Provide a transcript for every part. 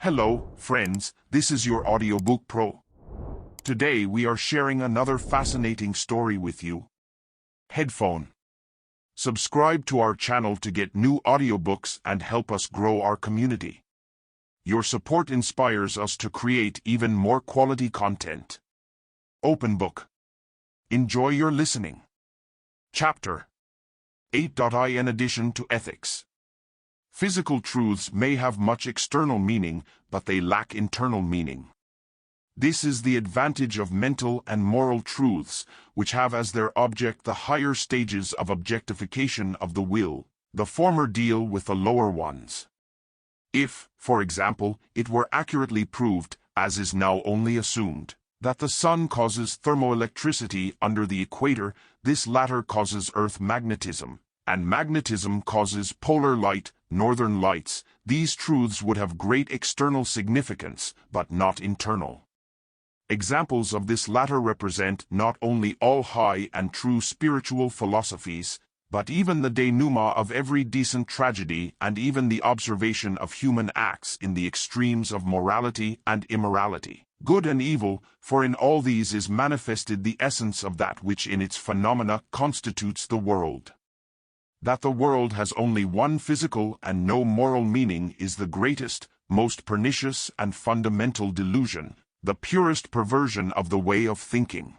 Hello, friends, this is your Audiobook Pro. Today we are sharing another fascinating story with you. Headphone. Subscribe to our channel to get new audiobooks and help us grow our community. Your support inspires us to create even more quality content. Open book. Enjoy your listening. Chapter 8. In addition to ethics. Physical truths may have much external meaning, but they lack internal meaning. This is the advantage of mental and moral truths, which have as their object the higher stages of objectification of the will. The former deal with the lower ones. If, for example, it were accurately proved, as is now only assumed, that the sun causes thermoelectricity under the equator, this latter causes earth magnetism, and magnetism causes polar light, northern lights, these truths would have great external significance, but not internal. Examples of this latter represent not only all high and true spiritual philosophies, but even the denouement of every decent tragedy and even the observation of human acts in the extremes of morality and immorality, good and evil, for in all these is manifested the essence of that which in its phenomena constitutes the world. That the world has only one physical and no moral meaning is the greatest, most pernicious and fundamental delusion, the purest perversion of the way of thinking.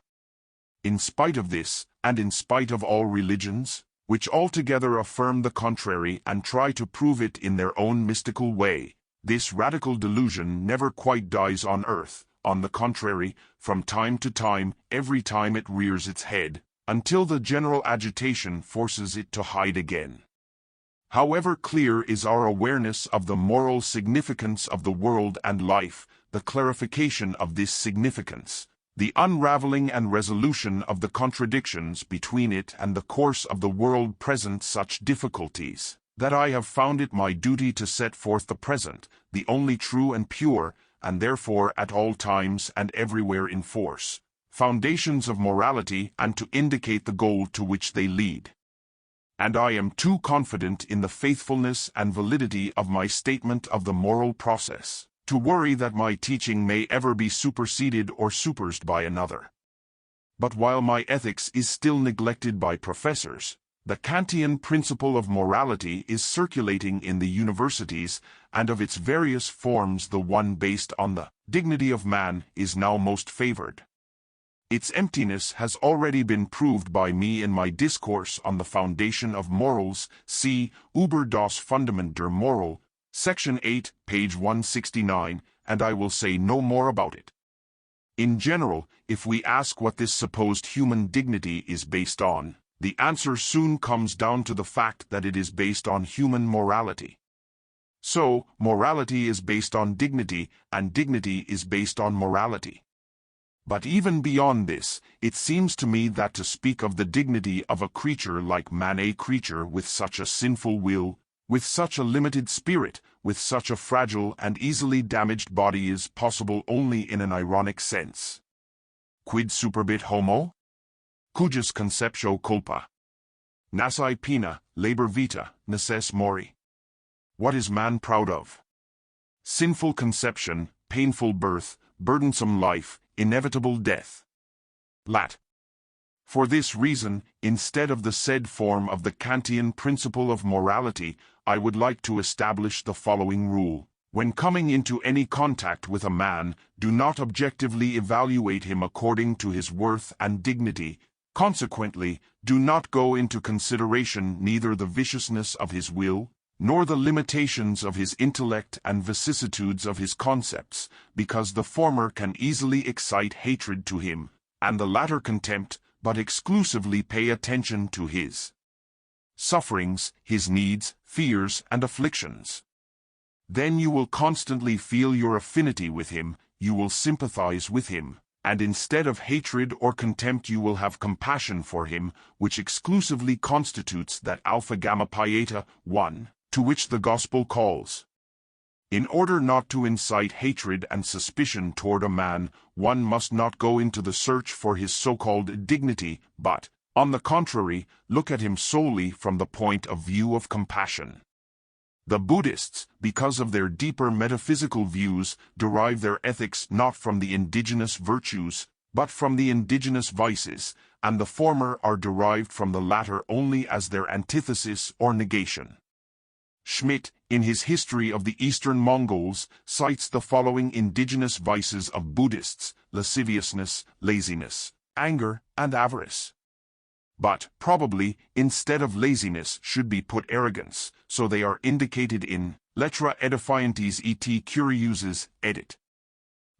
In spite of this, and in spite of all religions, which altogether affirm the contrary and try to prove it in their own mystical way, this radical delusion never quite dies on earth. On the contrary, from time to time, every time it rears its head, until the general agitation forces it to hide again. However clear is our awareness of the moral significance of the world and life, the clarification of this significance, the unraveling and resolution of the contradictions between it and the course of the world present such difficulties, that I have found it my duty to set forth the present, the only true and pure, and therefore at all times and everywhere in force, foundations of morality and to indicate the goal to which they lead. And I am too confident in the faithfulness and validity of my statement of the moral process, to worry that my teaching may ever be superseded or supersed by another. But while my ethics is still neglected by professors, the Kantian principle of morality is circulating in the universities, and of its various forms the one based on the dignity of man is now most favored. Its emptiness has already been proved by me in my discourse on the foundation of morals, see Über das Fundament der Moral, Section 8, page 169, and I will say no more about it. In general, if we ask what this supposed human dignity is based on, the answer soon comes down to the fact that it is based on human morality. So, morality is based on dignity, and dignity is based on morality. But even beyond this, it seems to me that to speak of the dignity of a creature like man, a creature with such a sinful will, with such a limited spirit, with such a fragile and easily damaged body is possible only in an ironic sense. Quid superbit homo? Cujus conceptio culpa. Nasi pena, labor vita, necess mori. What is man proud of? Sinful conception, painful birth, burdensome life, inevitable death. Lat. For this reason, instead of the said form of the Kantian principle of morality, I would like to establish the following rule. When coming into any contact with a man, do not objectively evaluate him according to his worth and dignity. Consequently, do not go into consideration neither the viciousness of his will, nor the limitations of his intellect and vicissitudes of his concepts, because the former can easily excite hatred to him, and the latter contempt, but exclusively pay attention to his sufferings, his needs, fears, and afflictions. Then you will constantly feel your affinity with him, you will sympathize with him, and instead of hatred or contempt you will have compassion for him, which exclusively constitutes that alpha gamma pieta 1, to which the gospel calls. In order not to incite hatred and suspicion toward a man, one must not go into the search for his so-called dignity, but, on the contrary, look at him solely from the point of view of compassion. The Buddhists, because of their deeper metaphysical views, derive their ethics not from the indigenous virtues, but from the indigenous vices, and the former are derived from the latter only as their antithesis or negation. Schmidt, in his History of the Eastern Mongols, cites the following indigenous vices of Buddhists: lasciviousness, laziness, anger, and avarice. But, probably, instead of laziness should be put arrogance, so they are indicated in Lettra Edifiantes et Curieuses, edit.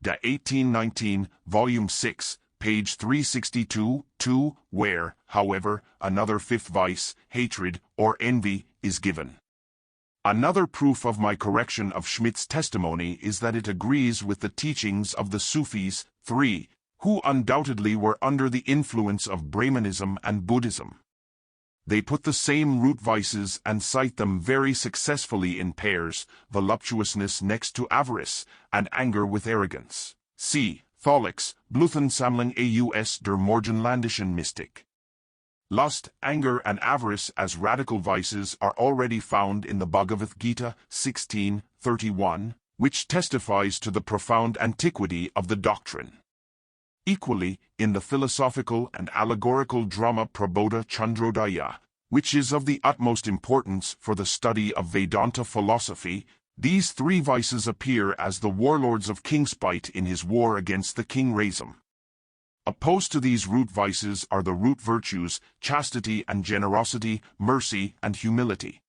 Da 1819, Volume 6, page 362-2, where, however, another fifth vice, hatred, or envy, is given. Another proof of my correction of Schmidt's testimony is that it agrees with the teachings of the Sufis, 3, who undoubtedly were under the influence of Brahmanism and Buddhism. They put the same root vices and cite them very successfully in pairs, voluptuousness next to avarice, and anger with arrogance. See Tholix, Bluthensammlung aus der Morgenlandischen Mystik. Lust, anger, and avarice as radical vices are already found in the Bhagavad Gita 16:31, which testifies to the profound antiquity of the doctrine. Equally, in the philosophical and allegorical drama Prabodha Chandrodaya, which is of the utmost importance for the study of Vedanta philosophy, these three vices appear as the warlords of King Spite in his war against the King Razum. Opposed to these root vices are the root virtues, chastity and generosity, mercy and humility.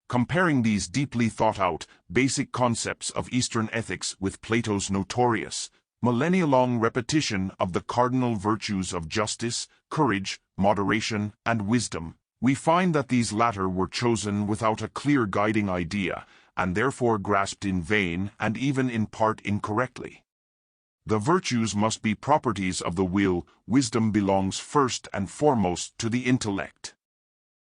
Comparing these deeply thought-out, basic concepts of Eastern ethics with Plato's notorious, millennia-long repetition of the cardinal virtues of justice, courage, moderation, and wisdom, we find that these latter were chosen without a clear guiding idea, and therefore grasped in vain and even in part incorrectly. The virtues must be properties of the will. Wisdom belongs first and foremost to the intellect.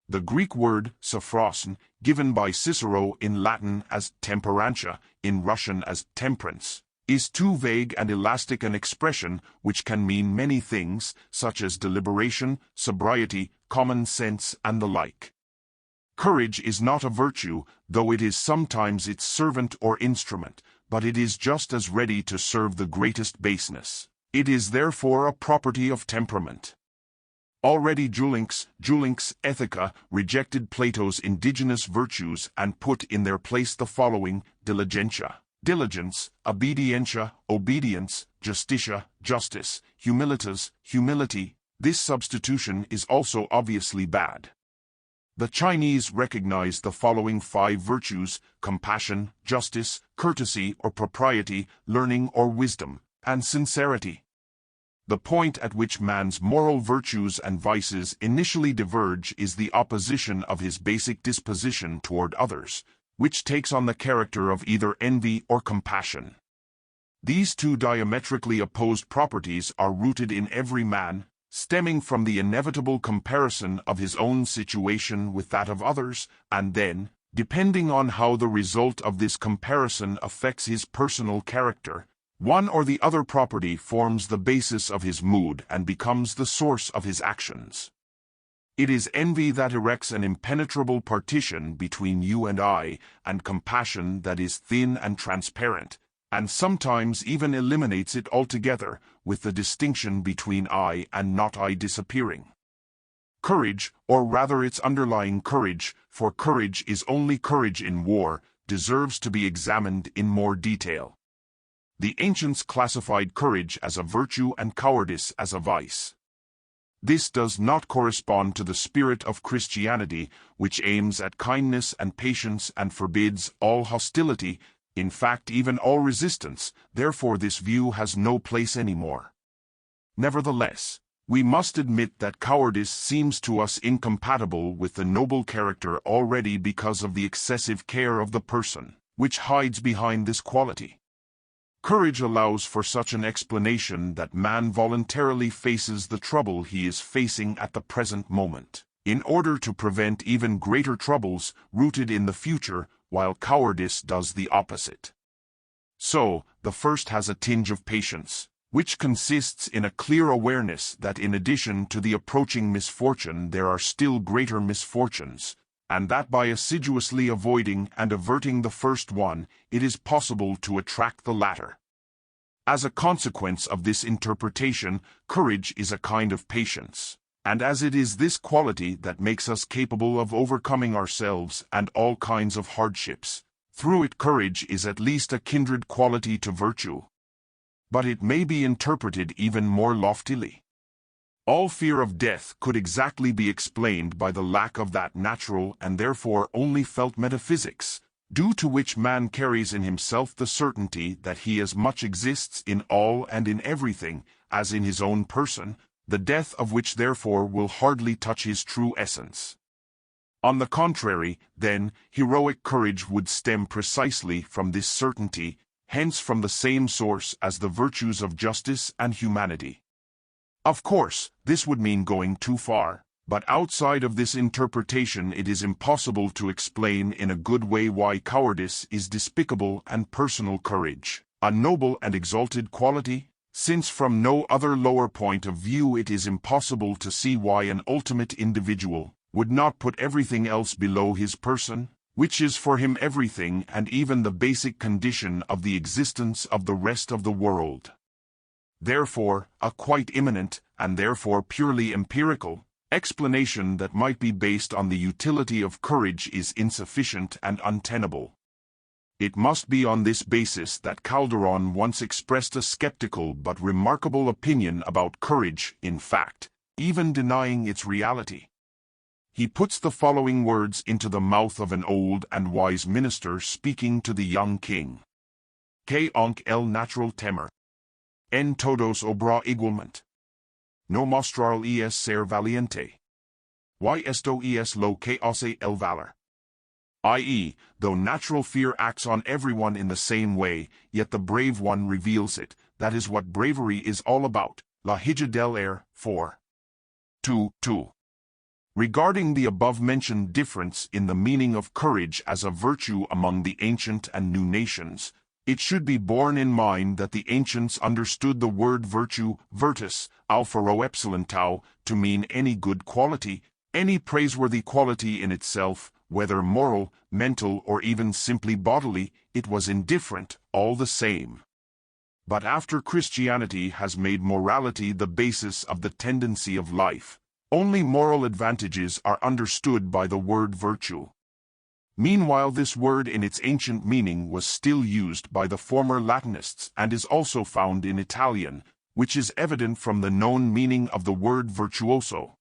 The Greek word sophrosin, given by Cicero in Latin as temperantia, in Russian as temperance, is too vague and elastic an expression which can mean many things, such as deliberation, sobriety, common sense, and the like. Courage is not a virtue, though it is sometimes its servant or instrument, but it is just as ready to serve the greatest baseness. It is therefore a property of temperament. Already Julink's Ethica rejected Plato's indigenous virtues and put in their place the following: diligentia, diligence; obedientia, obedience; justitia, justice; humilitas, humility. This substitution is also obviously bad. The Chinese recognize the following five virtues: compassion, justice, courtesy or propriety, learning or wisdom, and sincerity. The point at which man's moral virtues and vices initially diverge is the opposition of his basic disposition toward others, which takes on the character of either envy or compassion. These two diametrically opposed properties are rooted in every man, stemming from the inevitable comparison of his own situation with that of others, and then, depending on how the result of this comparison affects his personal character, one or the other property forms the basis of his mood and becomes the source of his actions. It is envy that erects an impenetrable partition between you and I, and compassion that is thin and transparent, and sometimes even eliminates it altogether, with the distinction between I and not I disappearing. Courage, or rather its underlying courage, for courage is only courage in war, deserves to be examined in more detail. The ancients classified courage as a virtue and cowardice as a vice. This does not correspond to the spirit of Christianity, which aims at kindness and patience and forbids all hostility, in fact even all resistance. Therefore this view has no place anymore. Nevertheless, we must admit that cowardice seems to us incompatible with the noble character already because of the excessive care of the person, which hides behind this quality. Courage allows for such an explanation that man voluntarily faces the trouble he is facing at the present moment, in order to prevent even greater troubles rooted in the future, while cowardice does the opposite. So, the first has a tinge of patience, which consists in a clear awareness that in addition to the approaching misfortune there are still greater misfortunes, and that by assiduously avoiding and averting the first one, it is possible to attract the latter. As a consequence of this interpretation, courage is a kind of patience, and as it is this quality that makes us capable of overcoming ourselves and all kinds of hardships, through it courage is at least a kindred quality to virtue. But it may be interpreted even more loftily. All fear of death could exactly be explained by the lack of that natural and therefore only felt metaphysics, due to which man carries in himself the certainty that he as much exists in all and in everything as in his own person, the death of which therefore will hardly touch his true essence. On the contrary, then, heroic courage would stem precisely from this certainty, hence from the same source as the virtues of justice and humanity. Of course, this would mean going too far, but outside of this interpretation it is impossible to explain in a good way why cowardice is despicable and personal courage a noble and exalted quality, since from no other lower point of view it is impossible to see why an ultimate individual would not put everything else below his person, which is for him everything and even the basic condition of the existence of the rest of the world. Therefore, a quite immanent, and therefore purely empirical, explanation that might be based on the utility of courage is insufficient and untenable. It must be on this basis that Calderon once expressed a skeptical but remarkable opinion about courage, in fact, even denying its reality. He puts the following words into the mouth of an old and wise minister speaking to the young king. Que aunque el natural temor en todos obra igualmente. No mostrar es ser valiente. Y esto es lo que hace el valor. I.e., though natural fear acts on everyone in the same way, yet the brave one reveals it. That is what bravery is all about. La Hija del Air, 4. 2. Regarding the above-mentioned difference in the meaning of courage as a virtue among the ancient and new nations, it should be borne in mind that the ancients understood the word virtue, virtus, alpha rho epsilon tau, to mean any good quality, any praiseworthy quality in itself, whether moral, mental or even simply bodily, it was indifferent, all the same. But after Christianity has made morality the basis of the tendency of life, only moral advantages are understood by the word virtue. Meanwhile, this word in its ancient meaning was still used by the former Latinists and is also found in Italian, which is evident from the known meaning of the word virtuoso.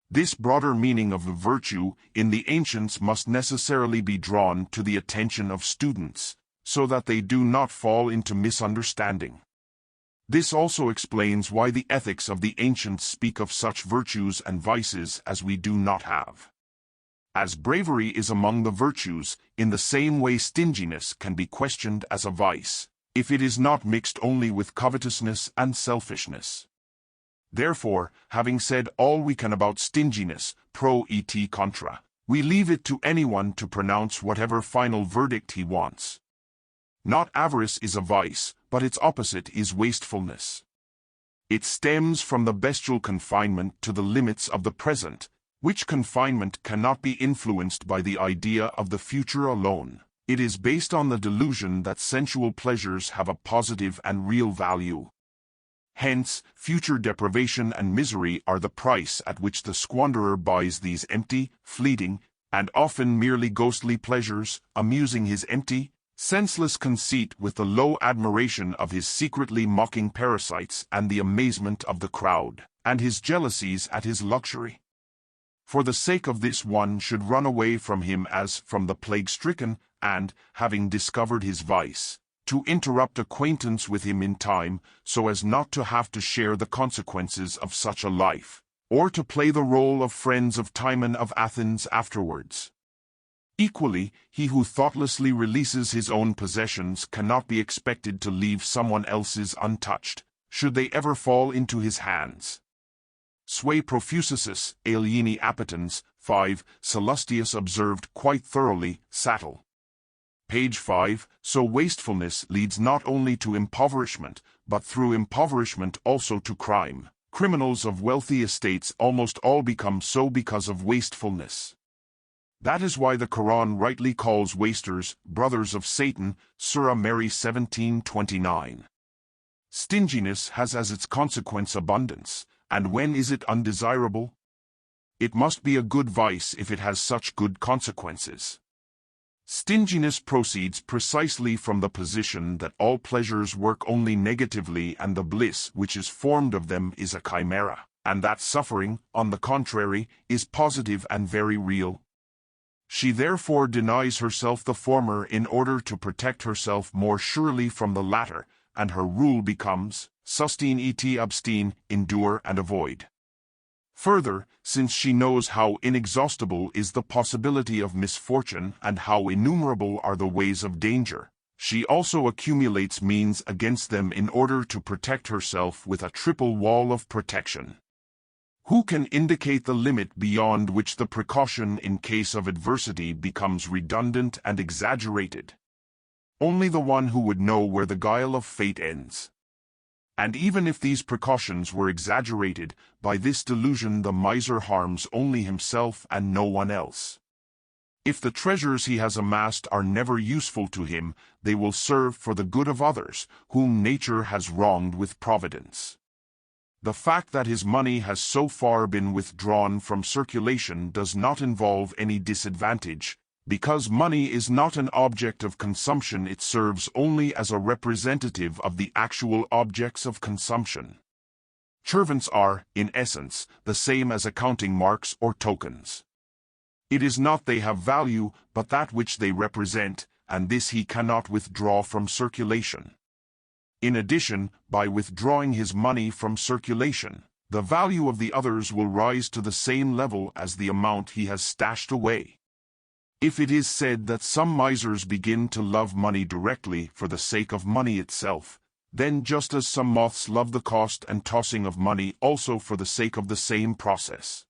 This broader meaning of the virtue in the ancients must necessarily be drawn to the attention of students, so that they do not fall into misunderstanding. This also explains why the ethics of the ancients speak of such virtues and vices as we do not have. As bravery is among the virtues, in the same way stinginess can be questioned as a vice, if it is not mixed only with covetousness and selfishness. Therefore, having said all we can about stinginess, pro et contra, we leave it to anyone to pronounce whatever final verdict he wants. Not avarice is a vice, but its opposite is wastefulness. It stems from the bestial confinement to the limits of the present, which confinement cannot be influenced by the idea of the future alone. It is based on the delusion that sensual pleasures have a positive and real value. Hence, future deprivation and misery are the price at which the squanderer buys these empty, fleeting, and often merely ghostly pleasures, amusing his empty, senseless conceit with the low admiration of his secretly mocking parasites and the amazement of the crowd, and his jealousies at his luxury. For the sake of this one should run away from him as from the plague-stricken, and, having discovered his vice, to interrupt acquaintance with him in time, so as not to have to share the consequences of such a life, or to play the role of friends of Timon of Athens afterwards. Equally, he who thoughtlessly releases his own possessions cannot be expected to leave someone else's untouched, should they ever fall into his hands. Sui profusus alieni appetens, 5, Sallustius observed quite thoroughly, Sattel. Page 5, so wastefulness leads not only to impoverishment, but through impoverishment also to crime. Criminals of wealthy estates almost all become so because of wastefulness. That is why the Quran rightly calls wasters brothers of Satan, Surah Mary 17:29. Stinginess has as its consequence abundance, and when is it undesirable? It must be a good vice if it has such good consequences. Stinginess proceeds precisely from the position that all pleasures work only negatively and the bliss which is formed of them is a chimera, and that suffering, on the contrary, is positive and very real. She therefore denies herself the former in order to protect herself more surely from the latter, and her rule becomes, sustain et abstain, endure and avoid. Further, since she knows how inexhaustible is the possibility of misfortune and how innumerable are the ways of danger, she also accumulates means against them in order to protect herself with a triple wall of protection. Who can indicate the limit beyond which the precaution in case of adversity becomes redundant and exaggerated? Only the one who would know where the guile of fate ends. And even if these precautions were exaggerated, by this delusion the miser harms only himself and no one else. If the treasures he has amassed are never useful to him, they will serve for the good of others, whom nature has wronged with providence. The fact that his money has so far been withdrawn from circulation does not involve any disadvantage. Because money is not an object of consumption, it serves only as a representative of the actual objects of consumption. Servants are, in essence, the same as accounting marks or tokens. It is not they have value, but that which they represent, and this he cannot withdraw from circulation. In addition, by withdrawing his money from circulation, the value of the others will rise to the same level as the amount he has stashed away. If it is said that some misers begin to love money directly for the sake of money itself, then just as some moths love the cost and tossing of money also for the sake of the same process.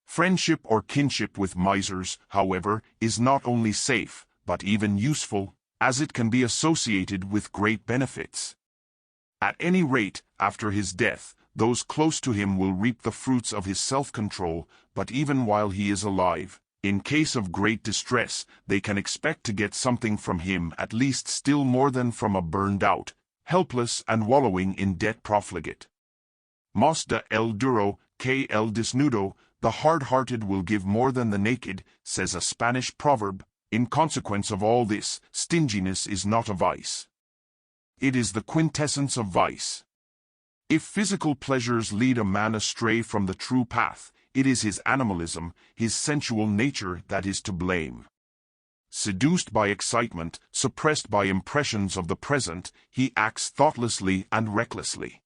Friendship or kinship with misers, however, is not only safe, but even useful, as it can be associated with great benefits. At any rate, after his death, those close to him will reap the fruits of his self-control, but even while he is alive, in case of great distress, they can expect to get something from him, at least still more than from a burned-out, helpless and wallowing in debt profligate. Mas de el duro, que el desnudo, the hard-hearted will give more than the naked, says a Spanish proverb. In consequence of all this, stinginess is not a vice. It is the quintessence of vice. If physical pleasures lead a man astray from the true path, it is his animalism, his sensual nature that is to blame. Seduced by excitement, suppressed by impressions of the present, he acts thoughtlessly and recklessly.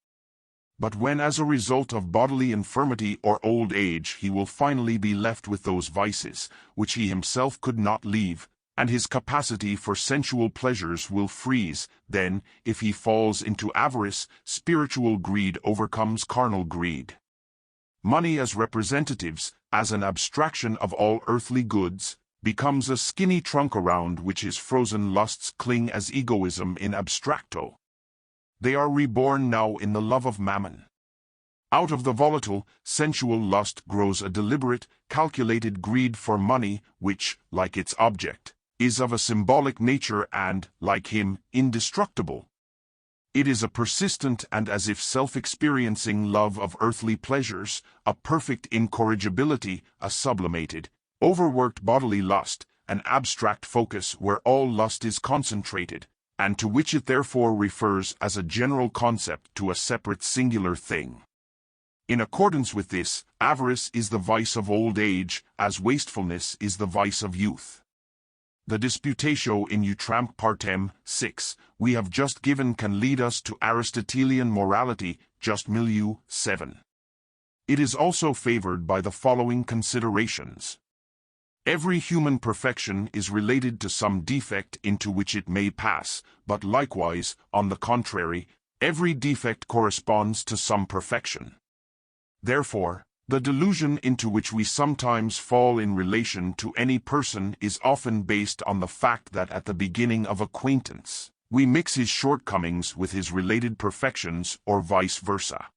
But when as a result of bodily infirmity or old age he will finally be left with those vices, which he himself could not leave, and his capacity for sensual pleasures will freeze, then, if he falls into avarice, spiritual greed overcomes carnal greed. Money as representatives, as an abstraction of all earthly goods, becomes a skinny trunk around which his frozen lusts cling as egoism in abstracto. They are reborn now in the love of mammon. Out of the volatile, sensual lust grows a deliberate, calculated greed for money, which, like its object, is of a symbolic nature and, like him, indestructible. It is a persistent and as if self-experiencing love of earthly pleasures, a perfect incorrigibility, a sublimated, overworked bodily lust, an abstract focus where all lust is concentrated, and to which it therefore refers as a general concept to a separate singular thing. In accordance with this, avarice is the vice of old age, as wastefulness is the vice of youth. The disputatio in utramque partem, 6, we have just given can lead us to Aristotelian morality, just milieu, 7. It is also favored by the following considerations. Every human perfection is related to some defect into which it may pass, but likewise, on the contrary, every defect corresponds to some perfection. Therefore, the delusion into which we sometimes fall in relation to any person is often based on the fact that at the beginning of acquaintance, we mix his shortcomings with his related perfections or vice versa.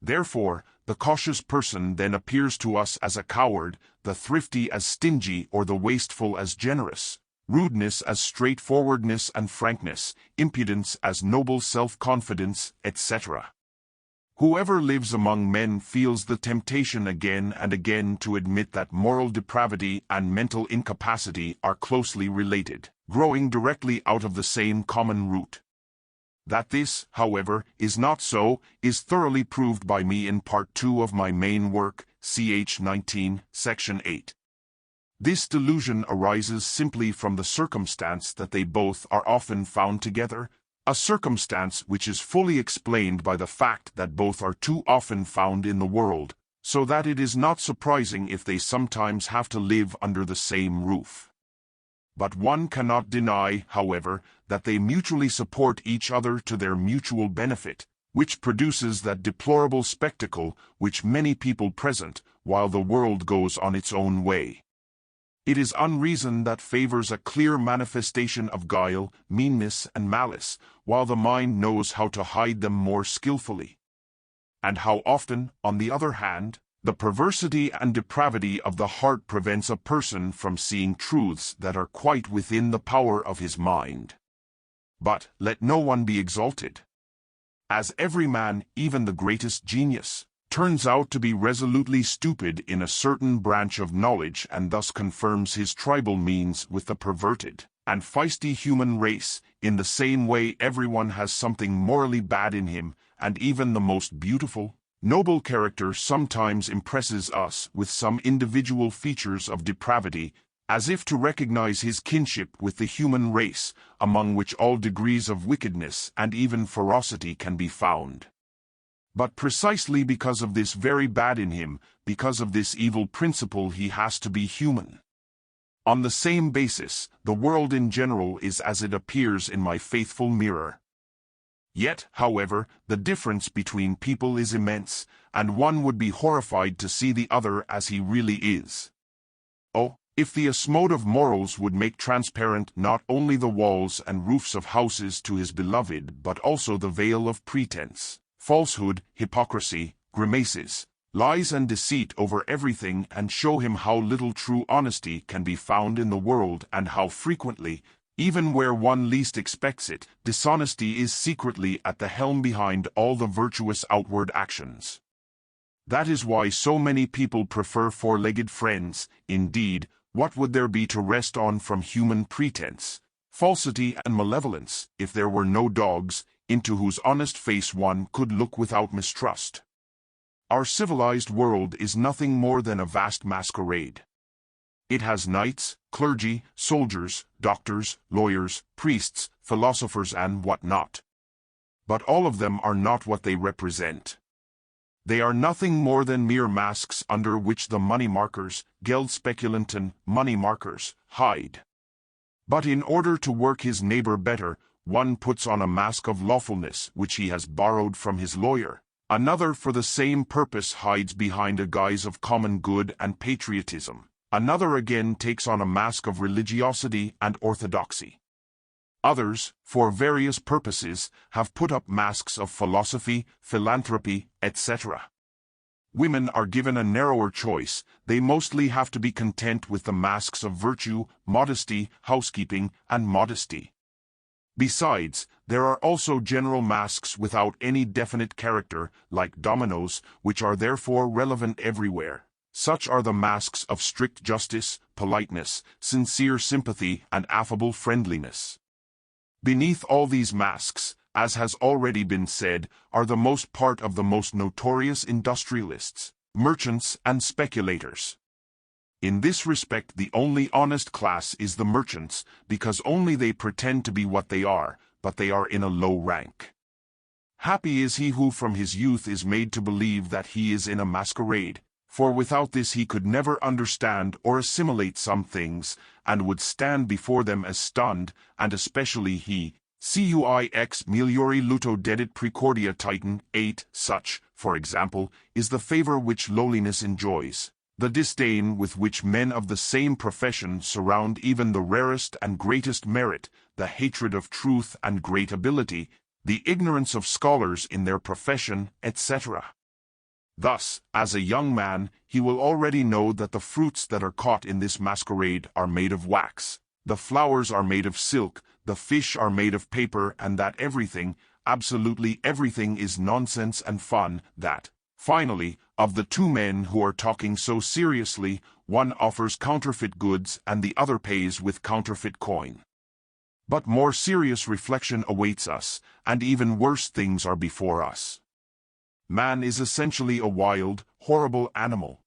Therefore, the cautious person then appears to us as a coward, the thrifty as stingy or the wasteful as generous, rudeness as straightforwardness and frankness, impudence as noble self-confidence, etc. Whoever lives among men feels the temptation again and again to admit that moral depravity and mental incapacity are closely related, growing directly out of the same common root. That this, however, is not so, is thoroughly proved by me in Part 2 of my main work, ch. 19, Section 8. This delusion arises simply from the circumstance that they both are often found together, a circumstance which is fully explained by the fact that both are too often found in the world, so that it is not surprising if they sometimes have to live under the same roof. But one cannot deny, however, that they mutually support each other to their mutual benefit, which produces that deplorable spectacle which many people present, while the world goes on its own way. It is unreason that favors a clear manifestation of guile, meanness, and malice, while the mind knows how to hide them more skillfully. And how often, on the other hand, the perversity and depravity of the heart prevents a person from seeing truths that are quite within the power of his mind. But let no one be exalted. As every man, even the greatest genius, turns out to be resolutely stupid in a certain branch of knowledge and thus confirms his tribal means with the perverted and feisty human race, in the same way everyone has something morally bad in him, and even the most beautiful, noble character sometimes impresses us with some individual features of depravity, as if to recognize his kinship with the human race, among which all degrees of wickedness and even ferocity can be found. But precisely because of this very bad in him, because of this evil principle, he has to be human. On the same basis, the world in general is as it appears in my faithful mirror. Yet, however, the difference between people is immense, and one would be horrified to see the other as he really is. Oh, if the osmode of morals would make transparent not only the walls and roofs of houses to his beloved but also the veil of pretense, falsehood, hypocrisy, grimaces, lies and deceit over everything, and show him how little true honesty can be found in the world, and how frequently, even where one least expects it, dishonesty is secretly at the helm behind all the virtuous outward actions. That is why so many people prefer four-legged friends. Indeed, what would there be to rest on from human pretense, falsity and malevolence, if there were no dogs, into whose honest face one could look without mistrust? Our civilized world is nothing more than a vast masquerade. It has knights, clergy, soldiers, doctors, lawyers, priests, philosophers, and what not. But all of them are not what they represent. They are nothing more than mere masks under which the money-markers, Geldspekulanten, money-markers, hide. But in order to work his neighbor better, one puts on a mask of lawfulness which he has borrowed from his lawyer. Another for the same purpose hides behind a guise of common good and patriotism. Another again takes on a mask of religiosity and orthodoxy. Others, for various purposes, have put up masks of philosophy, philanthropy, etc. Women are given a narrower choice. They mostly have to be content with the masks of virtue, modesty, housekeeping, and modesty. Besides, there are also general masks without any definite character, like dominoes, which are therefore relevant everywhere. Such are the masks of strict justice, politeness, sincere sympathy, and affable friendliness. Beneath all these masks, as has already been said, are the most part of the most notorious industrialists, merchants, and speculators. In this respect, the only honest class is the merchants, because only they pretend to be what they are, but they are in a low rank. Happy is he who from his youth is made to believe that he is in a masquerade, for without this he could never understand or assimilate some things, and would stand before them as stunned, and especially he, cuix meliori luto dedit precordia titan. 8. Such, for example, is the favor which lowliness enjoys, the disdain with which men of the same profession surround even the rarest and greatest merit, the hatred of truth and great ability, the ignorance of scholars in their profession, etc. Thus, as a young man, he will already know that the fruits that are caught in this masquerade are made of wax, the flowers are made of silk, the fish are made of paper, and that everything, absolutely everything, is nonsense and fun, that, finally, of the two men who are talking so seriously, one offers counterfeit goods and the other pays with counterfeit coin. But more serious reflection awaits us, and even worse things are before us. Man is essentially a wild, horrible animal.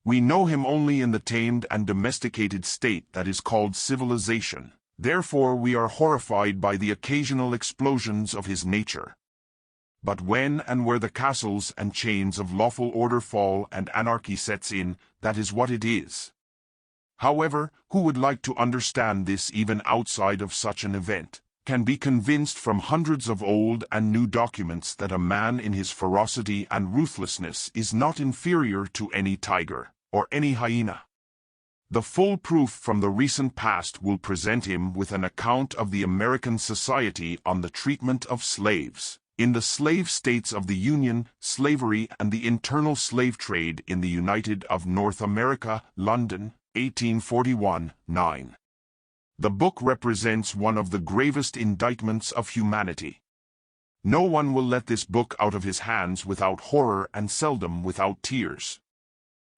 We know him only in the tamed and domesticated state that is called civilization. Therefore we are horrified by the occasional explosions of his nature. But when and where the castles and chains of lawful order fall and anarchy sets in, that is what it is. However, who would like to understand this even outside of such an event, can be convinced from hundreds of old and new documents that a man in his ferocity and ruthlessness is not inferior to any tiger, or any hyena. The full proof from the recent past will present him with an account of the American Society on the Treatment of Slaves, in the slave states of the Union, slavery and the internal slave trade in the United of North America, London, 1841, 9. The book represents one of the gravest indictments of humanity. No one will let this book out of his hands without horror and seldom without tears.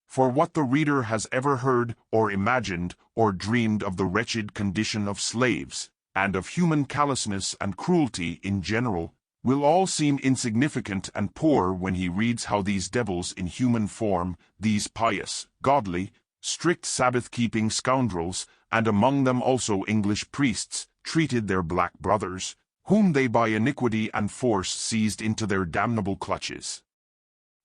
For what the reader has ever heard, or imagined, or dreamed of the wretched condition of slaves, and of human callousness and cruelty in general, will all seem insignificant and poor when he reads how these devils in human form, these pious, godly, strict Sabbath-keeping scoundrels, and among them also English priests, treated their black brothers, whom they by iniquity and force seized into their damnable clutches.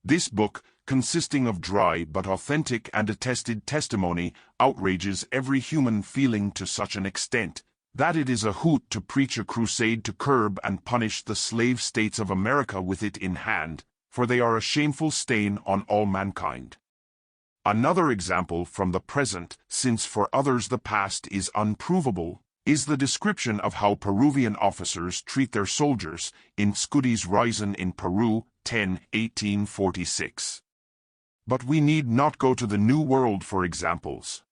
This book, consisting of dry but authentic and attested testimony, outrages every human feeling to such an extent, that it is a hoot to preach a crusade to curb and punish the slave states of America with it in hand, for they are a shameful stain on all mankind. Another example from the present, since for others the past is unprovable, is the description of how Peruvian officers treat their soldiers, in Scudi's Risen in Peru, 1846. But we need not go to the New World for examples.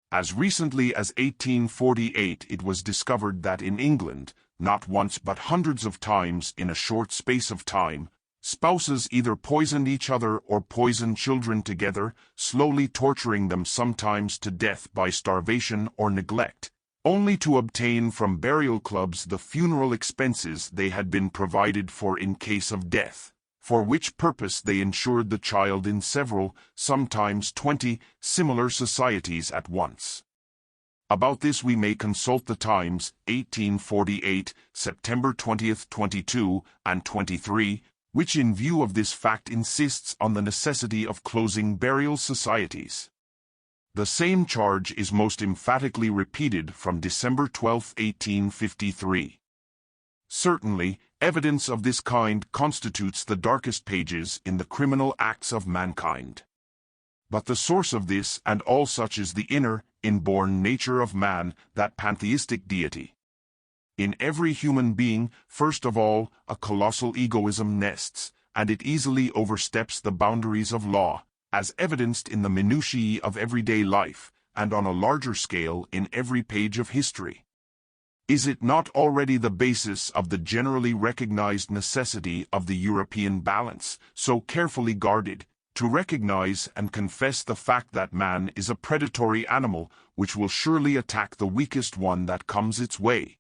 As recently as 1848 it was discovered that in England, not once but hundreds of times in a short space of time, spouses either poisoned each other or poisoned children together, slowly torturing them sometimes to death by starvation or neglect, only to obtain from burial clubs the funeral expenses they had been provided for in case of death, for which purpose they insured the child in several, sometimes 20, similar societies at once. About this we may consult the Times, 1848, September 20, 22, and 23, which in view of this fact insists on the necessity of closing burial societies. The same charge is most emphatically repeated from December 12, 1853. Certainly, evidence of this kind constitutes the darkest pages in the criminal acts of mankind. But the source of this and all such is the inner, inborn nature of man, that pantheistic deity. In every human being, first of all, a colossal egoism nests, and it easily oversteps the boundaries of law, as evidenced in the minutiae of everyday life, and on a larger scale in every page of history. Is it not already the basis of the generally recognized necessity of the European balance, so carefully guarded, to recognize and confess the fact that man is a predatory animal which will surely attack the weakest one that comes its way?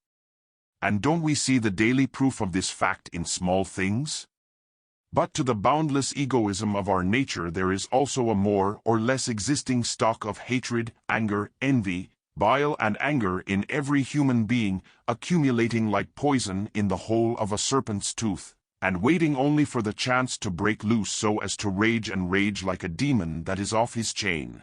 And don't we see the daily proof of this fact in small things? But to the boundless egoism of our nature there is also a more or less existing stock of hatred, anger, envy, bile and anger in every human being, accumulating like poison in the hole of a serpent's tooth, and waiting only for the chance to break loose so as to rage and rage like a demon that is off his chain.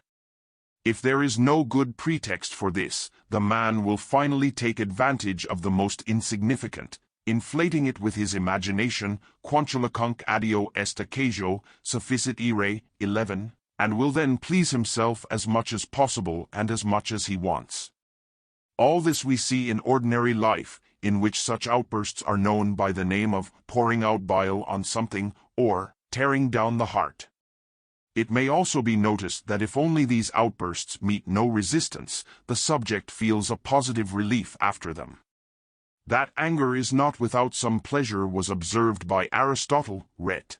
If there is no good pretext for this, the man will finally take advantage of the most insignificant, inflating it with his imagination, quantiloquunc adeo est occasion, sufficit ire, 11, and will then please himself as much as possible and as much as he wants. All this we see in ordinary life, in which such outbursts are known by the name of pouring out bile on something, or tearing down the heart. It may also be noticed that if only these outbursts meet no resistance, the subject feels a positive relief after them. That anger is not without some pleasure was observed by Aristotle, Ret.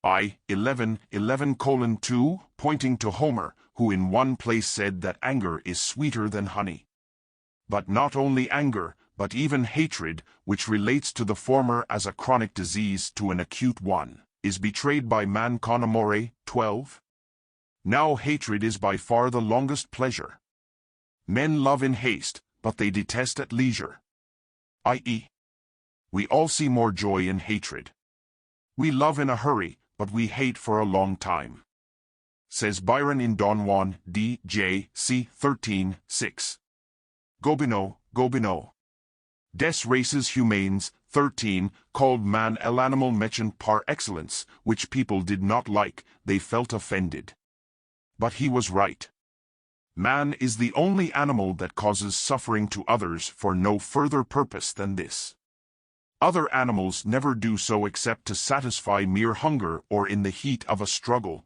I. 11:11:2, pointing to Homer, who in one place said that anger is sweeter than honey. But not only anger, but even hatred, which relates to the former as a chronic disease to an acute one, is betrayed by man con amore. 12. Now hatred is by far the longest pleasure. Men love in haste, but they detest at leisure. I.e., we all see more joy in hatred. We love in a hurry, but we hate for a long time. Says Byron in Don Juan, D.J. c. 13:6. Gobineau. Des races humaines, 13, called man l'animal méchant par excellence, which people did not like, they felt offended. But he was right. Man is the only animal that causes suffering to others for no further purpose than this. Other animals never do so except to satisfy mere hunger or in the heat of a struggle.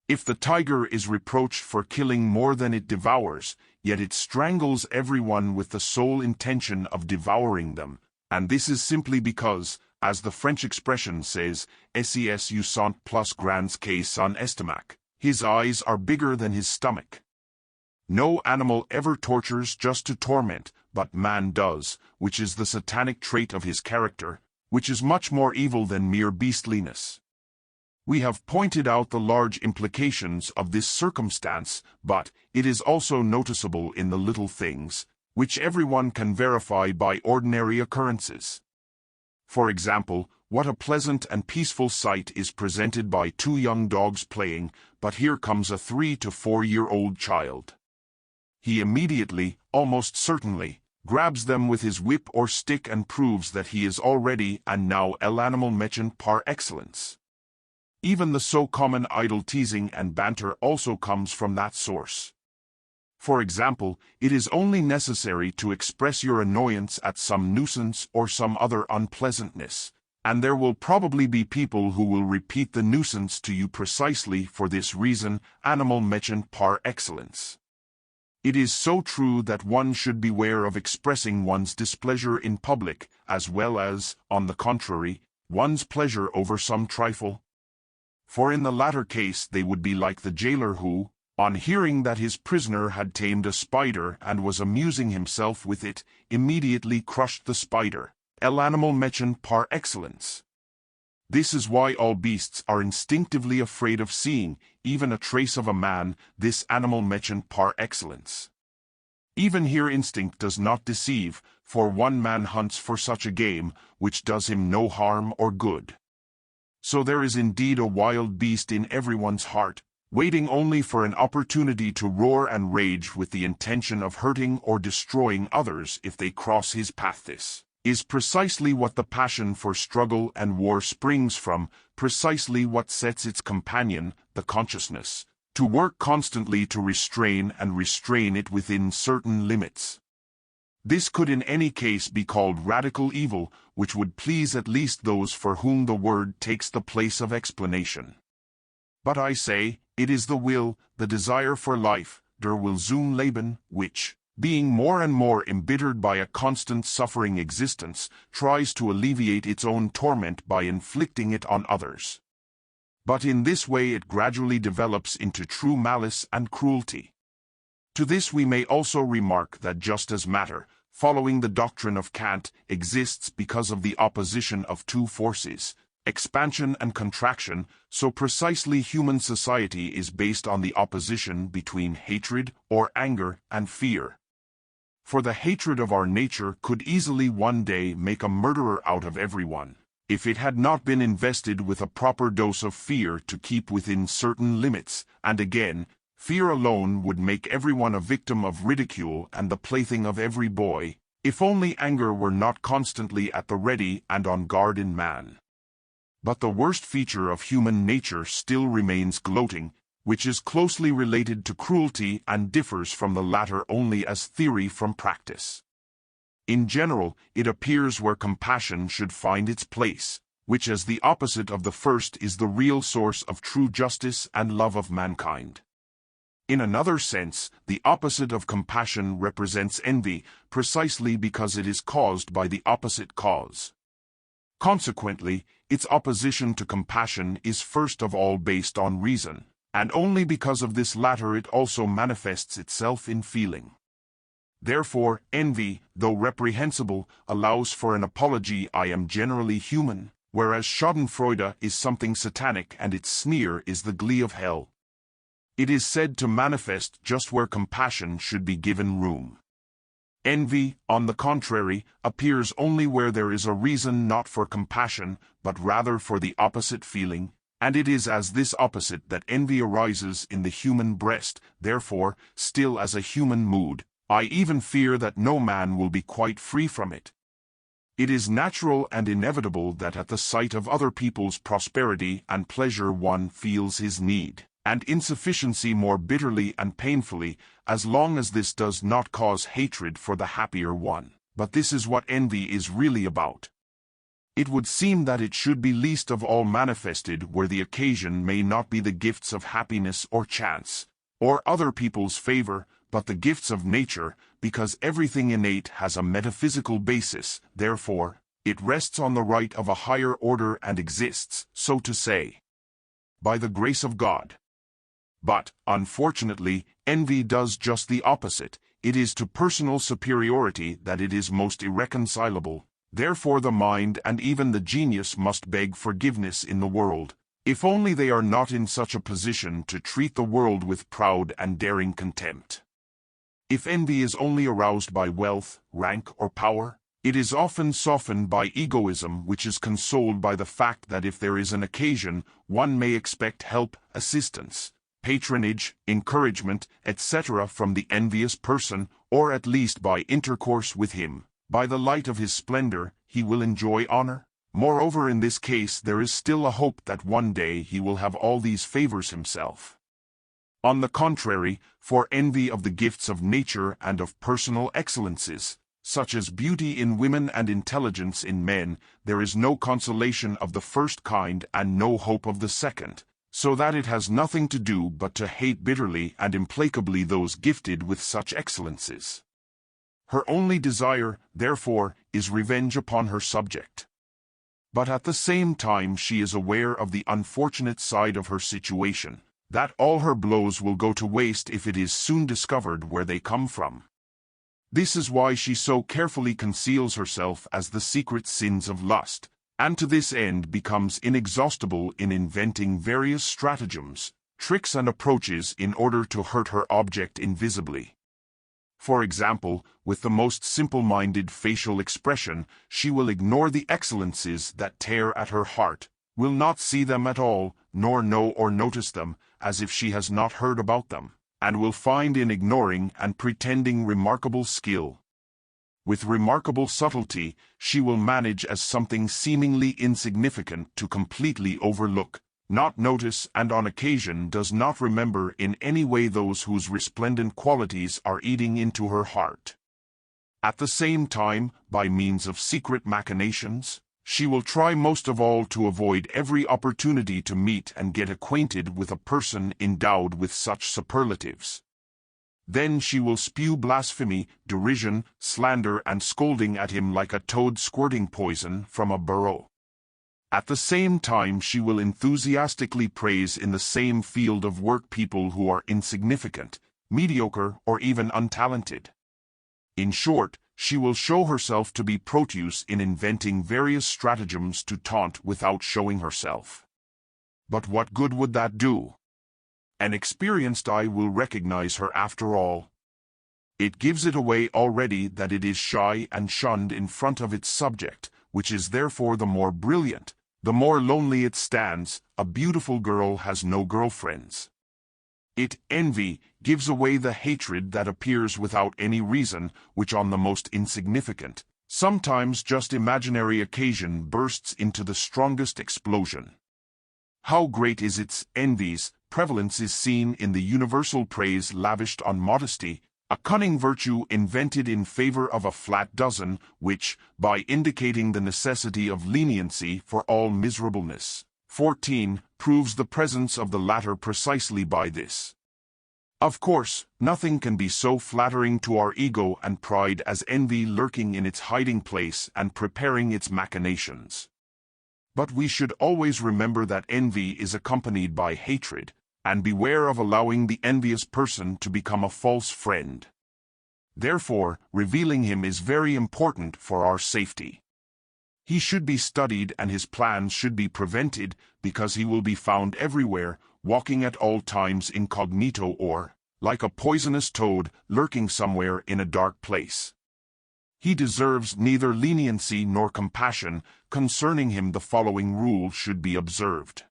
If the tiger is reproached for killing more than it devours, yet it strangles everyone with the sole intention of devouring them, and this is simply because, as the French expression says, ses you sont plus grands que son estomac, his eyes are bigger than his stomach. No animal ever tortures just to torment, but man does, which is the satanic trait of his character, which is much more evil than mere beastliness. We have pointed out the large implications of this circumstance, but it is also noticeable in the little things, which everyone can verify by ordinary occurrences. For example, what a pleasant and peaceful sight is presented by two young dogs playing, but here comes a 3 to 4 year old child. He immediately, almost certainly, grabs them with his whip or stick and proves that he is already and now l'animal méchant par excellence. Even the so common idle teasing and banter also comes from that source. For example, it is only necessary to express your annoyance at some nuisance or some other unpleasantness, and there will probably be people who will repeat the nuisance to you precisely for this reason, animal méchant par excellence. It is so true that one should beware of expressing one's displeasure in public, as well as, on the contrary, one's pleasure over some trifle. For in the latter case they would be like the jailer who, on hearing that his prisoner had tamed a spider and was amusing himself with it, immediately crushed the spider, l'animal méchant par excellence. This is why all beasts are instinctively afraid of seeing, even a trace of a man, this animal méchant par excellence. Even here instinct does not deceive, for one man hunts for such a game, which does him no harm or good. So there is indeed a wild beast in everyone's heart, waiting only for an opportunity to roar and rage with the intention of hurting or destroying others if they cross his path. This is precisely what the passion for struggle and war springs from, precisely what sets its companion, the consciousness, to work constantly to restrain it within certain limits. This could in any case be called radical evil, which would please at least those for whom the word takes the place of explanation. But I say, it is the will, the desire for life, der Will zum Leben, which, being more and more embittered by a constant suffering existence, tries to alleviate its own torment by inflicting it on others. But in this way it gradually develops into true malice and cruelty. To this we may also remark that just as matter, following the doctrine of Kant, exists because of the opposition of two forces, expansion and contraction, so precisely human society is based on the opposition between hatred or anger and fear. For the hatred of our nature could easily one day make a murderer out of everyone, if it had not been invested with a proper dose of fear to keep within certain limits, and again, fear alone would make everyone a victim of ridicule and the plaything of every boy, if only anger were not constantly at the ready and on guard in man. But the worst feature of human nature still remains gloating, which is closely related to cruelty and differs from the latter only as theory from practice. In general, it appears where compassion should find its place, which as the opposite of the first is the real source of true justice and love of mankind. In another sense, the opposite of compassion represents envy, precisely because it is caused by the opposite cause. Consequently, its opposition to compassion is first of all based on reason, and only because of this latter it also manifests itself in feeling. Therefore, envy, though reprehensible, allows for an apology: I am generally human, whereas schadenfreude is something satanic and its sneer is the glee of hell. It is said to manifest just where compassion should be given room. Envy, on the contrary, appears only where there is a reason not for compassion, but rather for the opposite feeling, and it is as this opposite that envy arises in the human breast. Therefore, still as a human mood, I even fear that no man will be quite free from it. It is natural and inevitable that at the sight of other people's prosperity and pleasure one feels his need and insufficiency more bitterly and painfully, as long as this does not cause hatred for the happier one. But this is what envy is really about. It would seem that it should be least of all manifested where the occasion may not be the gifts of happiness or chance, or other people's favor, but the gifts of nature, because everything innate has a metaphysical basis. Therefore, it rests on the right of a higher order and exists, so to say, by the grace of God. But, unfortunately, envy does just the opposite. It is to personal superiority that it is most irreconcilable. Therefore the mind and even the genius must beg forgiveness in the world, if only they are not in such a position to treat the world with proud and daring contempt. If envy is only aroused by wealth, rank, or power, it is often softened by egoism, which is consoled by the fact that if there is an occasion, one may expect help, assistance, patronage, encouragement, etc. from the envious person, or at least by intercourse with him. By the light of his splendor, he will enjoy honor. Moreover, in this case there is still a hope that one day he will have all these favors himself. On the contrary, for envy of the gifts of nature and of personal excellences, such as beauty in women and intelligence in men, there is no consolation of the first kind and no hope of the second, so that it has nothing to do but to hate bitterly and implacably those gifted with such excellences. Her only desire, therefore, is revenge upon her subject. But at the same time she is aware of the unfortunate side of her situation, that all her blows will go to waste if it is soon discovered where they come from. This is why she so carefully conceals herself as the secret sins of lust, and to this end becomes inexhaustible in inventing various stratagems, tricks and approaches in order to hurt her object invisibly. For example, with the most simple-minded facial expression, she will ignore the excellences that tear at her heart, will not see them at all, nor know or notice them, as if she has not heard about them, and will find in ignoring and pretending remarkable skill. With remarkable subtlety, she will manage as something seemingly insignificant to completely overlook, not notice, and on occasion does not remember in any way those whose resplendent qualities are eating into her heart. At the same time, by means of secret machinations, she will try most of all to avoid every opportunity to meet and get acquainted with a person endowed with such superlatives. Then she will spew blasphemy, derision, slander and scolding at him like a toad squirting poison from a burrow. At the same time she will enthusiastically praise in the same field of work people who are insignificant, mediocre, or even untalented. In short, she will show herself to be profuse in inventing various stratagems to taunt without showing herself. But what good would that do? An experienced eye will recognize her after all. It gives it away already that it is shy and shunned in front of its subject, which is therefore the more brilliant, the more lonely it stands. A beautiful girl has no girlfriends. It, envy, gives away the hatred that appears without any reason, which on the most insignificant, sometimes just imaginary occasion bursts into the strongest explosion. How great is its, envy's, prevalence is seen in the universal praise lavished on modesty, a cunning virtue invented in favor of a flat dozen, which, by indicating the necessity of leniency for all miserableness. 14. Proves the presence of the latter precisely by this. Of course, nothing can be so flattering to our ego and pride as envy lurking in its hiding place and preparing its machinations. But we should always remember that envy is accompanied by hatred, and beware of allowing the envious person to become a false friend. Therefore, revealing him is very important for our safety. He should be studied and his plans should be prevented, because he will be found everywhere, walking at all times incognito or, like a poisonous toad, lurking somewhere in a dark place. He deserves neither leniency nor compassion. Concerning him the following rule should be observed.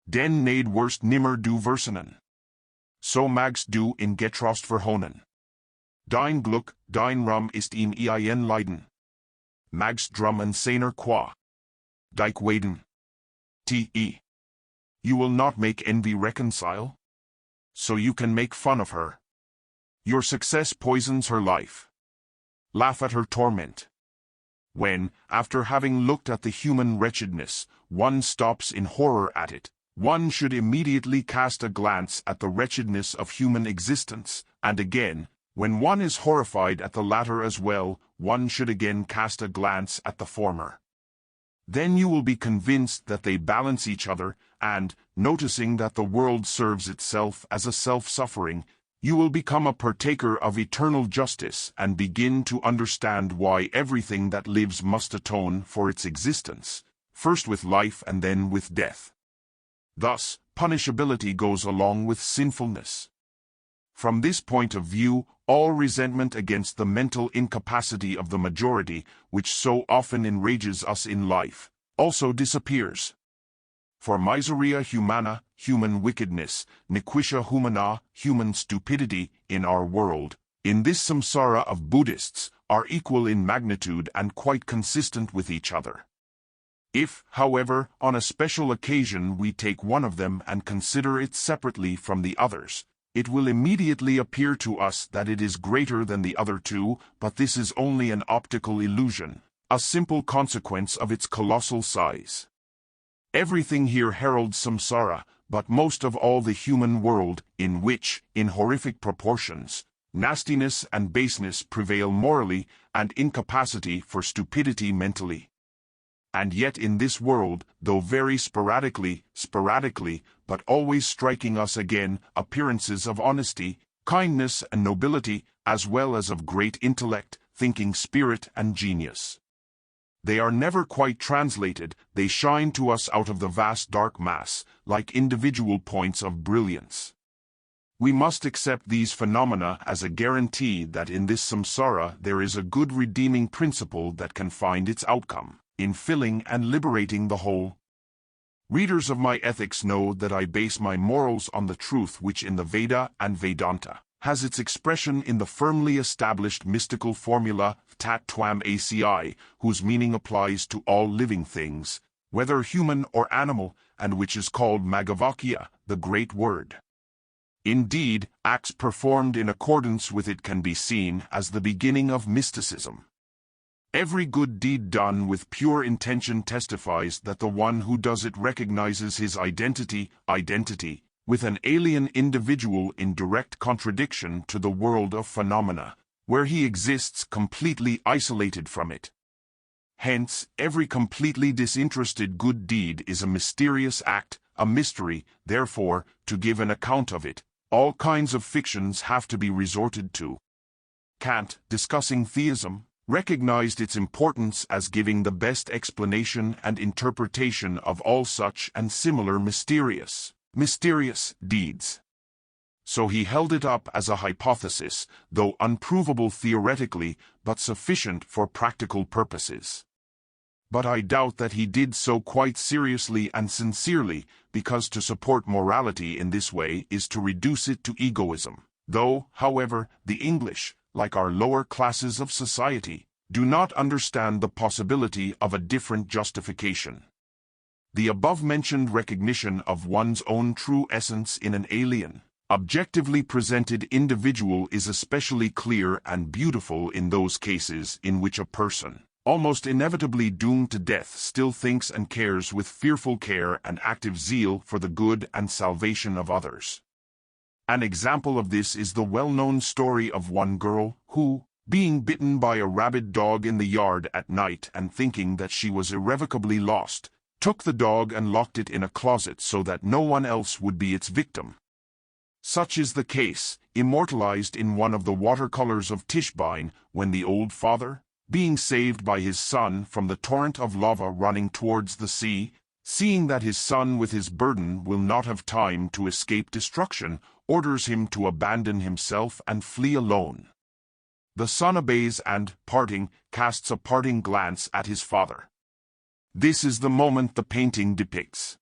Den nade worst nimmer du versenen. So magst du in getrost verhonen. Dein Glück, dein Rum ist in ein Leiden. Magst drum and seiner qua. Dike waden. Te. You will not make envy reconcile? So you can make fun of her. Your success poisons her life. Laugh at her torment. When, after having looked at the human wretchedness, one stops in horror at it, one should immediately cast a glance at the wretchedness of human existence, and again, when one is horrified at the latter as well, one should again cast a glance at the former. Then you will be convinced that they balance each other, and, noticing that the world serves itself as a self-suffering, you will become a partaker of eternal justice and begin to understand why everything that lives must atone for its existence, first with life and then with death. Thus, punishability goes along with sinfulness. From this point of view, all resentment against the mental incapacity of the majority, which so often enrages us in life, also disappears. For miseria humana, human wickedness, nequitia humana, human stupidity, in our world, in this samsara of Buddhists, are equal in magnitude and quite consistent with each other. If, however, on a special occasion we take one of them and consider it separately from the others, it will immediately appear to us that it is greater than the other two, but this is only an optical illusion, a simple consequence of its colossal size. Everything here heralds samsara, but most of all the human world, in which, in horrific proportions, nastiness and baseness prevail morally, and incapacity for stupidity mentally. And yet in this world, though very sporadically, but always striking us again, appearances of honesty, kindness and nobility, as well as of great intellect, thinking spirit and genius. They are never quite translated, they shine to us out of the vast dark mass, like individual points of brilliance. We must accept these phenomena as a guarantee that in this samsara there is a good redeeming principle that can find its outcome in filling and liberating the whole. Readers of my ethics know that I base my morals on the truth which in the Veda and Vedanta has its expression in the firmly established mystical formula tat twam aci, whose meaning applies to all living things, whether human or animal, and which is called Magavakya, the great word. Indeed, acts performed in accordance with it can be seen as the beginning of mysticism. Every good deed done with pure intention testifies that the one who does it recognizes his identity, with an alien individual in direct contradiction to the world of phenomena, where he exists completely isolated from it. Hence, every completely disinterested good deed is a mysterious act, a mystery. Therefore, to give an account of it, all kinds of fictions have to be resorted to. Kant, discussing theism, recognized its importance as giving the best explanation and interpretation of all such and similar mysterious deeds. So he held it up as a hypothesis, though unprovable theoretically, but sufficient for practical purposes. But I doubt that he did so quite seriously and sincerely, because to support morality in this way is to reduce it to egoism, though, however, the English, like our lower classes of society, do not understand the possibility of a different justification. The above-mentioned recognition of one's own true essence in an alien, Objectively presented individual is especially clear and beautiful in those cases in which a person, almost inevitably doomed to death, still thinks and cares with fearful care and active zeal for the good and salvation of others. An example of this is the well-known story of one girl who, being bitten by a rabid dog in the yard at night and thinking that she was irrevocably lost, took the dog and locked it in a closet so that no one else would be its victim. Such is the case, immortalized in one of the watercolors of Tischbein, when the old father, being saved by his son from the torrent of lava running towards the sea, seeing that his son with his burden will not have time to escape destruction, orders him to abandon himself and flee alone. The son obeys and, parting, casts a parting glance at his father. This is the moment the painting depicts.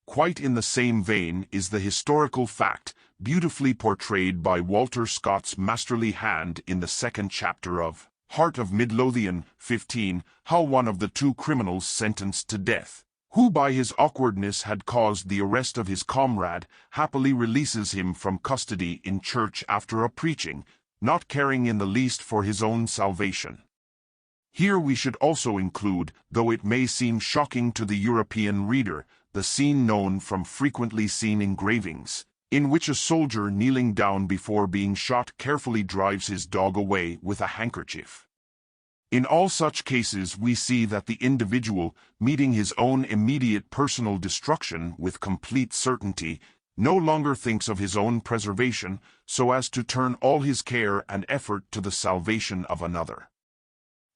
Quite in the same vein is the historical fact, beautifully portrayed by Walter Scott's masterly hand in the second chapter of Heart of Midlothian, 15, how one of the two criminals sentenced to death, who by his awkwardness had caused the arrest of his comrade, happily releases him from custody in church after a preaching, not caring in the least for his own salvation. Here we should also include, though it may seem shocking to the European reader, the scene known from frequently seen engravings, in which a soldier kneeling down before being shot carefully drives his dog away with a handkerchief. In all such cases we see that the individual, meeting his own immediate personal destruction with complete certainty, no longer thinks of his own preservation, so as to turn all his care and effort to the salvation of another.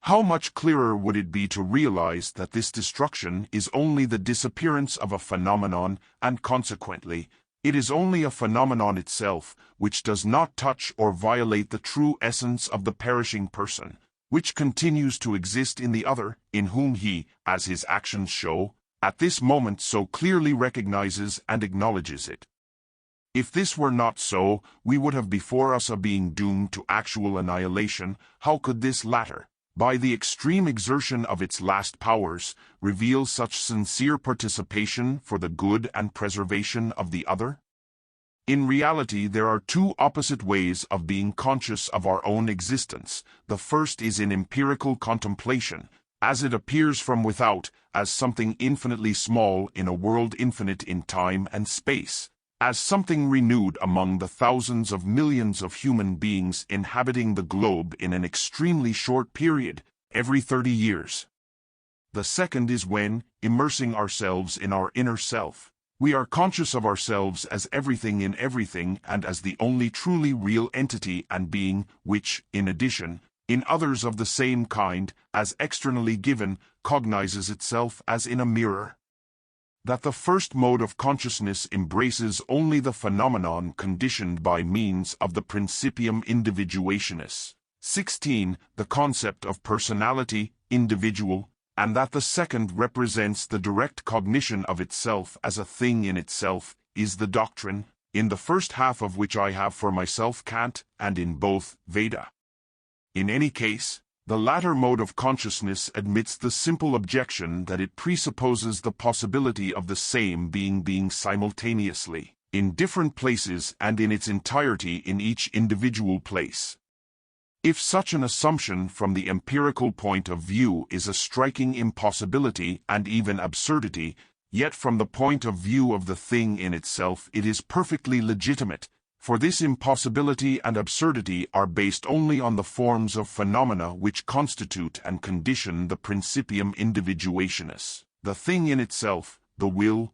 How much clearer would it be to realize that this destruction is only the disappearance of a phenomenon, and consequently, it is only a phenomenon itself, which does not touch or violate the true essence of the perishing person, which continues to exist in the other, in whom he, as his actions show, at this moment so clearly recognizes and acknowledges it. If this were not so, we would have before us a being doomed to actual annihilation. How could this latter, by the extreme exertion of its last powers, reveal such sincere participation for the good and preservation of the other? In reality, there are two opposite ways of being conscious of our own existence. The first is in empirical contemplation, as it appears from without, as something infinitely small in a world infinite in time and space, as something renewed among the thousands of millions of human beings inhabiting the globe in an extremely short period, every 30 years. The second is when, immersing ourselves in our inner self, we are conscious of ourselves as everything in everything and as the only truly real entity and being, which, in addition, in others of the same kind, as externally given, cognizes itself as in a mirror. That the first mode of consciousness embraces only the phenomenon conditioned by means of the principium individuationis, 16, the concept of personality, individual, and that the second represents the direct cognition of itself as a thing in itself, is the doctrine, in the first half of which I have for myself Kant, and in both, Veda. In any case, the latter mode of consciousness admits the simple objection that it presupposes the possibility of the same being simultaneously, in different places and in its entirety in each individual place. If such an assumption from the empirical point of view is a striking impossibility and even absurdity, yet from the point of view of the thing in itself it is perfectly legitimate, for this impossibility and absurdity are based only on the forms of phenomena which constitute and condition the principium individuationis. The thing in itself, the will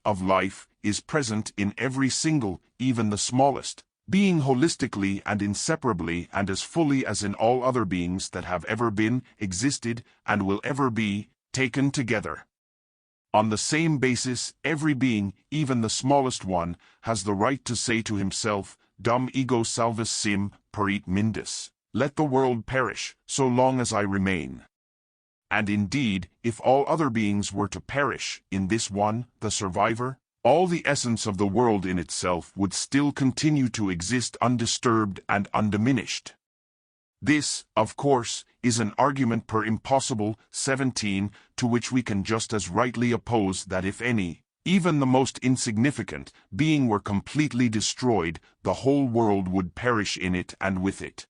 of life, is present in every single, even the smallest, being holistically and inseparably and as fully as in all other beings that have ever been, existed, and will ever be, taken together. On the same basis, every being, even the smallest one, has the right to say to himself, Dum ego salvus sim, perit mindus, let the world perish, so long as I remain. And indeed, if all other beings were to perish, in this one, the survivor, all the essence of the world in itself would still continue to exist undisturbed and undiminished. This, of course, is an argument per impossible, 17, to which we can just as rightly oppose that if any, even the most insignificant being were completely destroyed, the whole world would perish in it and with it.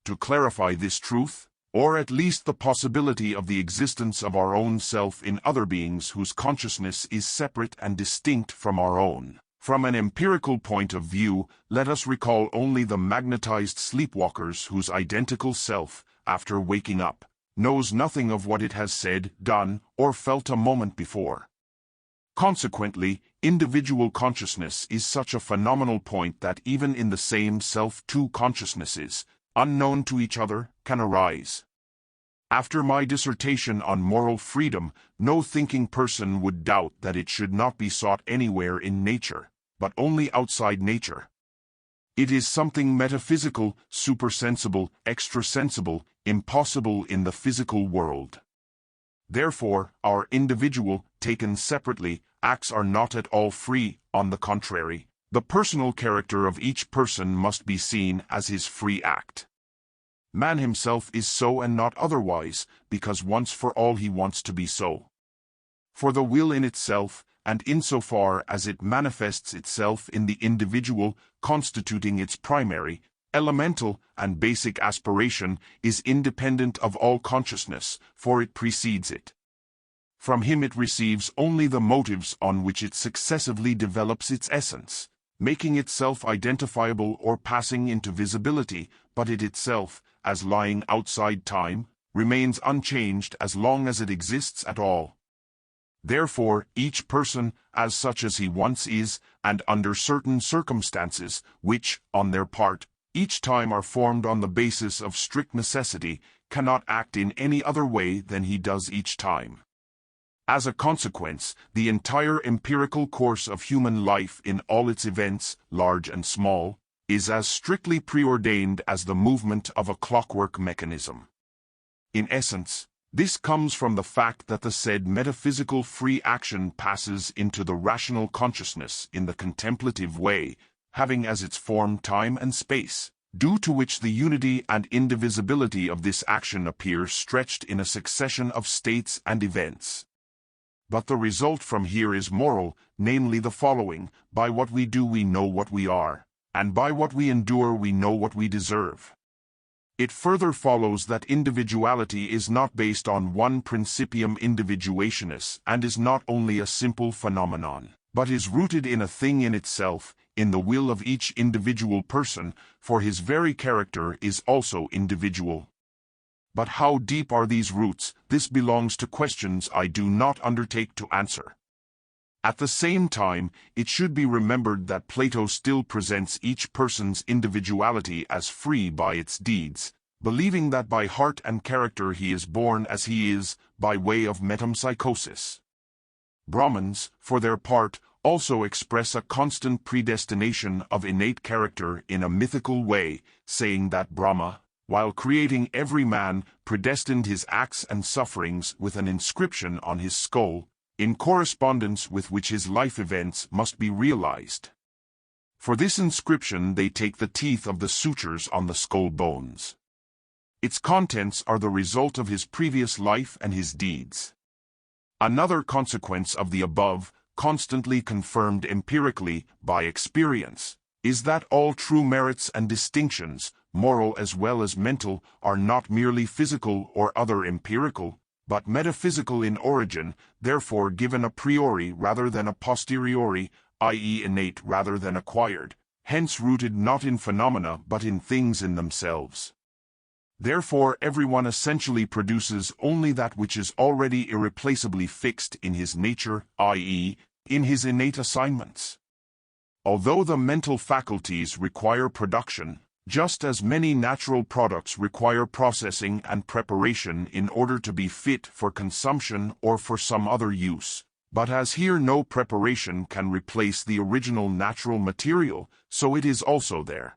To clarify this truth, or at least the possibility of the existence of our own self in other beings whose consciousness is separate and distinct from our own, from an empirical point of view, let us recall only the magnetized sleepwalkers whose identical self, after waking up, knows nothing of what it has said, done, or felt a moment before. Consequently, individual consciousness is such a phenomenal point that even in the same self two consciousnesses, unknown to each other, can arise. After my dissertation on moral freedom, no thinking person would doubt that it should not be sought anywhere in nature, but only outside nature. It is something metaphysical, supersensible, extrasensible, impossible in the physical world. Therefore, our individual, taken separately, acts are not at all free. On the contrary, the personal character of each person must be seen as his free act. Man himself is so and not otherwise, because once for all he wants to be so. For the will in itself, and insofar as it manifests itself in the individual, constituting its primary, elemental, and basic aspiration, is independent of all consciousness, for it precedes it. From him it receives only the motives on which it successively develops its essence, making itself identifiable or passing into visibility, but it itself, as lying outside time, remains unchanged as long as it exists at all. Therefore, each person, as such as he once is, and under certain circumstances, which, on their part, each time are formed on the basis of strict necessity, cannot act in any other way than he does each time. As a consequence, the entire empirical course of human life in all its events, large and small, is as strictly preordained as the movement of a clockwork mechanism. In essence, this comes from the fact that the said metaphysical free action passes into the rational consciousness in the contemplative way, having as its form time and space, due to which the unity and indivisibility of this action appear stretched in a succession of states and events. But the result from here is moral, namely the following: by what we do we know what we are, and by what we endure we know what we deserve. It further follows that individuality is not based on one principium individuationis and is not only a simple phenomenon, but is rooted in a thing in itself, in the will of each individual person, for his very character is also individual. But how deep are these roots? This belongs to questions I do not undertake to answer. At the same time, it should be remembered that Plato still presents each person's individuality as free by its deeds, believing that by heart and character he is born as he is, by way of metempsychosis. Brahmins, for their part, also express a constant predestination of innate character in a mythical way, saying that Brahma, while creating every man, predestined his acts and sufferings with an inscription on his skull, in correspondence with which his life events must be realized. For this inscription they take the teeth of the sutures on the skull bones. Its contents are the result of his previous life and his deeds. Another consequence of the above, constantly confirmed empirically by experience, is that all true merits and distinctions, moral as well as mental, are not merely physical or other empirical, but metaphysical in origin, therefore given a priori rather than a posteriori, i.e. innate rather than acquired, hence rooted not in phenomena but in things in themselves. Therefore everyone essentially produces only that which is already irreplaceably fixed in his nature, i.e., in his innate assignments. Although the mental faculties require production, just as many natural products require processing and preparation in order to be fit for consumption or for some other use, but as here no preparation can replace the original natural material, so it is also there.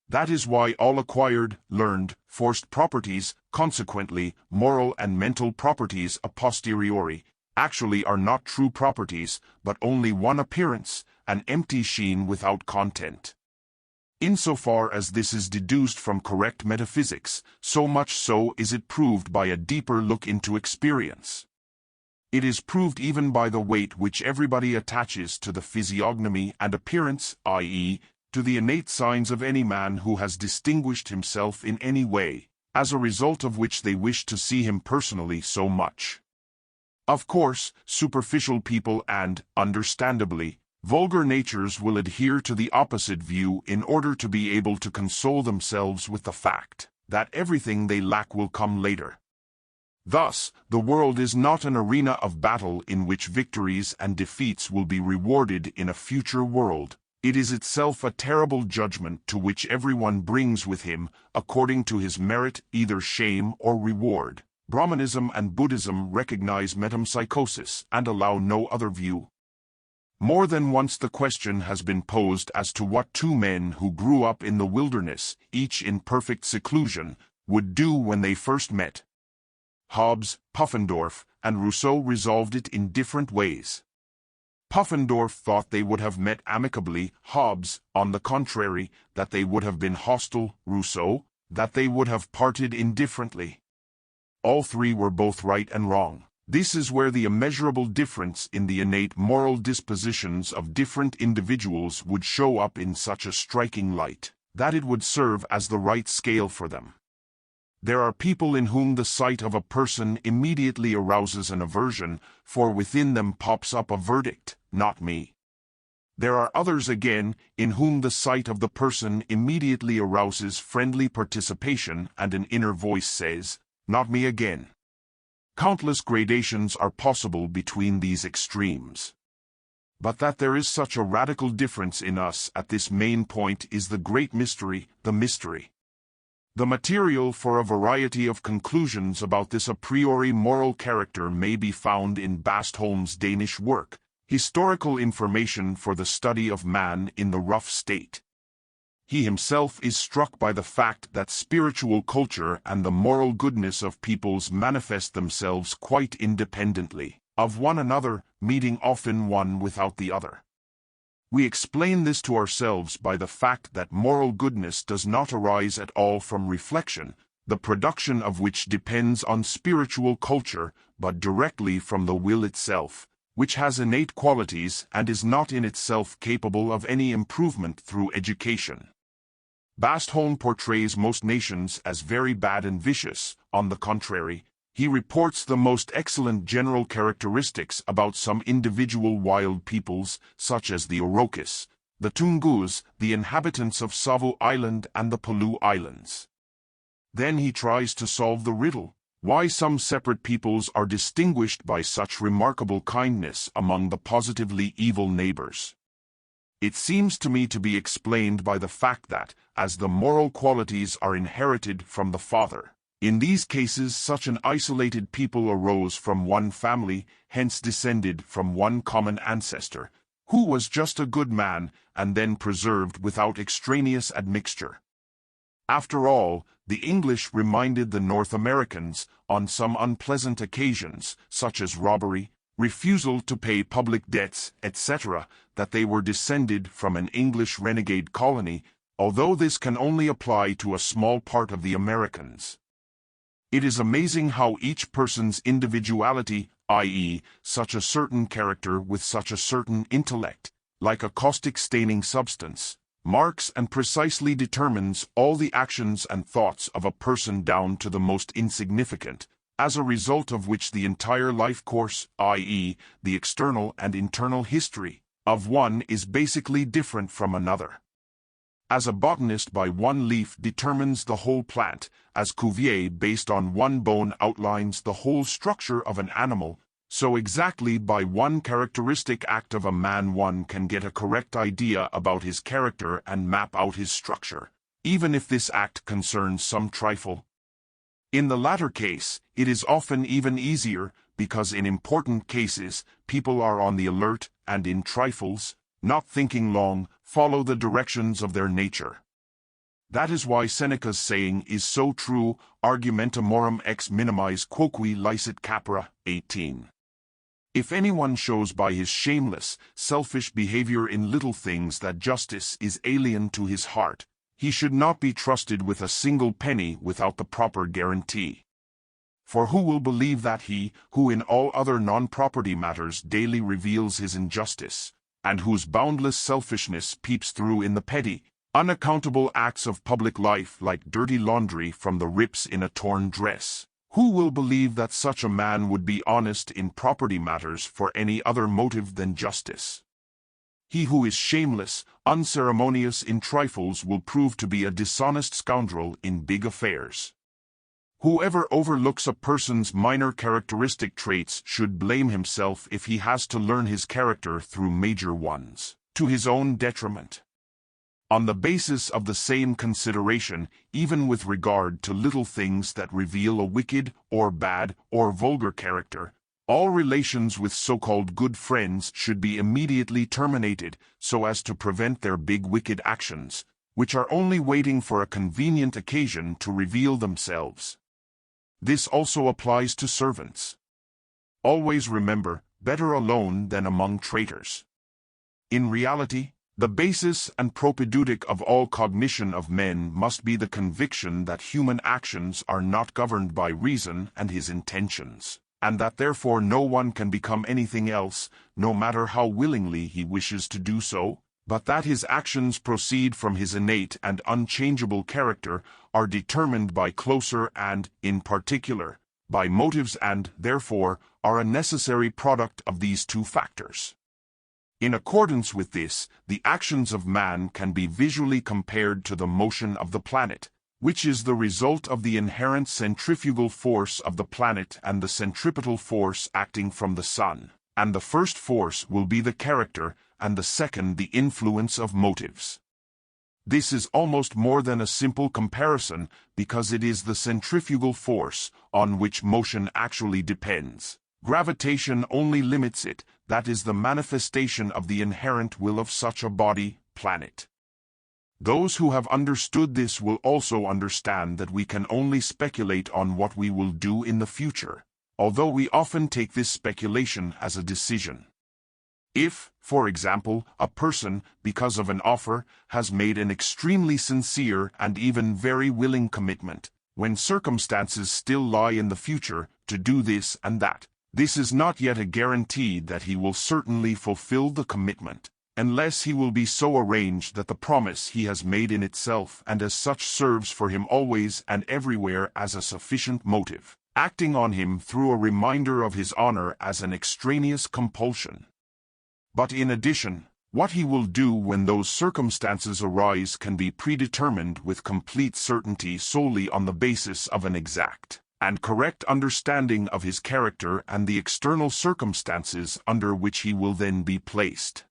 That is why all acquired, learned, forced properties, consequently, moral and mental properties a posteriori, actually are not true properties, but only one appearance, an empty sheen without content. Insofar as this is deduced from correct metaphysics, so much so is it proved by a deeper look into experience. It is proved even by the weight which everybody attaches to the physiognomy and appearance, i.e., to the innate signs of any man who has distinguished himself in any way, as a result of which they wish to see him personally so much. Of course, superficial people and, understandably, vulgar natures will adhere to the opposite view in order to be able to console themselves with the fact that everything they lack will come later. Thus, the world is not an arena of battle in which victories and defeats will be rewarded in a future world. It is itself a terrible judgment to which everyone brings with him, according to his merit, either shame or reward. Brahmanism and Buddhism recognize metempsychosis and allow no other view. More than once the question has been posed as to what two men who grew up in the wilderness, each in perfect seclusion, would do when they first met. Hobbes, Pufendorf, and Rousseau resolved it in different ways. Pufendorf thought they would have met amicably, Hobbes, on the contrary, that they would have been hostile, Rousseau, that they would have parted indifferently. All three were both right and wrong. This is where the immeasurable difference in the innate moral dispositions of different individuals would show up in such a striking light, that it would serve as the right scale for them. There are people in whom the sight of a person immediately arouses an aversion, for within them pops up a verdict, not me. There are others again, in whom the sight of the person immediately arouses friendly participation and an inner voice says, not me again. Countless gradations are possible between these extremes. But that there is such a radical difference in us at this main point is the great mystery, the mystery. The material for a variety of conclusions about this a priori moral character may be found in Bastholm's Danish work, Historical Information for the Study of Man in the Rough State. He himself is struck by the fact that spiritual culture and the moral goodness of peoples manifest themselves quite independently of one another, meeting often one without the other. We explain this to ourselves by the fact that moral goodness does not arise at all from reflection, the production of which depends on spiritual culture, but directly from the will itself, which has innate qualities and is not in itself capable of any improvement through education. Bastholm portrays most nations as very bad and vicious. On the contrary, he reports the most excellent general characteristics about some individual wild peoples, such as the Orokis, the Tungus, the inhabitants of Savu Island and the Palau Islands. Then he tries to solve the riddle, why some separate peoples are distinguished by such remarkable kindness among the positively evil neighbors. It seems to me to be explained by the fact that, as the moral qualities are inherited from the father, in these cases such an isolated people arose from one family, hence descended from one common ancestor, who was just a good man, and then preserved without extraneous admixture. After all, the English reminded the North Americans, on some unpleasant occasions, such as robbery, refusal to pay public debts, etc., that they were descended from an English renegade colony, although this can only apply to a small part of the Americans. It is amazing how each person's individuality, i.e., such a certain character with such a certain intellect, like a caustic staining substance, marks and precisely determines all the actions and thoughts of a person down to the most insignificant, as a result of which the entire life course, i.e., the external and internal history, of one is basically different from another. As a botanist by one leaf determines the whole plant, as Cuvier based on one bone outlines the whole structure of an animal, so exactly by one characteristic act of a man one can get a correct idea about his character and map out his structure, even if this act concerns some trifle. In the latter case, it is often even easier, because in important cases, people are on the alert, and in trifles, not thinking long, follow the directions of their nature. That is why Seneca's saying is so true, argumentumorem ex minimis quoque licet capra, 18. If anyone shows by his shameless, selfish behavior in little things that justice is alien to his heart, he should not be trusted with a single penny without the proper guarantee. For who will believe that he, who in all other non-property matters daily reveals his injustice, and whose boundless selfishness peeps through in the petty, unaccountable acts of public life like dirty laundry from the rips in a torn dress, who will believe that such a man would be honest in property matters for any other motive than justice? He who is shameless, unceremonious in trifles will prove to be a dishonest scoundrel in big affairs. Whoever overlooks a person's minor characteristic traits should blame himself if he has to learn his character through major ones, to his own detriment. On the basis of the same consideration, even with regard to little things that reveal a wicked, or bad, or vulgar character, all relations with so-called good friends should be immediately terminated so as to prevent their big wicked actions, which are only waiting for a convenient occasion to reveal themselves. This also applies to servants. Always remember, better alone than among traitors. In reality, the basis and propedeutic of all cognition of men must be the conviction that human actions are not governed by reason and his intentions, and that therefore no one can become anything else, no matter how willingly he wishes to do so, but that his actions proceed from his innate and unchangeable character, are determined by closer and, in particular, by motives and, therefore, are a necessary product of these two factors. In accordance with this, the actions of man can be visually compared to the motion of the planet, which is the result of the inherent centrifugal force of the planet and the centripetal force acting from the sun, and the first force will be the character, and the second the influence of motives. This is almost more than a simple comparison, because it is the centrifugal force, on which motion actually depends. Gravitation only limits it, that is the manifestation of the inherent will of such a body, planet. Those who have understood this will also understand that we can only speculate on what we will do in the future, although we often take this speculation as a decision. If, for example, a person, because of an offer, has made an extremely sincere and even very willing commitment, when circumstances still lie in the future, to do this and that, this is not yet a guarantee that he will certainly fulfill the commitment, unless he will be so arranged that the promise he has made in itself and as such serves for him always and everywhere as a sufficient motive, acting on him through a reminder of his honor as an extraneous compulsion. But in addition, what he will do when those circumstances arise can be predetermined with complete certainty solely on the basis of an exact and correct understanding of his character and the external circumstances under which he will then be placed.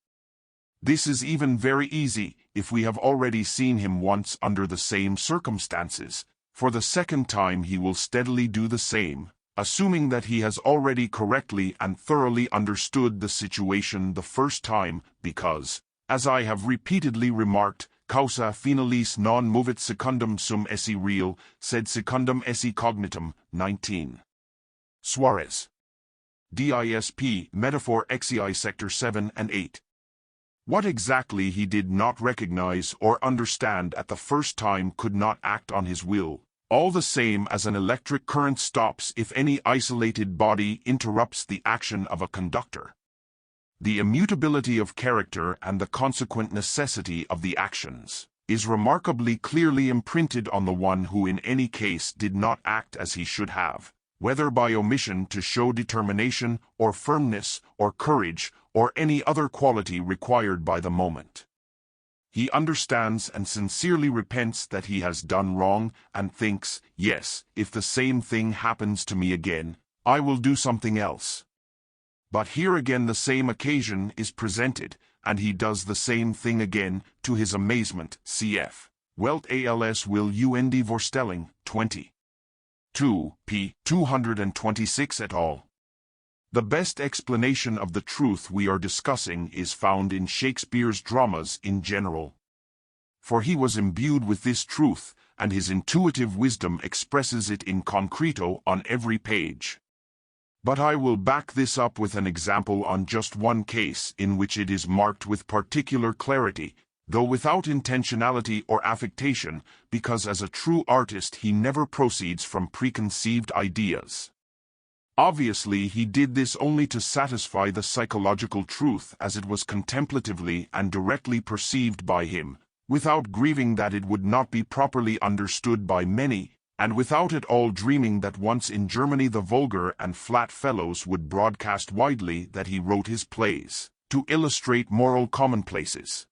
This is even very easy, if we have already seen him once under the same circumstances. For the second time he will steadily do the same, assuming that he has already correctly and thoroughly understood the situation the first time, because, as I have repeatedly remarked, causa finalis non movit secundum sum esse real, sed secundum esse cognitum, 19. Suarez. DISP, Metaphor XEI Sector 7 and 8. What exactly he did not recognize or understand at the first time could not act on his will, all the same as an electric current stops if any isolated body interrupts the action of a conductor. The immutability of character and the consequent necessity of the actions is remarkably clearly imprinted on the one who in any case did not act as he should have, whether by omission to show determination or firmness or courage or any other quality required by the moment. He understands and sincerely repents that he has done wrong, and thinks, yes, if the same thing happens to me again, I will do something else. But here again the same occasion is presented, and he does the same thing again, to his amazement, cf. Welt als will und Vorstellung, 20. 2, p. 226 et al. The best explanation of the truth we are discussing is found in Shakespeare's dramas in general. For he was imbued with this truth, and his intuitive wisdom expresses it in concreto on every page. But I will back this up with an example on just one case in which it is marked with particular clarity, though without intentionality or affectation, because as a true artist he never proceeds from preconceived ideas. Obviously, he did this only to satisfy the psychological truth as it was contemplatively and directly perceived by him, without grieving that it would not be properly understood by many, and without at all dreaming that once in Germany the vulgar and flat fellows would broadcast widely that he wrote his plays to illustrate moral commonplaces.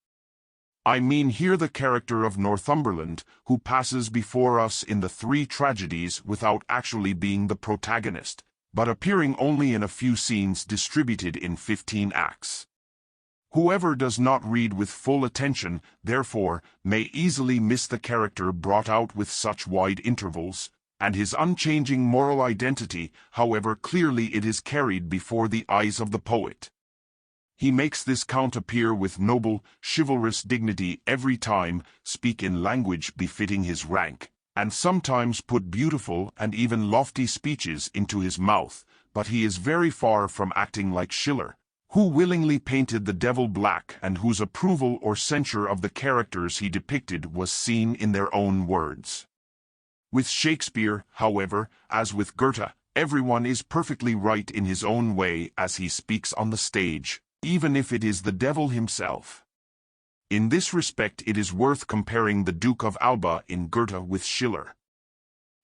I mean here the character of Northumberland, who passes before us in the three tragedies without actually being the protagonist, but appearing only in a few scenes distributed in 15 acts. Whoever does not read with full attention, therefore, may easily miss the character brought out with such wide intervals, and his unchanging moral identity, however clearly it is carried before the eyes of the poet. He makes this count appear with noble, chivalrous dignity every time, speak in language befitting his rank, and sometimes put beautiful and even lofty speeches into his mouth, but he is very far from acting like Schiller, who willingly painted the devil black and whose approval or censure of the characters he depicted was seen in their own words. With Shakespeare, however, as with Goethe, everyone is perfectly right in his own way as he speaks on the stage, even if it is the devil himself. In this respect it is worth comparing the Duke of Alba in Goethe with Schiller.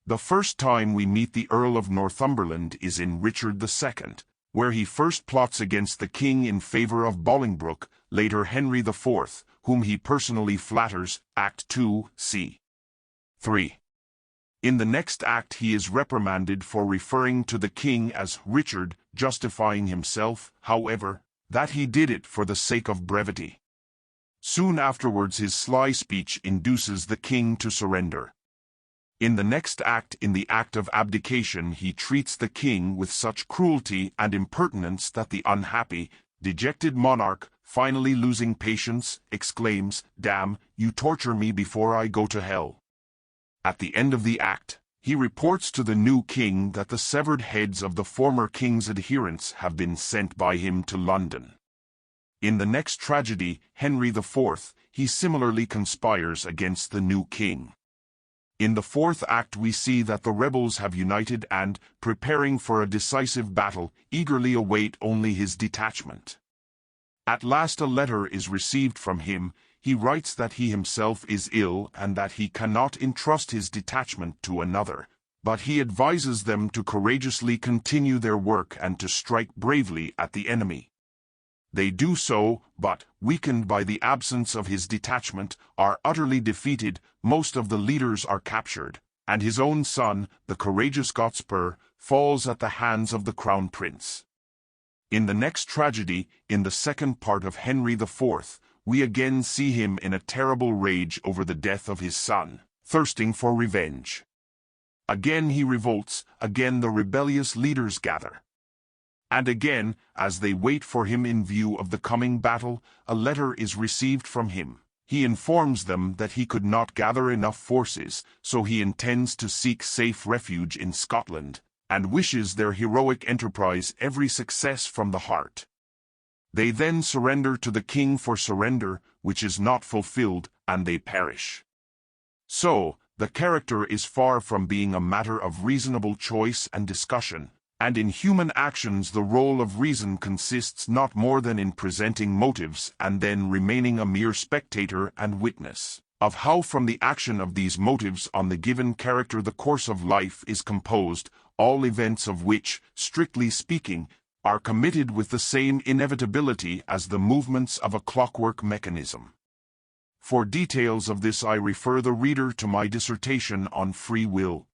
The first time we meet the Earl of Northumberland is in Richard II, where he first plots against the king in favor of Bolingbroke, later Henry IV, whom he personally flatters, Act 2, c. 3. In the next act he is reprimanded for referring to the king as Richard, justifying himself, however, that he did it for the sake of brevity. Soon afterwards his sly speech induces the king to surrender. In the next act, in the act of abdication, he treats the king with such cruelty and impertinence that the unhappy, dejected monarch, finally losing patience, exclaims, "Damn, you torture me before I go to hell." At the end of the act, he reports to the new king that the severed heads of the former king's adherents have been sent by him to London. In the next tragedy, Henry IV, he similarly conspires against the new king. In the fourth act we see that the rebels have united and, preparing for a decisive battle, eagerly await only his detachment. At last a letter is received from him. He writes that he himself is ill and that he cannot entrust his detachment to another, but he advises them to courageously continue their work and to strike bravely at the enemy. They do so, but, weakened by the absence of his detachment, are utterly defeated. Most of the leaders are captured, and his own son, the courageous Gotspur, falls at the hands of the crown prince. In the next tragedy, in the second part of Henry IV, we again see him in a terrible rage over the death of his son, thirsting for revenge. Again he revolts, again the rebellious leaders gather. And again, as they wait for him in view of the coming battle, a letter is received from him. He informs them that he could not gather enough forces, so he intends to seek safe refuge in Scotland, and wishes their heroic enterprise every success from the heart. They then surrender to the king for surrender, which is not fulfilled, and they perish. So, the character is far from being a matter of reasonable choice and discussion, and in human actions the role of reason consists not more than in presenting motives and then remaining a mere spectator and witness of how from the action of these motives on the given character the course of life is composed, all events of which, strictly speaking, are committed with the same inevitability as the movements of a clockwork mechanism. For details of this I refer the reader to my dissertation on free will.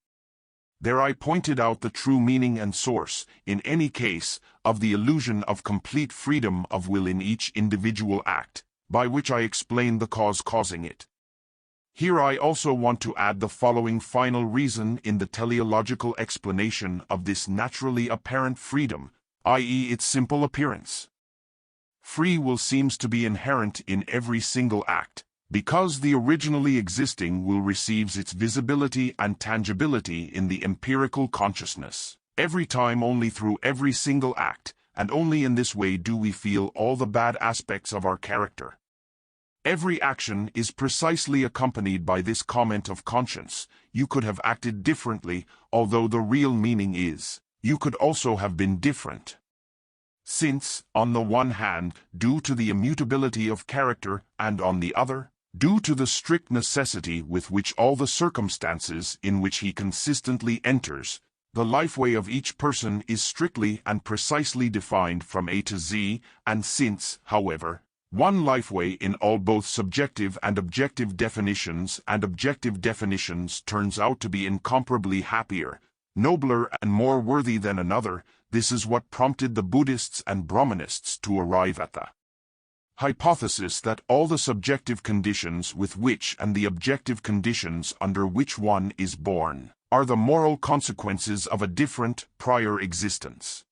There I pointed out the true meaning and source, in any case, of the illusion of complete freedom of will in each individual act, by which I explained the cause causing it. Here I also want to add the following final reason in the teleological explanation of this naturally apparent freedom, i.e. its simple appearance. Free will seems to be inherent in every single act, because the originally existing will receives its visibility and tangibility in the empirical consciousness, every time only through every single act, and only in this way do we feel all the bad aspects of our character. Every action is precisely accompanied by this comment of conscience: you could have acted differently, although the real meaning is, you could also have been different. Since, on the one hand, due to the immutability of character, and on the other, due to the strict necessity with which all the circumstances in which he consistently enters, the lifeway of each person is strictly and precisely defined from A to Z, and since, however, one lifeway in all both subjective and objective definitions turns out to be incomparably happier, nobler and more worthy than another, this is what prompted the Buddhists and Brahmanists to arrive at the hypothesis that all the subjective conditions with which and the objective conditions under which one is born are the moral consequences of a different, prior existence.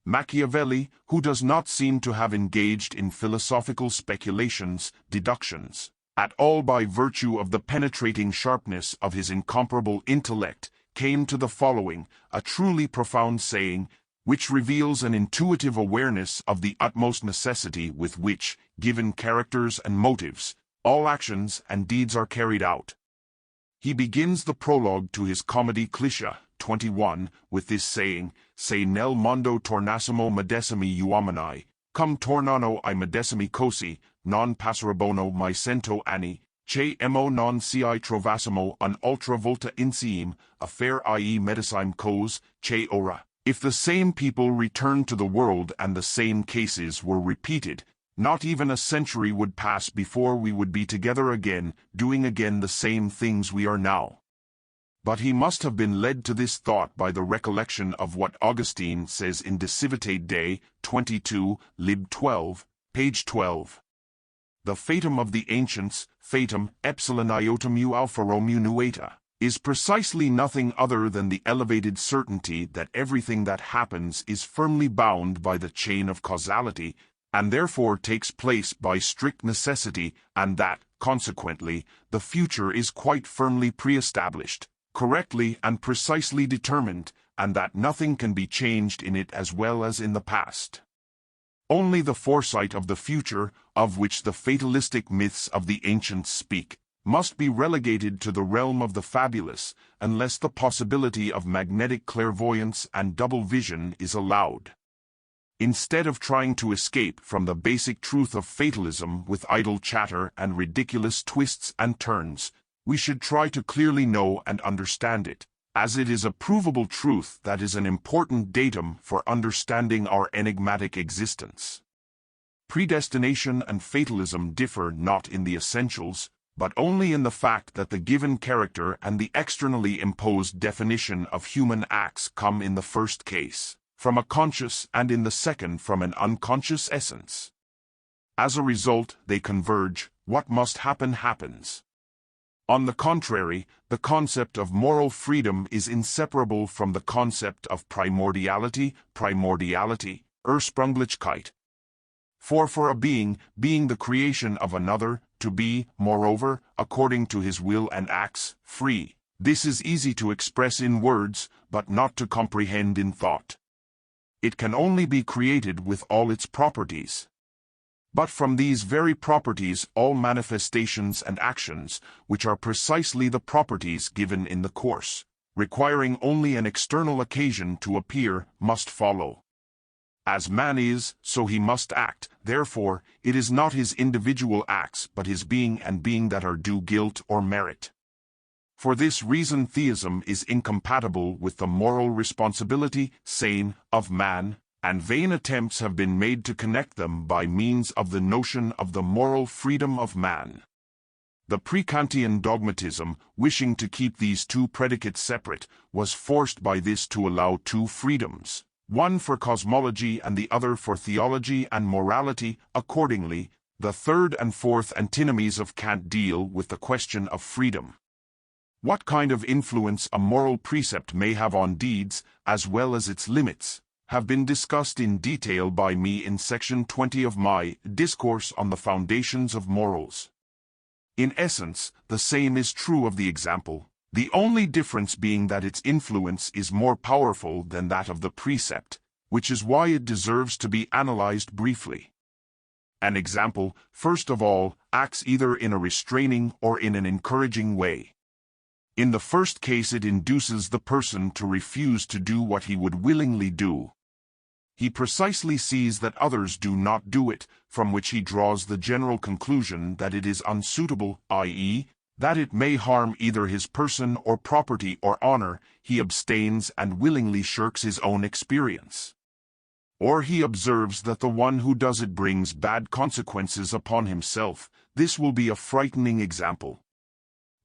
Machiavelli, who does not seem to have engaged in philosophical speculations, deductions, at all by virtue of the penetrating sharpness of his incomparable intellect, came to the following, a truly profound saying, which reveals an intuitive awareness of the utmost necessity with which, given characters and motives, all actions and deeds are carried out. He begins the prologue to his comedy Cliché, 21, with this saying, Se nel mondo tornassimo medesimi uomini, cum tornano I medesimi cosi, non passerebono mai 100 anni, che emo non si trovassimo un'altra volta insieme, affair I medesime cose, che ora. If the same people returned to the world and the same cases were repeated, not even a century would pass before we would be together again, doing again the same things we are now. But he must have been led to this thought by the recollection of what Augustine says in De Civitate Dei, 22, lib 12, page 12. The fatum of the ancients, fatum, epsilon iotum u alpha Romeo nueta, is precisely nothing other than the elevated certainty that everything that happens is firmly bound by the chain of causality, and therefore takes place by strict necessity, and that, consequently, the future is quite firmly pre-established, correctly and precisely determined, and that nothing can be changed in it as well as in the past. Only the foresight of the future, of which the fatalistic myths of the ancients speak, must be relegated to the realm of the fabulous, unless the possibility of magnetic clairvoyance and double vision is allowed. Instead of trying to escape from the basic truth of fatalism with idle chatter and ridiculous twists and turns, we should try to clearly know and understand it, as it is a provable truth that is an important datum for understanding our enigmatic existence. Predestination and fatalism differ not in the essentials, but only in the fact that the given character and the externally imposed definition of human acts come in the first case from a conscious and in the second from an unconscious essence. As a result, they converge. What must happen happens. On the contrary, the concept of moral freedom is inseparable from the concept of primordiality, Ursprünglichkeit. For a being the creation of another, to be, moreover, according to his will and acts, free, this is easy to express in words, but not to comprehend in thought. It can only be created with all its properties. But from these very properties all manifestations and actions, which are precisely the properties given in the course, requiring only an external occasion to appear, must follow. As man is, so he must act, therefore, it is not his individual acts but his being and being that are due guilt or merit. For this reason theism is incompatible with the moral responsibility, sane, of man, and vain attempts have been made to connect them by means of the notion of the moral freedom of man. The pre-Kantian dogmatism, wishing to keep these two predicates separate, was forced by this to allow two freedoms, one for cosmology and the other for theology and morality. Accordingly, the third and fourth antinomies of Kant deal with the question of freedom. What kind of influence a moral precept may have on deeds, as well as its limits, have been discussed in detail by me in section 20 of my Discourse on the Foundations of Morals. In essence, the same is true of the example, the only difference being that its influence is more powerful than that of the precept, which is why it deserves to be analyzed briefly. An example, first of all, acts either in a restraining or in an encouraging way. In the first case, it induces the person to refuse to do what he would willingly do. He precisely sees that others do not do it, from which he draws the general conclusion that it is unsuitable, i.e., that it may harm either his person or property or honor. He abstains and willingly shirks his own experience. Or he observes that the one who does it brings bad consequences upon himself. This will be a frightening example.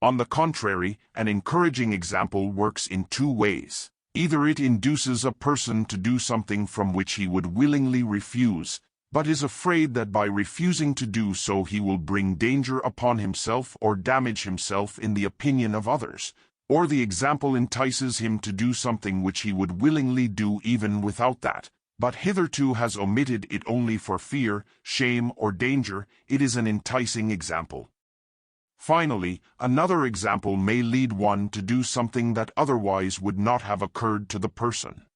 On the contrary, an encouraging example works in two ways. Either it induces a person to do something from which he would willingly refuse, but is afraid that by refusing to do so he will bring danger upon himself or damage himself in the opinion of others, or the example entices him to do something which he would willingly do even without that, but hitherto has omitted it only for fear, shame, or danger. It is an enticing example. Finally, another example may lead one to do something that otherwise would not have occurred to the person.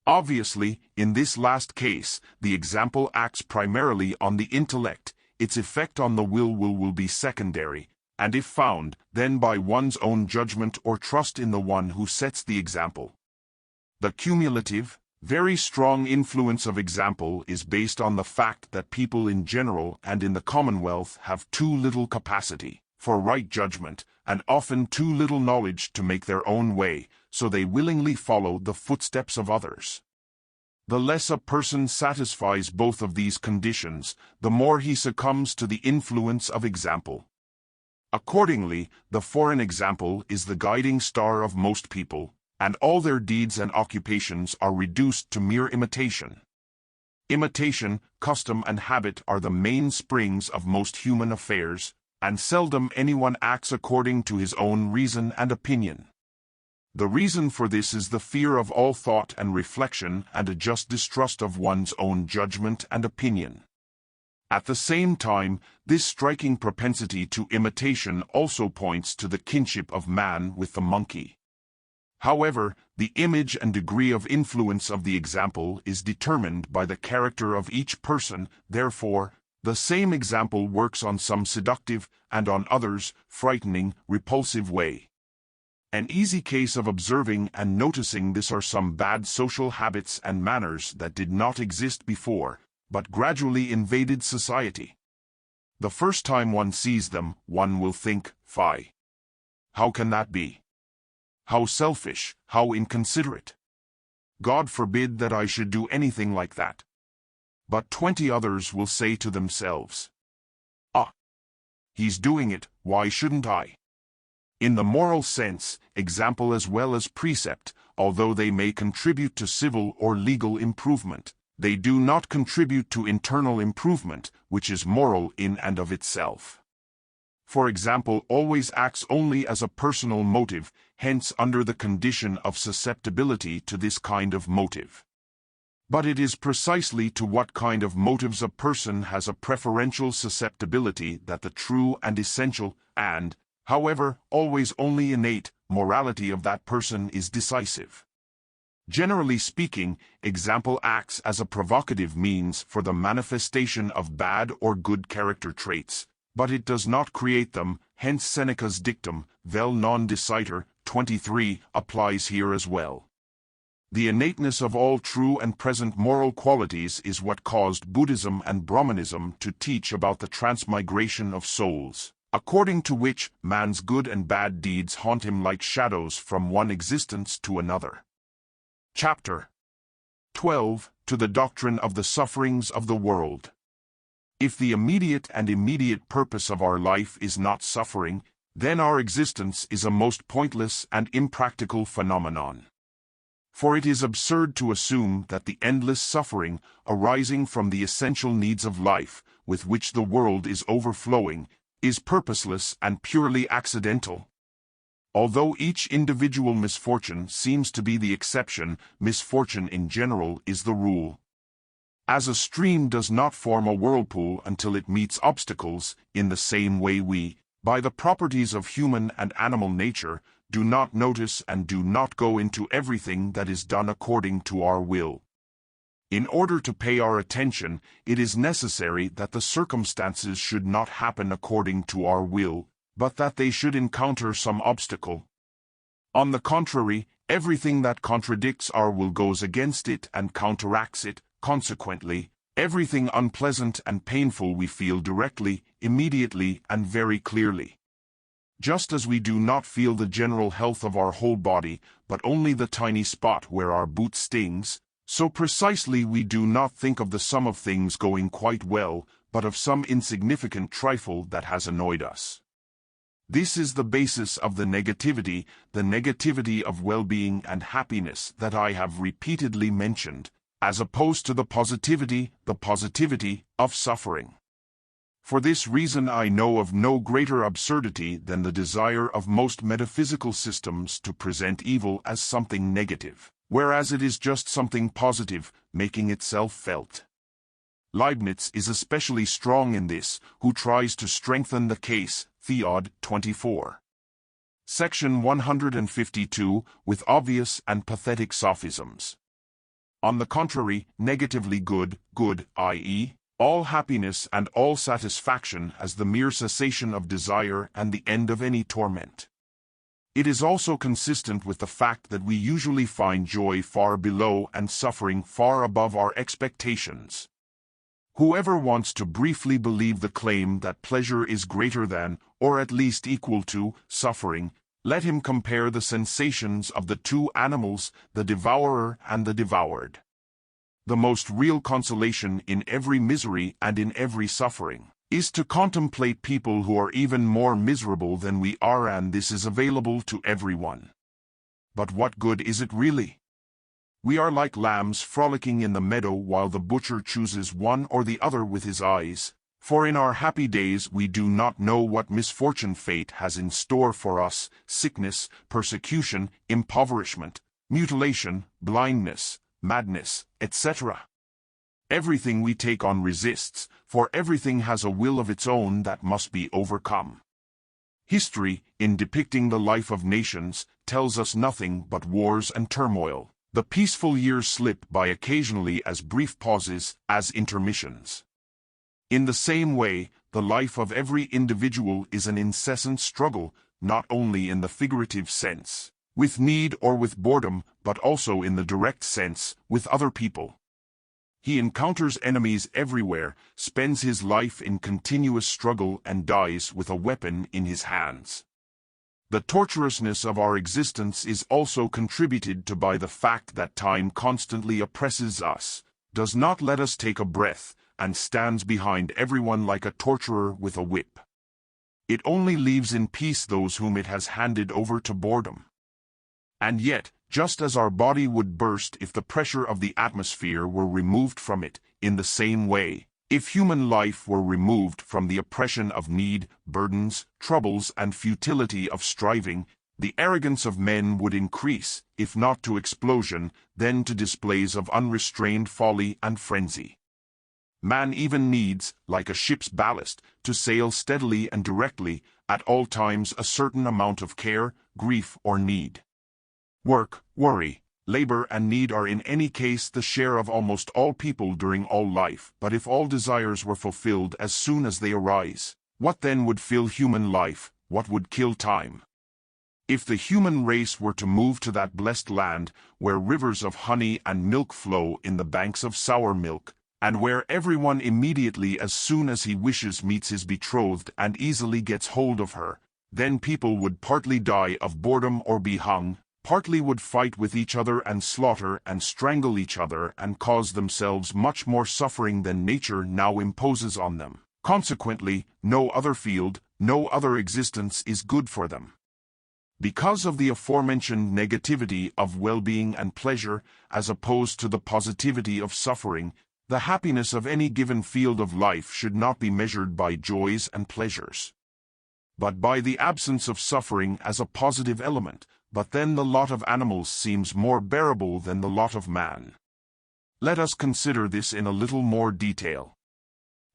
Obviously, in this last case, the example acts primarily on the intellect. Its effect on the will be secondary, and if found, then by one's own judgment or trust in the one who sets the example. The cumulative, very strong influence of example is based on the fact that people in general and in the commonwealth have too little capacity for right judgment, and often too little knowledge to make their own way, so they willingly follow the footsteps of others. The less a person satisfies both of these conditions, the more he succumbs to the influence of example. Accordingly, the foreign example is the guiding star of most people, and all their deeds and occupations are reduced to mere imitation. Imitation, custom, and habit are the main springs of most human affairs, and seldom anyone acts according to his own reason and opinion. The reason for this is the fear of all thought and reflection and a just distrust of one's own judgment and opinion. At the same time, this striking propensity to imitation also points to the kinship of man with the monkey. However, the image and degree of influence of the example is determined by the character of each person. Therefore, the same example works on some seductive, and on others, frightening, repulsive way. An easy case of observing and noticing this are some bad social habits and manners that did not exist before, but gradually invaded society. The first time one sees them, one will think, "Fie! How can that be? How selfish, how inconsiderate! God forbid that I should do anything like that." But 20 others will say to themselves, "Ah, he's doing it, why shouldn't I?" In the moral sense, example as well as precept, although they may contribute to civil or legal improvement, they do not contribute to internal improvement, which is moral in and of itself. For example always acts only as a personal motive, hence under the condition of susceptibility to this kind of motive. But it is precisely to what kind of motives a person has a preferential susceptibility that the true and essential, and, however, always only innate, morality of that person is decisive. Generally speaking, example acts as a provocative means for the manifestation of bad or good character traits, but it does not create them. Hence Seneca's dictum, vel non deciter, 23, applies here as well. The innateness of all true and present moral qualities is what caused Buddhism and Brahmanism to teach about the transmigration of souls, according to which man's good and bad deeds haunt him like shadows from one existence to another. Chapter 12, To the Doctrine of the Sufferings of the World. If the immediate purpose of our life is not suffering, then our existence is a most pointless and impractical phenomenon. For it is absurd to assume that the endless suffering, arising from the essential needs of life, with which the world is overflowing, is purposeless and purely accidental. Although each individual misfortune seems to be the exception, misfortune in general is the rule. As a stream does not form a whirlpool until it meets obstacles, in the same way we, by the properties of human and animal nature, do not notice and do not go into everything that is done according to our will. In order to pay our attention, it is necessary that the circumstances should not happen according to our will, but that they should encounter some obstacle. On the contrary, everything that contradicts our will goes against it and counteracts it. Consequently, everything unpleasant and painful we feel directly, immediately, and very clearly. Just as we do not feel the general health of our whole body, but only the tiny spot where our boot stings, so precisely we do not think of the sum of things going quite well, but of some insignificant trifle that has annoyed us. This is the basis of the negativity of well-being and happiness that I have repeatedly mentioned, as opposed to the positivity of suffering. For this reason I know of no greater absurdity than the desire of most metaphysical systems to present evil as something negative, whereas it is just something positive, making itself felt. Leibniz is especially strong in this, who tries to strengthen the case, Theod. 24. Section 152, with obvious and pathetic sophisms. On the contrary, negatively good, i.e., all happiness and all satisfaction as the mere cessation of desire and the end of any torment. It is also consistent with the fact that we usually find joy far below and suffering far above our expectations. Whoever wants to briefly believe the claim that pleasure is greater than, or at least equal to, suffering, let him compare the sensations of the two animals, the devourer and the devoured. The most real consolation in every misery and in every suffering is to contemplate people who are even more miserable than we are, and this is available to everyone. But what good is it really? We are like lambs frolicking in the meadow while the butcher chooses one or the other with his eyes, for in our happy days we do not know what misfortune fate has in store for us: sickness, persecution, impoverishment, mutilation, blindness, madness, etc. Everything we take on resists, for everything has a will of its own that must be overcome. History, in depicting the life of nations, tells us nothing but wars and turmoil. The peaceful years slip by occasionally as brief pauses, as intermissions. In the same way, the life of every individual is an incessant struggle, not only in the figurative sense, with need or with boredom, but also in the direct sense, with other people. He encounters enemies everywhere, spends his life in continuous struggle, and dies with a weapon in his hands. The tortuousness of our existence is also contributed to by the fact that time constantly oppresses us, does not let us take a breath, and stands behind everyone like a torturer with a whip. It only leaves in peace those whom it has handed over to boredom. And yet, just as our body would burst if the pressure of the atmosphere were removed from it, in the same way, if human life were removed from the oppression of need, burdens, troubles, and futility of striving, the arrogance of men would increase, if not to explosion, then to displays of unrestrained folly and frenzy. Man even needs, like a ship's ballast, to sail steadily and directly, at all times a certain amount of care, grief, or need. Work, worry, labor, and need are in any case the share of almost all people during all life, but if all desires were fulfilled as soon as they arise, what then would fill human life, what would kill time? If the human race were to move to that blessed land, where rivers of honey and milk flow in the banks of sour milk, and where everyone immediately as soon as he wishes meets his betrothed and easily gets hold of her, then people would partly die of boredom or be hung, partly would fight with each other and slaughter and strangle each other and cause themselves much more suffering than nature now imposes on them. Consequently, no other field, no other existence is good for them. Because of the aforementioned negativity of well-being and pleasure, as opposed to the positivity of suffering, the happiness of any given field of life should not be measured by joys and pleasures, but by the absence of suffering as a positive element. But then the lot of animals seems more bearable than the lot of man. Let us consider this in a little more detail.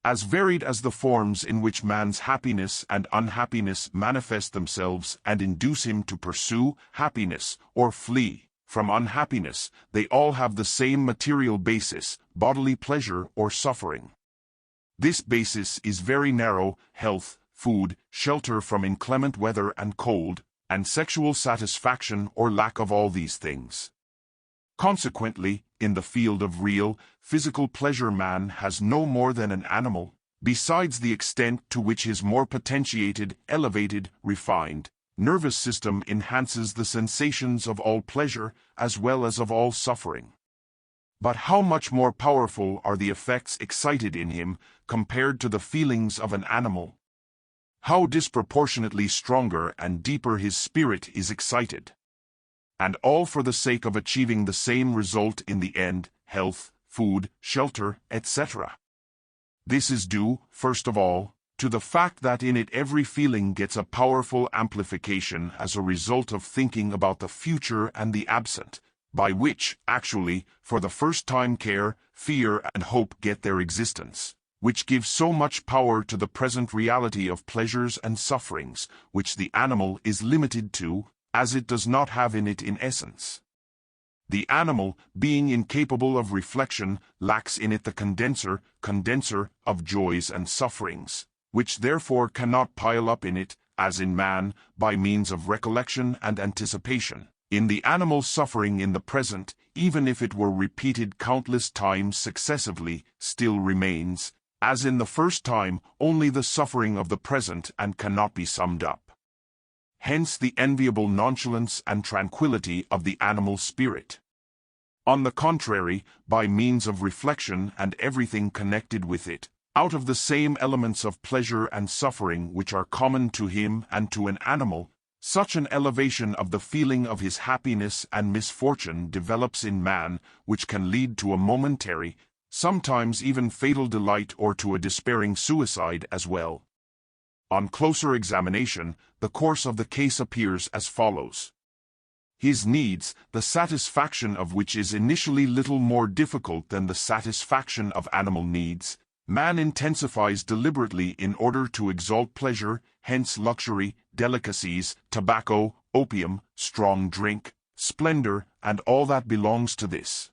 As varied as the forms in which man's happiness and unhappiness manifest themselves and induce him to pursue happiness or flee from unhappiness, they all have the same material basis, bodily pleasure or suffering. This basis is very narrow: health, food, shelter from inclement weather and cold, and sexual satisfaction or lack of all these things. Consequently, in the field of real, physical pleasure man has no more than an animal, besides the extent to which his more potentiated, elevated, refined nervous system enhances the sensations of all pleasure as well as of all suffering. But how much more powerful are the effects excited in him compared to the feelings of an animal? How disproportionately stronger and deeper his spirit is excited! And all for the sake of achieving the same result in the end: health, food, shelter, etc. This is due, first of all, to the fact that in it every feeling gets a powerful amplification as a result of thinking about the future and the absent, by which, actually, for the first time care, fear and hope get their existence, which gives so much power to the present reality of pleasures and sufferings, which the animal is limited to, as it does not have in it in essence. The animal, being incapable of reflection, lacks in it the condenser of joys and sufferings, which therefore cannot pile up in it, as in man, by means of recollection and anticipation. In the animal, suffering in the present, even if it were repeated countless times successively, still remains, as in the first time, only the suffering of the present and cannot be summed up. Hence the enviable nonchalance and tranquility of the animal spirit. On the contrary, by means of reflection and everything connected with it, out of the same elements of pleasure and suffering which are common to him and to an animal, such an elevation of the feeling of his happiness and misfortune develops in man, which can lead to a momentary, sometimes even fatal delight, or to a despairing suicide as well. On closer examination, the course of the case appears as follows. His needs, the satisfaction of which is initially little more difficult than the satisfaction of animal needs, man intensifies deliberately in order to exalt pleasure, hence luxury, delicacies, tobacco, opium, strong drink, splendor, and all that belongs to this.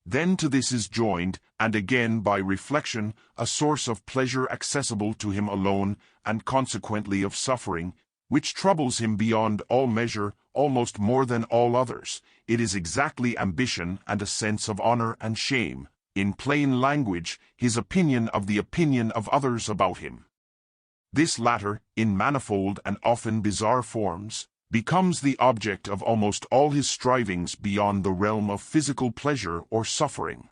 Then to this is joined, and again by reflection, a source of pleasure accessible to him alone, and consequently of suffering, which troubles him beyond all measure, almost more than all others. It is exactly ambition and a sense of honor and shame, in plain language, his opinion of the opinion of others about him. This latter, in manifold and often bizarre forms, becomes the object of almost all his strivings beyond the realm of physical pleasure or suffering.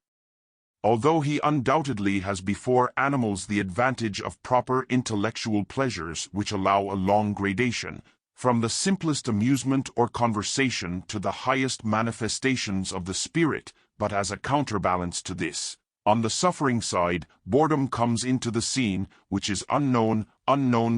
Although he undoubtedly has before animals the advantage of proper intellectual pleasures which allow a long gradation, from the simplest amusement or conversation to the highest manifestations of the spirit, but as a counterbalance to this, on the suffering side, boredom comes into the scene, which is unknown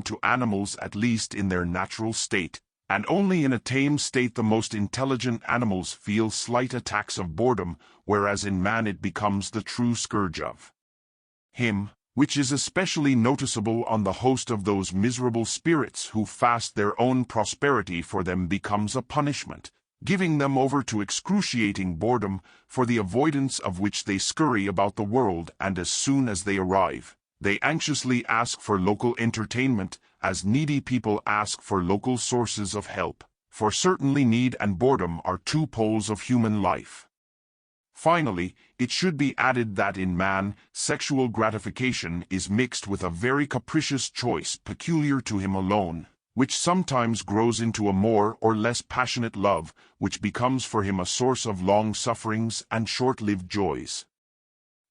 to animals at least in their natural state, and only in a tame state the most intelligent animals feel slight attacks of boredom, whereas in man it becomes the true scourge of him, which is especially noticeable on the host of those miserable spirits who fast their own prosperity for them becomes a punishment, giving them over to excruciating boredom, for the avoidance of which they scurry about the world, and as soon as they arrive, they anxiously ask for local entertainment, as needy people ask for local sources of help, for certainly need and boredom are two poles of human life. Finally, it should be added that in man, sexual gratification is mixed with a very capricious choice peculiar to him alone, which sometimes grows into a more or less passionate love, which becomes for him a source of long sufferings and short-lived joys.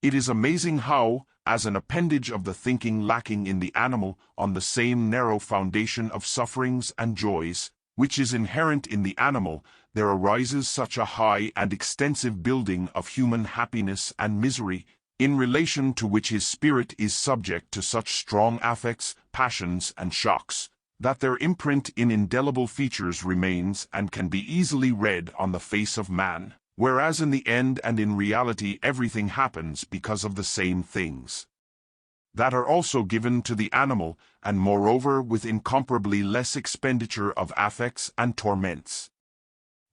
It is amazing how, as an appendage of the thinking lacking in the animal, on the same narrow foundation of sufferings and joys, which is inherent in the animal, there arises such a high and extensive building of human happiness and misery, in relation to which his spirit is subject to such strong affects, passions, and shocks, that their imprint in indelible features remains and can be easily read on the face of man, whereas in the end and in reality everything happens because of the same things that are also given to the animal, and moreover with incomparably less expenditure of affects and torments.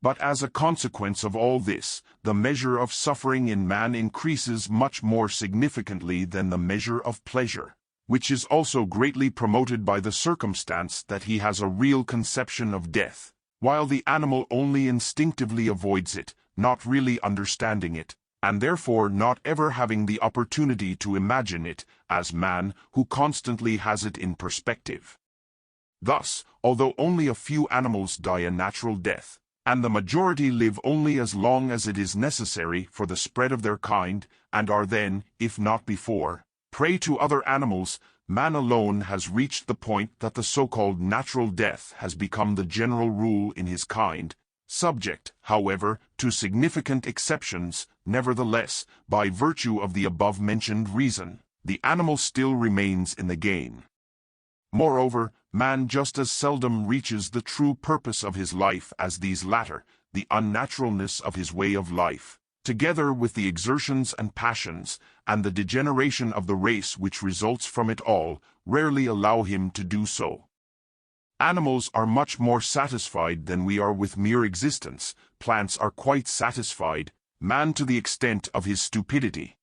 But as a consequence of all this, the measure of suffering in man increases much more significantly than the measure of pleasure, which is also greatly promoted by the circumstance that he has a real conception of death, while the animal only instinctively avoids it, not really understanding it, and therefore not ever having the opportunity to imagine it, as man, who constantly has it in perspective. Thus, although only a few animals die a natural death, and the majority live only as long as it is necessary for the spread of their kind, and are then, if not before, prey to other animals, man alone has reached the point that the so-called natural death has become the general rule in his kind, subject, however, to significant exceptions. Nevertheless, by virtue of the above-mentioned reason, the animal still remains in the game. Moreover, man just as seldom reaches the true purpose of his life as these latter, the unnaturalness of his way of life, together with the exertions and passions, and the degeneration of the race which results from it all, rarely allow him to do so. Animals are much more satisfied than we are with mere existence, plants are quite satisfied, man to the extent of his stupidity.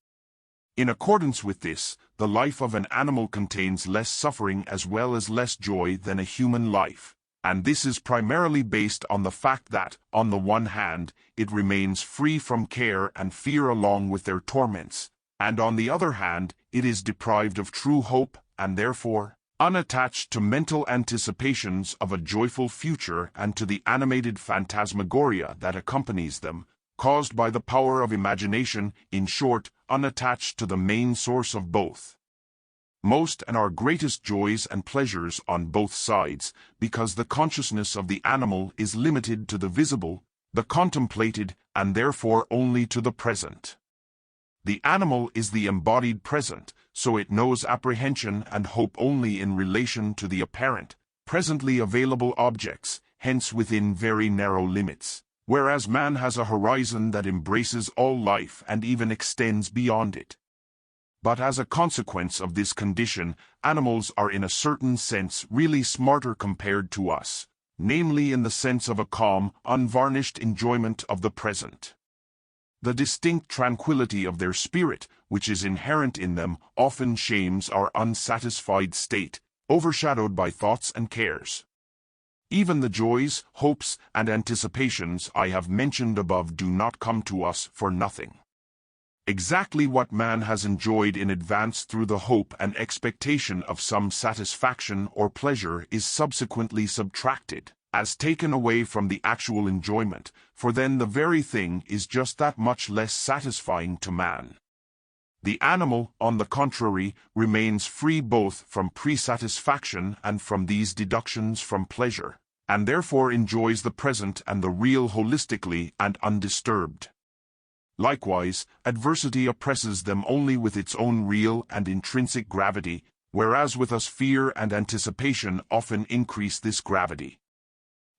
In accordance with this, the life of an animal contains less suffering as well as less joy than a human life, and this is primarily based on the fact that, on the one hand, it remains free from care and fear along with their torments, and on the other hand, it is deprived of true hope, and therefore, unattached to mental anticipations of a joyful future and to the animated phantasmagoria that accompanies them, caused by the power of imagination, in short, unattached to the main source of both. Most and our greatest joys and pleasures on both sides, because the consciousness of the animal is limited to the visible, the contemplated, and therefore only to the present. The animal is the embodied present, so it knows apprehension and hope only in relation to the apparent, presently available objects, hence within very narrow limits, whereas man has a horizon that embraces all life and even extends beyond it. But as a consequence of this condition, animals are in a certain sense really smarter compared to us, namely in the sense of a calm, unvarnished enjoyment of the present. The distinct tranquility of their spirit, which is inherent in them, often shames our unsatisfied state, overshadowed by thoughts and cares. Even the joys, hopes, and anticipations I have mentioned above do not come to us for nothing. Exactly what man has enjoyed in advance through the hope and expectation of some satisfaction or pleasure is subsequently subtracted, as taken away from the actual enjoyment, for then the very thing is just that much less satisfying to man. The animal, on the contrary, remains free both from pre-satisfaction and from these deductions from pleasure, and therefore enjoys the present and the real holistically and undisturbed. Likewise, adversity oppresses them only with its own real and intrinsic gravity, whereas with us fear and anticipation often increase this gravity.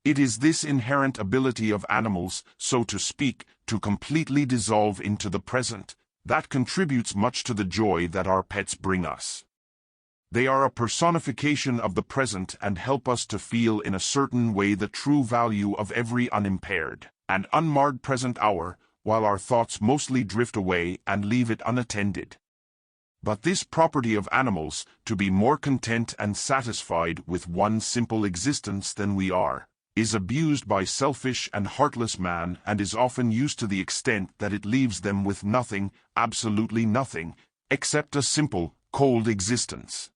It is this inherent ability of animals, so to speak, to completely dissolve into the present, that contributes much to the joy that our pets bring us. They are a personification of the present and help us to feel in a certain way the true value of every unimpaired and unmarred present hour, while our thoughts mostly drift away and leave it unattended. But this property of animals, to be more content and satisfied with one simple existence than we are, is abused by selfish and heartless man and is often used to the extent that it leaves them with nothing, absolutely nothing, except a simple, cold existence.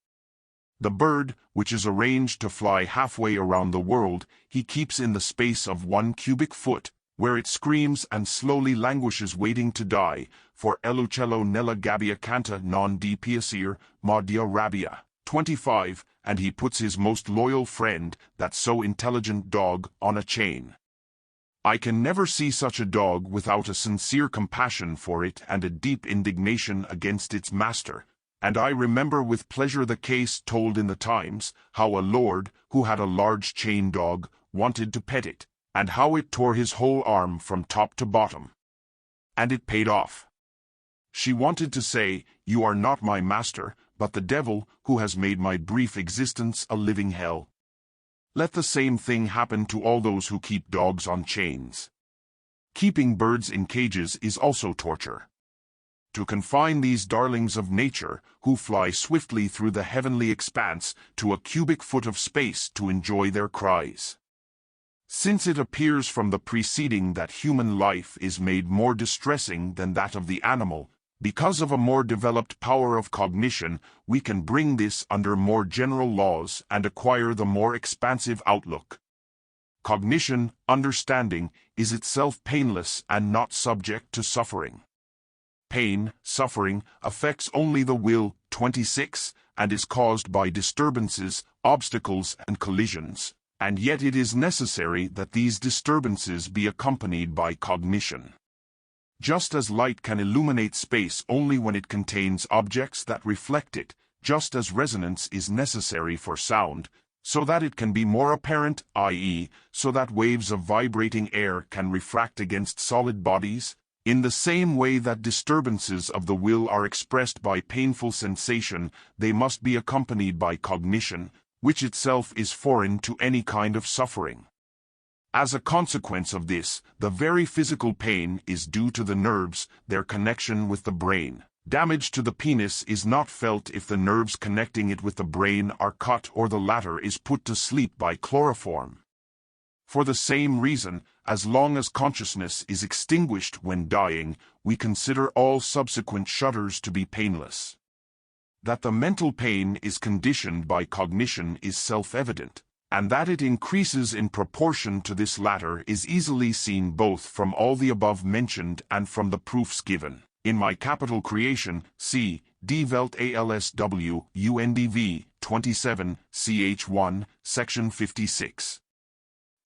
The bird, which is arranged to fly halfway around the world, he keeps in the space of 1 cubic foot, where it screams and slowly languishes waiting to die, for elucello nella gabbia canta non di piacere, ma di rabbia. 25, and he puts his most loyal friend, that so intelligent dog, on a chain. I can never see such a dog without a sincere compassion for it and a deep indignation against its master, and I remember with pleasure the case told in the Times, how a lord, who had a large chain dog, wanted to pet it, and how it tore his whole arm from top to bottom. And it paid off. She wanted to say, "You are not my master, but the devil, who has made my brief existence a living hell." Let the same thing happen to all those who keep dogs on chains. Keeping birds in cages is also torture. To confine these darlings of nature, who fly swiftly through the heavenly expanse, to a cubic foot of space to enjoy their cries. Since it appears from the preceding that human life is made more distressing than that of the animal, because of a more developed power of cognition, we can bring this under more general laws and acquire the more expansive outlook. Cognition, understanding, is itself painless and not subject to suffering. Pain, suffering, affects only the will, 26, and is caused by disturbances, obstacles, and collisions, and yet it is necessary that these disturbances be accompanied by cognition. Just as light can illuminate space only when it contains objects that reflect it, just as resonance is necessary for sound, so that it can be more apparent, i.e., so that waves of vibrating air can refract against solid bodies, in the same way that disturbances of the will are expressed by painful sensation, they must be accompanied by cognition, which itself is foreign to any kind of suffering. As a consequence of this, the very physical pain is due to the nerves, their connection with the brain. Damage to the penis is not felt if the nerves connecting it with the brain are cut or the latter is put to sleep by chloroform. For the same reason, as long as consciousness is extinguished when dying, we consider all subsequent shudders to be painless. That the mental pain is conditioned by cognition is self-evident, and that it increases in proportion to this latter is easily seen both from all the above mentioned and from the proofs given. In my capital creation, see Die Welt ALSW, UNDV, 27, ch1, section 56.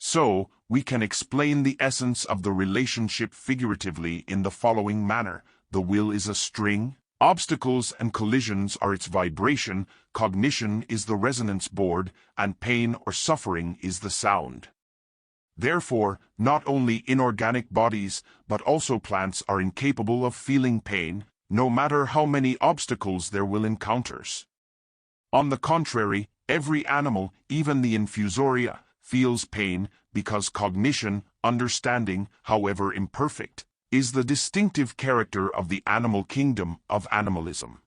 So, we can explain the essence of the relationship figuratively in the following manner. The will is a string, obstacles and collisions are its vibration, cognition is the resonance board, and pain or suffering is the sound. Therefore, not only inorganic bodies, but also plants are incapable of feeling pain, no matter how many obstacles their will encounters. On the contrary, every animal, even the infusoria, feels pain, because cognition, understanding, however imperfect, is the distinctive character of the animal kingdom of animalism.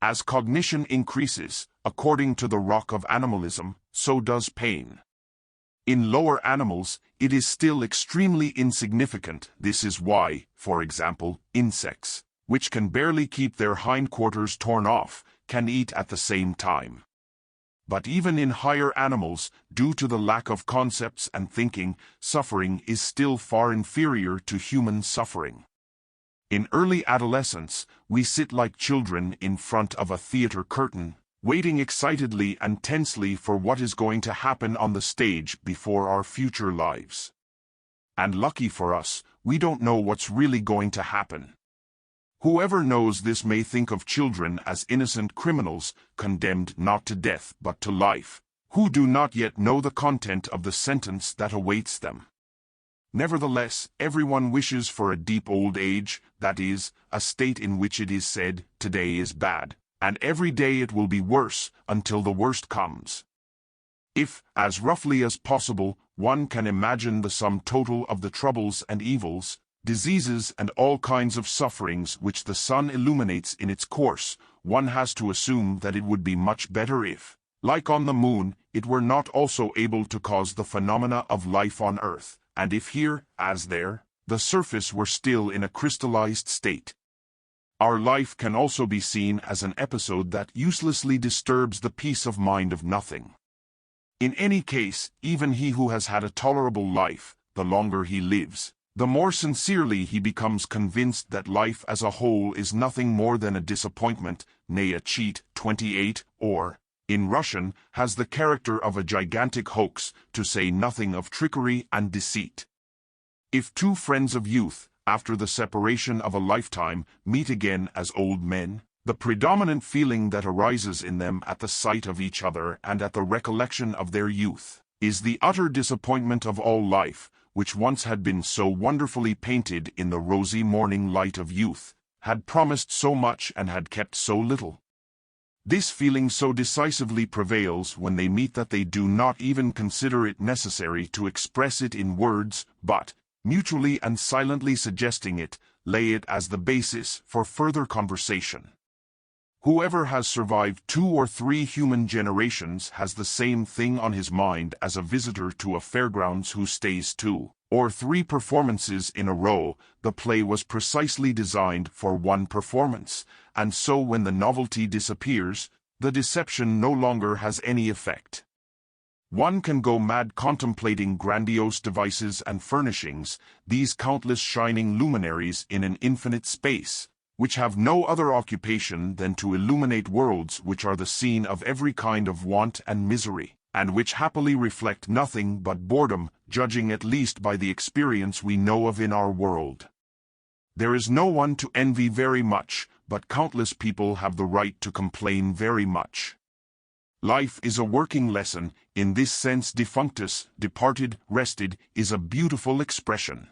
As cognition increases, according to the rock of animalism, so does pain. In lower animals, it is still extremely insignificant. This is why, for example, insects, which can barely keep their hindquarters torn off, can eat at the same time. But even in higher animals, due to the lack of concepts and thinking, suffering is still far inferior to human suffering. In early adolescence, we sit like children in front of a theater curtain, waiting excitedly and tensely for what is going to happen on the stage before our future lives. And lucky for us, we don't know what's really going to happen. Whoever knows this may think of children as innocent criminals, condemned not to death but to life, who do not yet know the content of the sentence that awaits them. Nevertheless, everyone wishes for a deep old age, that is, a state in which it is said, today is bad, and every day it will be worse, until the worst comes. If, as roughly as possible, one can imagine the sum total of the troubles and evils, diseases and all kinds of sufferings which the sun illuminates in its course, one has to assume that it would be much better if, like on the moon, it were not also able to cause the phenomena of life on earth, and if here, as there, the surface were still in a crystallized state. Our life can also be seen as an episode that uselessly disturbs the peace of mind of nothing. In any case, even he who has had a tolerable life, the longer he lives, the more sincerely he becomes convinced that life as a whole is nothing more than a disappointment, nay a cheat, 28, or, in Russian, has the character of a gigantic hoax, to say nothing of trickery and deceit. If two friends of youth, after the separation of a lifetime, meet again as old men, the predominant feeling that arises in them at the sight of each other and at the recollection of their youth, is the utter disappointment of all life, which once had been so wonderfully painted in the rosy morning light of youth, had promised so much and had kept so little. This feeling so decisively prevails when they meet that they do not even consider it necessary to express it in words, but, mutually and silently suggesting it, lay it as the basis for further conversation. Whoever has survived 2 or 3 human generations has the same thing on his mind as a visitor to a fairgrounds who stays 2 or 3 performances in a row. The play was precisely designed for one performance, and so when the novelty disappears, the deception no longer has any effect. One can go mad contemplating grandiose devices and furnishings, these countless shining luminaries in an infinite space, which have no other occupation than to illuminate worlds which are the scene of every kind of want and misery, and which happily reflect nothing but boredom, judging at least by the experience we know of in our world. There is no one to envy very much, but countless people have the right to complain very much. Life is a working lesson. In this sense defunctus, departed, rested, is a beautiful expression.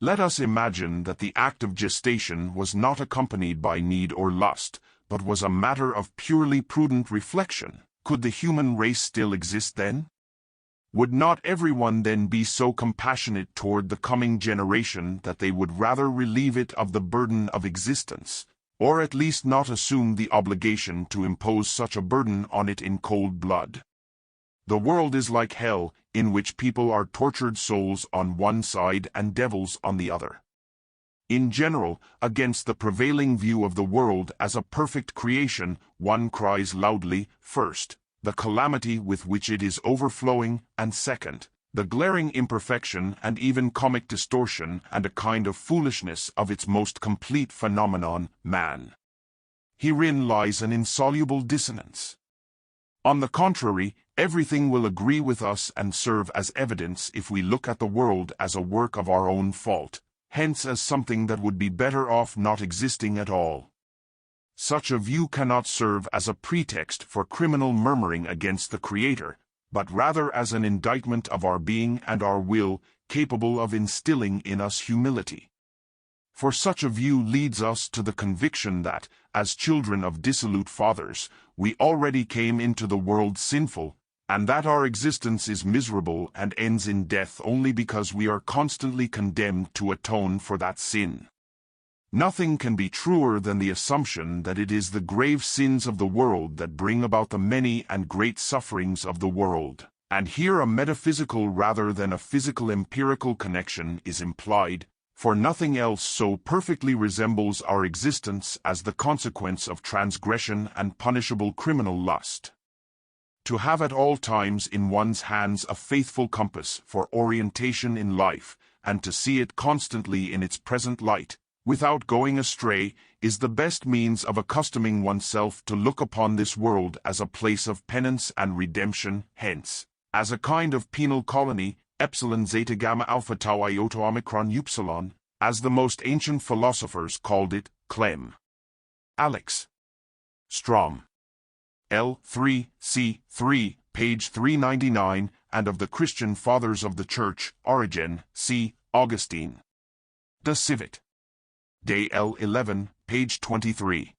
Let us imagine that the act of gestation was not accompanied by need or lust, but was a matter of purely prudent reflection. Could the human race still exist then? Would not everyone then be so compassionate toward the coming generation that they would rather relieve it of the burden of existence, or at least not assume the obligation to impose such a burden on it in cold blood? The world is like hell, in which people are tortured souls on one side and devils on the other. In general, against the prevailing view of the world as a perfect creation, one cries loudly, first, the calamity with which it is overflowing, and second, the glaring imperfection and even comic distortion and a kind of foolishness of its most complete phenomenon, man. Herein lies an insoluble dissonance. On the contrary, everything will agree with us and serve as evidence if we look at the world as a work of our own fault, hence as something that would be better off not existing at all. Such a view cannot serve as a pretext for criminal murmuring against the Creator, but rather as an indictment of our being and our will, capable of instilling in us humility. For such a view leads us to the conviction that, as children of dissolute fathers, we already came into the world sinful, and that our existence is miserable and ends in death only because we are constantly condemned to atone for that sin. Nothing can be truer than the assumption that it is the grave sins of the world that bring about the many and great sufferings of the world, and here a metaphysical rather than a physical empirical connection is implied, for nothing else so perfectly resembles our existence as the consequence of transgression and punishable criminal lust. To have at all times in one's hands a faithful compass for orientation in life, and to see it constantly in its present light, without going astray, is the best means of accustoming oneself to look upon this world as a place of penance and redemption, hence, as a kind of penal colony, epsilon zeta gamma alpha tau iota omicron upsilon, as the most ancient philosophers called it, Clem. Alex. Strom. L. 3, c. 3, page 399, and of the Christian Fathers of the Church, Origen, c. Augustine. De Civit. Day L. 11, page 23.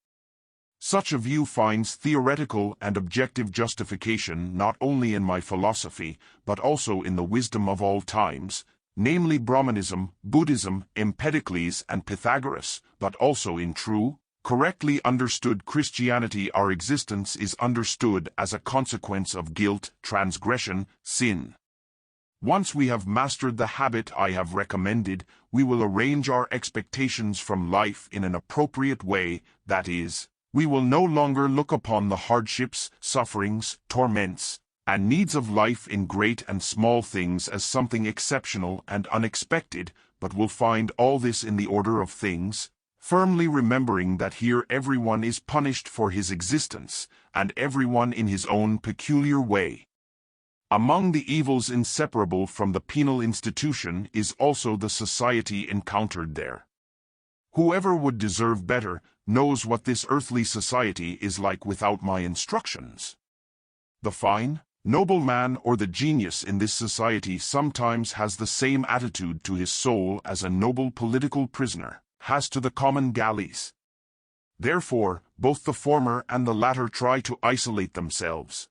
Such a view finds theoretical and objective justification not only in my philosophy, but also in the wisdom of all times, namely Brahmanism, Buddhism, Empedocles and Pythagoras, but also in true, correctly understood Christianity. Our existence is understood as a consequence of guilt, transgression, sin. Once we have mastered the habit I have recommended, we will arrange our expectations from life in an appropriate way, that is, we will no longer look upon the hardships, sufferings, torments, and needs of life in great and small things as something exceptional and unexpected, but will find all this in the order of things, firmly remembering that here everyone is punished for his existence, and everyone in his own peculiar way. Among the evils inseparable from the penal institution is also the society encountered there. Whoever would deserve better knows what this earthly society is like without my instructions. The fine, noble man or the genius in this society sometimes has the same attitude to his soul as a noble political prisoner has to the common galleys. Therefore, both the former and the latter try to isolate themselves.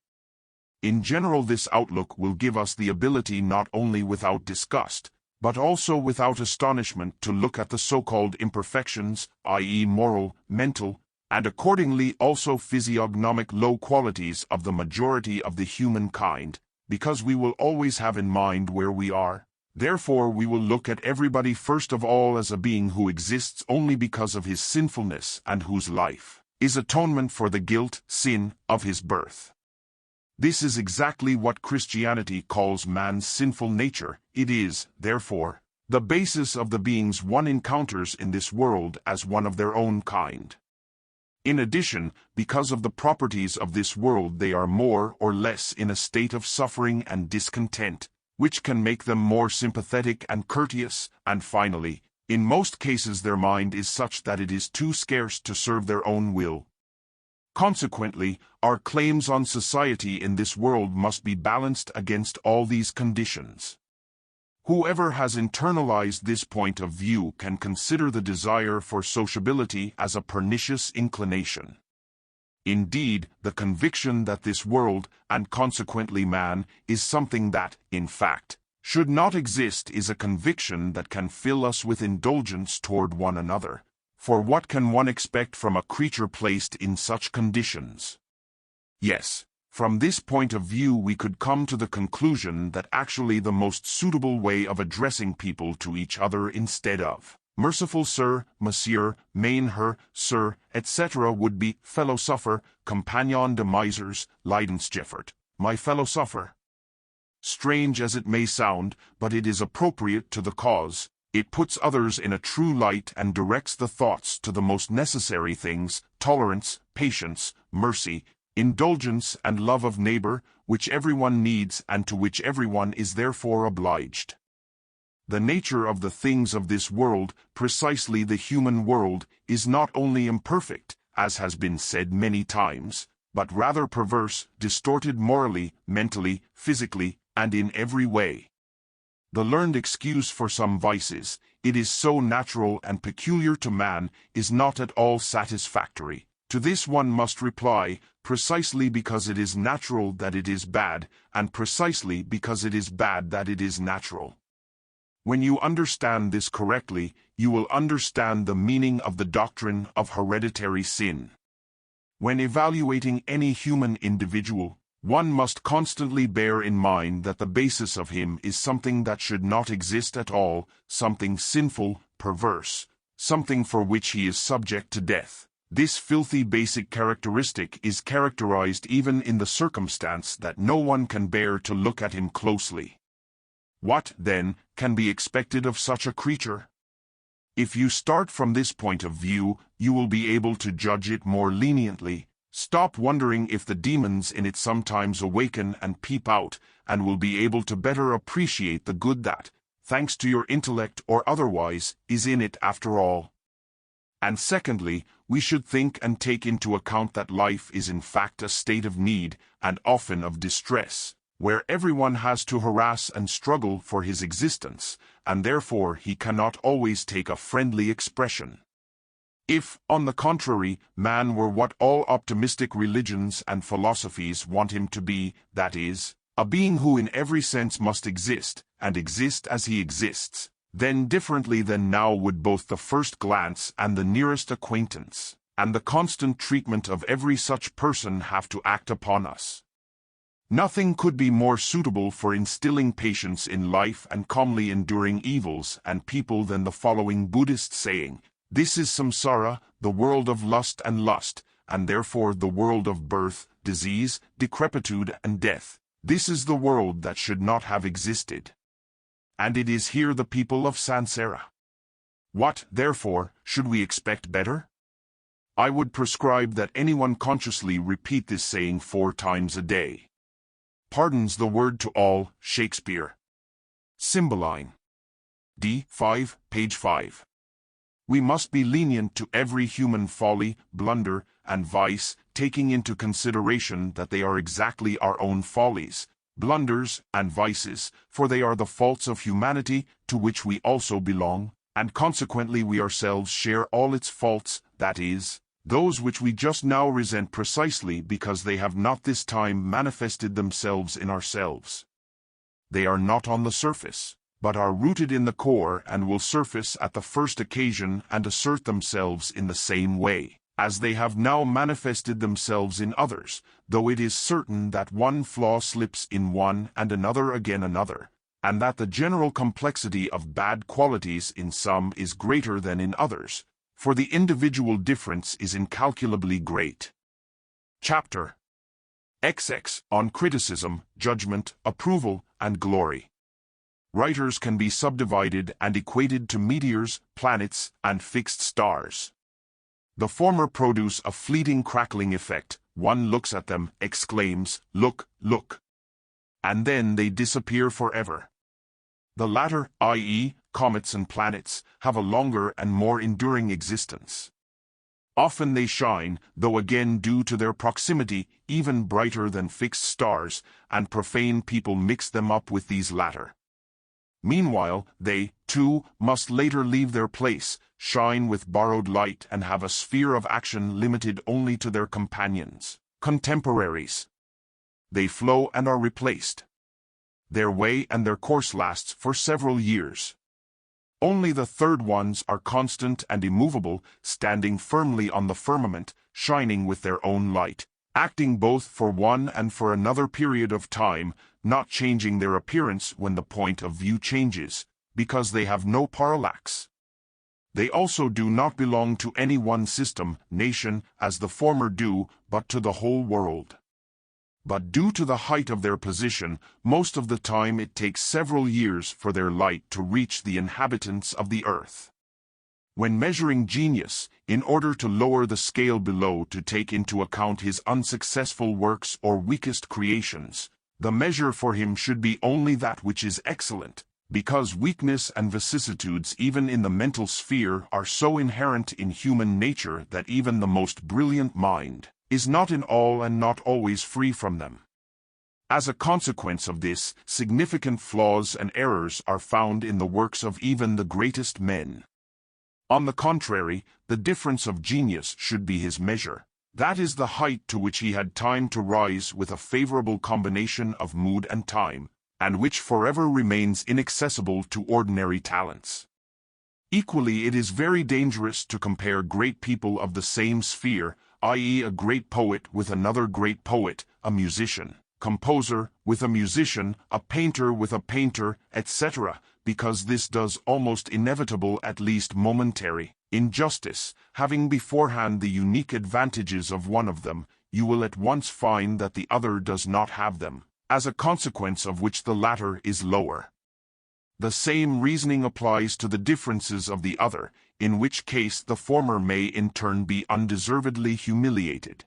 In general, this outlook will give us the ability not only without disgust, but also without astonishment to look at the so-called imperfections, i.e. moral, mental, and accordingly also physiognomic low qualities of the majority of the human kind, because we will always have in mind where we are. Therefore we will look at everybody first of all as a being who exists only because of his sinfulness and whose life is atonement for the guilt, sin, of his birth. This is exactly what Christianity calls man's sinful nature. It is, therefore, the basis of the beings one encounters in this world as one of their own kind. In addition, because of the properties of this world, they are more or less in a state of suffering and discontent, which can make them more sympathetic and courteous, and finally, in most cases their mind is such that it is too scarce to serve their own will. Consequently, our claims on society in this world must be balanced against all these conditions. Whoever has internalized this point of view can consider the desire for sociability as a pernicious inclination. Indeed, the conviction that this world, and consequently man, is something that, in fact, should not exist is a conviction that can fill us with indulgence toward one another. For what can one expect from a creature placed in such conditions? Yes, from this point of view we could come to the conclusion that actually the most suitable way of addressing people to each other instead of merciful sir, monsieur, mein Herr, sir, etc. would be philosopher, compagnon de misers, Leidensgefährt, my philosopher. Strange as it may sound, but it is appropriate to the cause. It puts others in a true light and directs the thoughts to the most necessary things: tolerance, patience, mercy, indulgence and love of neighbor, which everyone needs and to which everyone is therefore obliged. The nature of the things of this world, precisely the human world, is not only imperfect, as has been said many times, but rather perverse, distorted morally, mentally, physically, and in every way. The learned excuse for some vices, it is so natural and peculiar to man, is not at all satisfactory. To this one must reply, precisely because it is natural that it is bad, and precisely because it is bad that it is natural. When you understand this correctly, you will understand the meaning of the doctrine of hereditary sin. When evaluating any human individual, one must constantly bear in mind that the basis of him is something that should not exist at all, something sinful, perverse, something for which he is subject to death. This filthy basic characteristic is characterized even in the circumstance that no one can bear to look at him closely. What, then, can be expected of such a creature? If you start from this point of view, you will be able to judge it more leniently. Stop wondering if the demons in it sometimes awaken and peep out, and will be able to better appreciate the good that, thanks to your intellect or otherwise, is in it after all. And secondly, we should think and take into account that life is in fact a state of need, and often of distress, where everyone has to harass and struggle for his existence, and therefore he cannot always take a friendly expression. If, on the contrary, man were what all optimistic religions and philosophies want him to be, that is, a being who in every sense must exist, and exist as he exists, then differently than now would both the first glance and the nearest acquaintance, and the constant treatment of every such person have to act upon us. Nothing could be more suitable for instilling patience in life and calmly enduring evils and people than the following Buddhist saying: "This is samsara, the world of lust, and therefore the world of birth, disease, decrepitude and death. This is the world that should not have existed. And it is here the people of Sansara." What, therefore, should we expect better? I would prescribe that anyone consciously repeat this saying 4 times a day. Pardons the word to all, Shakespeare. Cymbeline. D. 5, page 5. We must be lenient to every human folly, blunder, and vice, taking into consideration that they are exactly our own follies, blunders, and vices, for they are the faults of humanity, to which we also belong, and consequently we ourselves share all its faults, that is, those which we just now resent precisely because they have not this time manifested themselves in ourselves. They are not on the surface, but are rooted in the core and will surface at the first occasion and assert themselves in the same way as they have now manifested themselves in others, though it is certain that one flaw slips in one and another again another, and that the general complexity of bad qualities in some is greater than in others, for the individual difference is incalculably great. Chapter XX on criticism, judgment, approval, and glory. Writers can be subdivided and equated to meteors, planets, and fixed stars. The former produce a fleeting crackling effect. One looks at them, exclaims, "Look, look!" and then they disappear forever. The latter, i.e., comets and planets, have a longer and more enduring existence. Often they shine, though again due to their proximity, even brighter than fixed stars, and profane people mix them up with these latter. Meanwhile, they, too, must later leave their place, shine with borrowed light and have a sphere of action limited only to their companions, contemporaries. They flow and are replaced. Their way and their course lasts for several years. Only the third ones are constant and immovable, standing firmly on the firmament, shining with their own light, acting both for one and for another period of time, not changing their appearance when the point of view changes, because they have no parallax. They also do not belong to any one system, nation, as the former do, but to the whole world. But due to the height of their position, most of the time it takes several years for their light to reach the inhabitants of the earth. When measuring genius, in order to lower the scale below to take into account his unsuccessful works or weakest creations, the measure for him should be only that which is excellent, because weakness and vicissitudes even in the mental sphere are so inherent in human nature that even the most brilliant mind is not in all and not always free from them. As a consequence of this, significant flaws and errors are found in the works of even the greatest men. On the contrary, the difference of genius should be his measure. That is the height to which he had time to rise with a favorable combination of mood and time, and which forever remains inaccessible to ordinary talents. Equally, it is very dangerous to compare great people of the same sphere, i.e., a great poet with another great poet, a musician, composer with a musician, a painter with a painter, etc., because this does almost inevitable, at least momentary, injustice. Having beforehand the unique advantages of one of them, you will at once find that the other does not have them, as a consequence of which the latter is lower. The same reasoning applies to the differences of the other, in which case the former may in turn be undeservedly humiliated.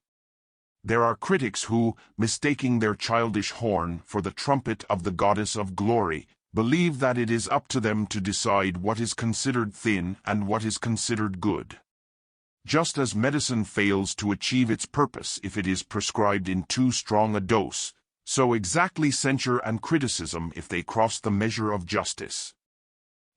There are critics who, mistaking their childish horn for the trumpet of the goddess of glory, believe that it is up to them to decide what is considered thin and what is considered good. Just as medicine fails to achieve its purpose if it is prescribed in too strong a dose, so exactly censure and criticism if they cross the measure of justice.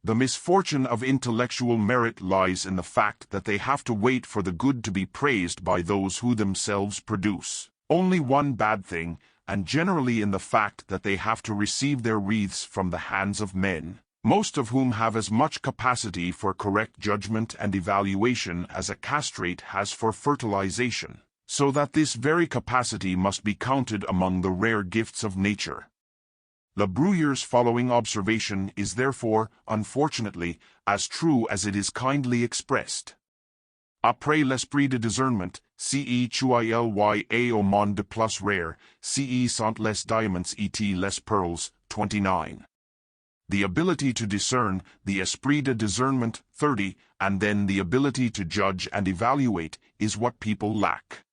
The misfortune of intellectual merit lies in the fact that they have to wait for the good to be praised by those who themselves produce only one bad thing, and generally in the fact that they have to receive their wreaths from the hands of men, most of whom have as much capacity for correct judgment and evaluation as a castrate has for fertilization, so that this very capacity must be counted among the rare gifts of nature. Le Bruyère's following observation is therefore, unfortunately, as true as it is kindly expressed. Après l'esprit de discernment, ce qu'il au monde de plus rare, ce sont les diamants et les pearls, 29. The ability to discern, the esprit de discernment, 30, and then the ability to judge and evaluate, is what people lack.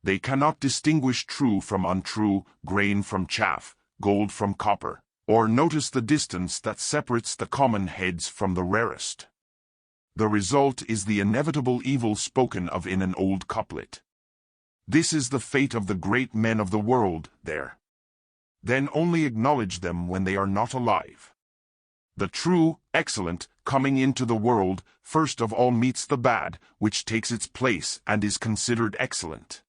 They cannot distinguish true from untrue, grain from chaff, gold from copper, or notice the distance that separates the common heads from the rarest. The result is the inevitable evil spoken of in an old couplet. This is the fate of the great men of the world, there. Then only acknowledge them when they are not alive. The true, excellent, coming into the world, first of all meets the bad, which takes its place and is considered excellent.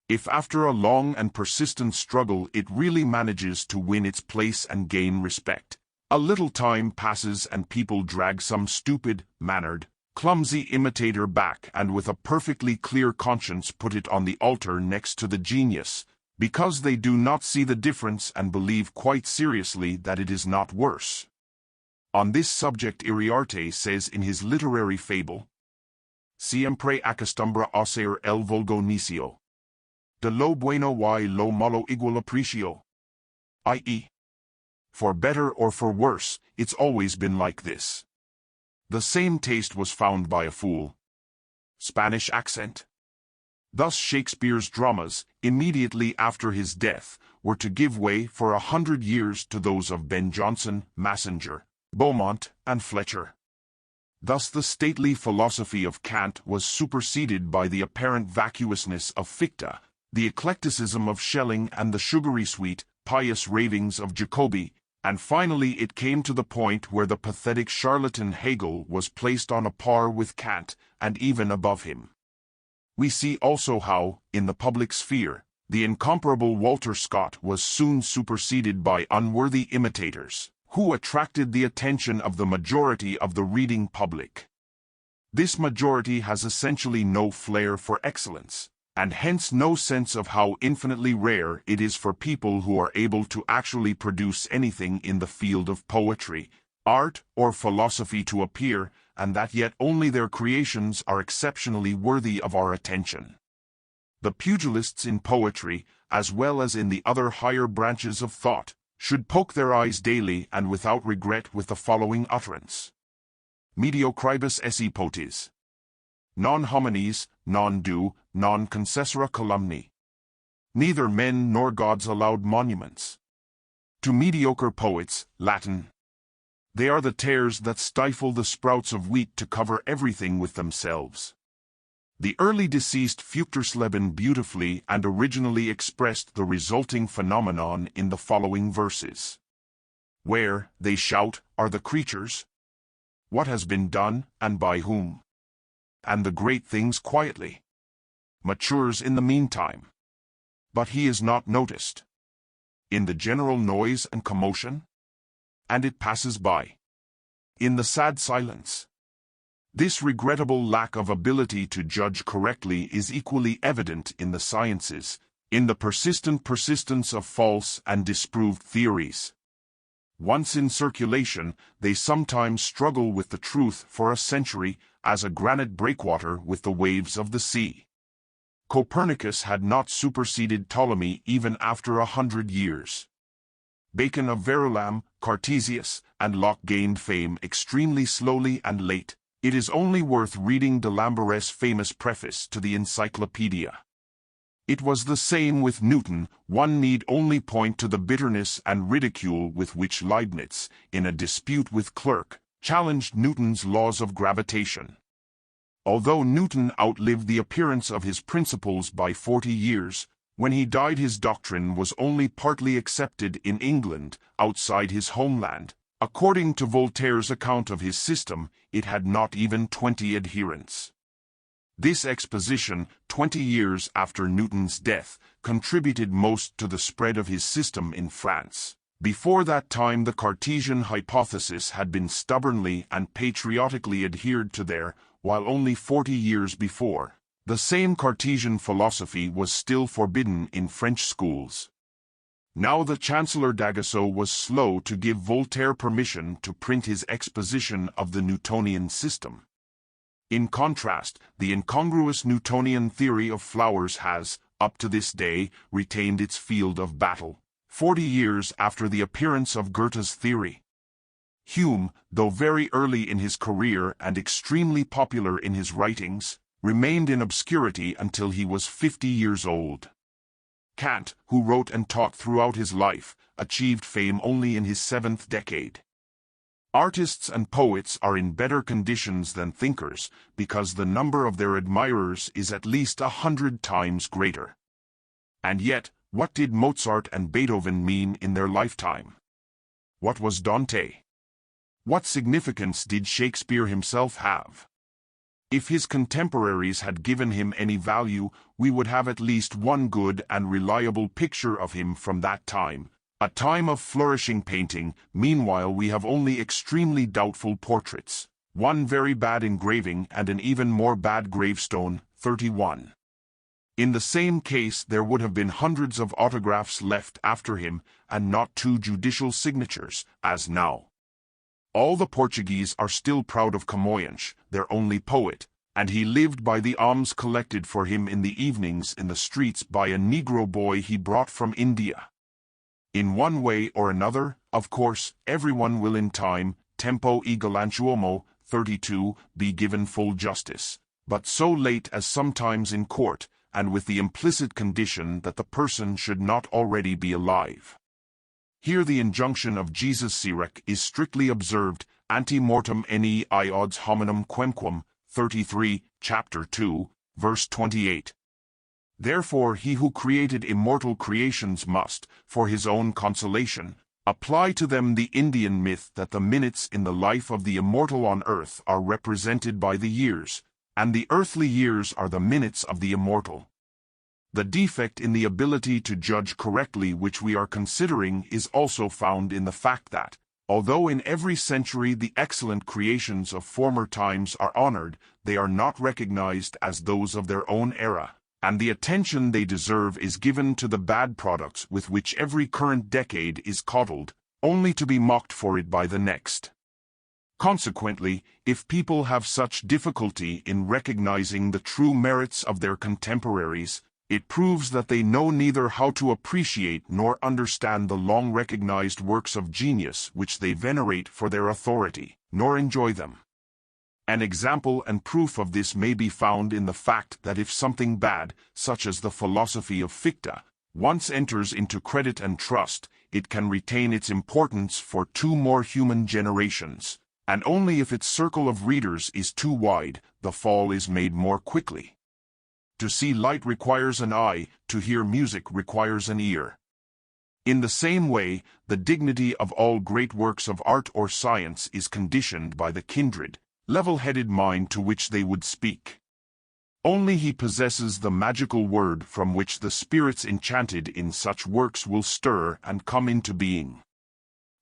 If after a long and persistent struggle it really manages to win its place and gain respect, a little time passes and people drag some stupid, mannered, clumsy imitator back and with a perfectly clear conscience put it on the altar next to the genius, because they do not see the difference and believe quite seriously that it is not worse. On this subject Iriarte says in his literary fable, Siempre acostumbra hacer el vulgo necio. De lo bueno y lo malo igual aprecio. I.e., for better or for worse, it's always been like this. The same taste was found by a fool. Spanish accent. Thus Shakespeare's dramas, immediately after his death, were to give way for 100 years to those of Ben Jonson, Massinger, Beaumont, and Fletcher. Thus the stately philosophy of Kant was superseded by the apparent vacuousness of Fichte, the eclecticism of Schelling and the sugary sweet, pious ravings of Jacobi, and finally it came to the point where the pathetic charlatan Hegel was placed on a par with Kant, and even above him. We see also how, in the public sphere, the incomparable Walter Scott was soon superseded by unworthy imitators, who attracted the attention of the majority of the reading public. This majority has essentially no flair for excellence, and hence no sense of how infinitely rare it is for people who are able to actually produce anything in the field of poetry, art, or philosophy to appear, and that yet only their creations are exceptionally worthy of our attention. The pugilists in poetry, as well as in the other higher branches of thought, should poke their eyes daily and without regret with the following utterance. Mediocribus esse potes. Non homines, non do, non concessora calumni. Neither men nor gods allowed monuments. To mediocre poets, Latin. They are the tares that stifle the sprouts of wheat to cover everything with themselves. The early deceased Feuchtersleben beautifully and originally expressed the resulting phenomenon in the following verses. Where, they shout, are the creatures? What has been done, and by whom? And the great things quietly matures in the meantime. But he is not noticed. In the general noise and commotion? And it passes by. In the sad silence. This regrettable lack of ability to judge correctly is equally evident in the sciences, in the persistent persistence of false and disproved theories. Once in circulation, they sometimes struggle with the truth for a century, as a granite breakwater with the waves of the sea. Copernicus had not superseded Ptolemy even after 100 years. Bacon of Verulam, Cartesius, and Locke gained fame extremely slowly and late. It is only worth reading de Lambert's famous preface to the Encyclopedia. It was the same with Newton. One need only point to the bitterness and ridicule with which Leibniz, in a dispute with Clerk, challenged Newton's laws of gravitation. Although Newton outlived the appearance of his principles by 40 years, when he died his doctrine was only partly accepted in England, outside his homeland. According to Voltaire's account of his system, it had not even 20 adherents. This exposition, 20 years after Newton's death, contributed most to the spread of his system in France. Before that time the Cartesian hypothesis had been stubbornly and patriotically adhered to there, while only 40 years before, the same Cartesian philosophy was still forbidden in French schools. Now the Chancellor d'Aguesseau was slow to give Voltaire permission to print his exposition of the Newtonian system. In contrast, the incongruous Newtonian theory of flowers has, up to this day, retained its field of battle, 40 years after the appearance of Goethe's theory. Hume, though very early in his career and extremely popular in his writings, remained in obscurity until he was 50 years old. Kant, who wrote and taught throughout his life, achieved fame only in his 7th decade. Artists and poets are in better conditions than thinkers, because the number of their admirers is at least 100 times greater. And yet, what did Mozart and Beethoven mean in their lifetime? What was Dante? What significance did Shakespeare himself have? If his contemporaries had given him any value, we would have at least one good and reliable picture of him from that time, a time of flourishing painting. Meanwhile, we have only extremely doubtful portraits, one very bad engraving and an even more bad gravestone, 31. In the same case, there would have been hundreds of autographs left after him, and not 2 judicial signatures, as now. All the Portuguese are still proud of Camões, their only poet, and he lived by the alms collected for him in the evenings in the streets by a Negro boy he brought from India. In one way or another, of course, everyone will in time, tempo e galantuomo, 32, be given full justice, but so late as sometimes in court, and with the implicit condition that the person should not already be alive. Here the injunction of Jesus Sirach is strictly observed, ante mortem nei iods hominum quemquam, 33, chapter 2, verse 28. Therefore he who created immortal creations must, for his own consolation, apply to them the Indian myth that the minutes in the life of the immortal on earth are represented by the years, and the earthly years are the minutes of the immortal. The defect in the ability to judge correctly which we are considering is also found in the fact that, although in every century the excellent creations of former times are honored, they are not recognized as those of their own era, and the attention they deserve is given to the bad products with which every current decade is coddled, only to be mocked for it by the next. Consequently, if people have such difficulty in recognizing the true merits of their contemporaries, it proves that they know neither how to appreciate nor understand the long-recognized works of genius which they venerate for their authority, nor enjoy them. An example and proof of this may be found in the fact that if something bad, such as the philosophy of Fichte, once enters into credit and trust, it can retain its importance for 2 more human generations, and only if its circle of readers is too wide, the fall is made more quickly. To see light requires an eye, to hear music requires an ear. In the same way, the dignity of all great works of art or science is conditioned by the kindred, level-headed mind to which they would speak. Only he possesses the magical word from which the spirits enchanted in such works will stir and come into being.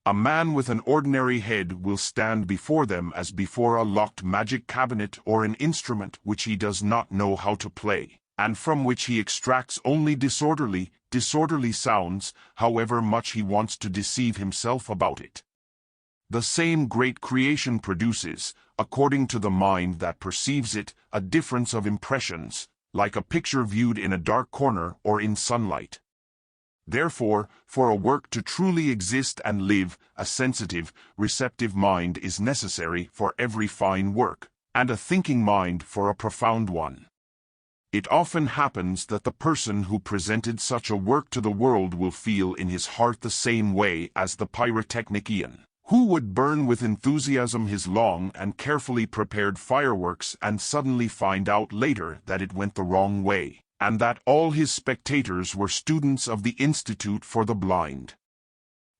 A man with an ordinary head will stand before them as before a locked magic cabinet or an instrument which he does not know how to play, and from which he extracts only disorderly sounds, however much he wants to deceive himself about it. The same great creation produces, according to the mind that perceives it, a difference of impressions, like a picture viewed in a dark corner or in sunlight. Therefore, for a work to truly exist and live, a sensitive, receptive mind is necessary for every fine work, and a thinking mind for a profound one. It often happens that the person who presented such a work to the world will feel in his heart the same way as the pyrotechnician, who would burn with enthusiasm his long and carefully prepared fireworks and suddenly find out later that it went the wrong way, and that all his spectators were students of the Institute for the Blind.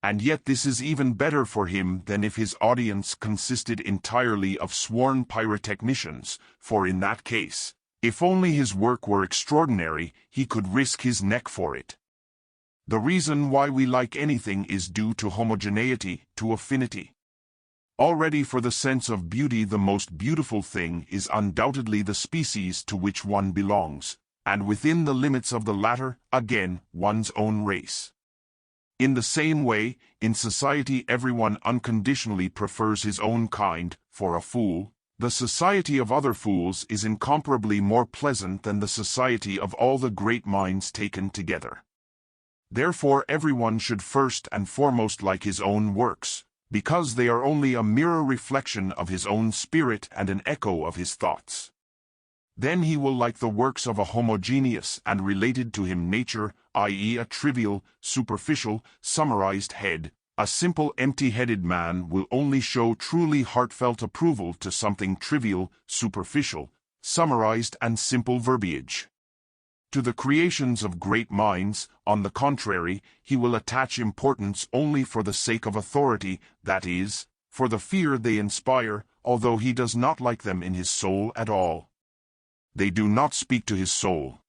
And yet this is even better for him than if his audience consisted entirely of sworn pyrotechnicians, for in that case, if only his work were extraordinary, he could risk his neck for it. The reason why we like anything is due to homogeneity, to affinity. Already for the sense of beauty, the most beautiful thing is undoubtedly the species to which one belongs, and within the limits of the latter, again, one's own race. In the same way, in society everyone unconditionally prefers his own kind. For a fool, the society of other fools is incomparably more pleasant than the society of all the great minds taken together. Therefore everyone should first and foremost like his own works, because they are only a mirror reflection of his own spirit and an echo of his thoughts. Then he will like the works of a homogeneous and related to him nature, i.e. a trivial, superficial, summarized head. A simple empty-headed man will only show truly heartfelt approval to something trivial, superficial, summarized and simple verbiage. To the creations of great minds, on the contrary, he will attach importance only for the sake of authority, that is, for the fear they inspire, although he does not like them in his soul at all. They do not speak to his soul.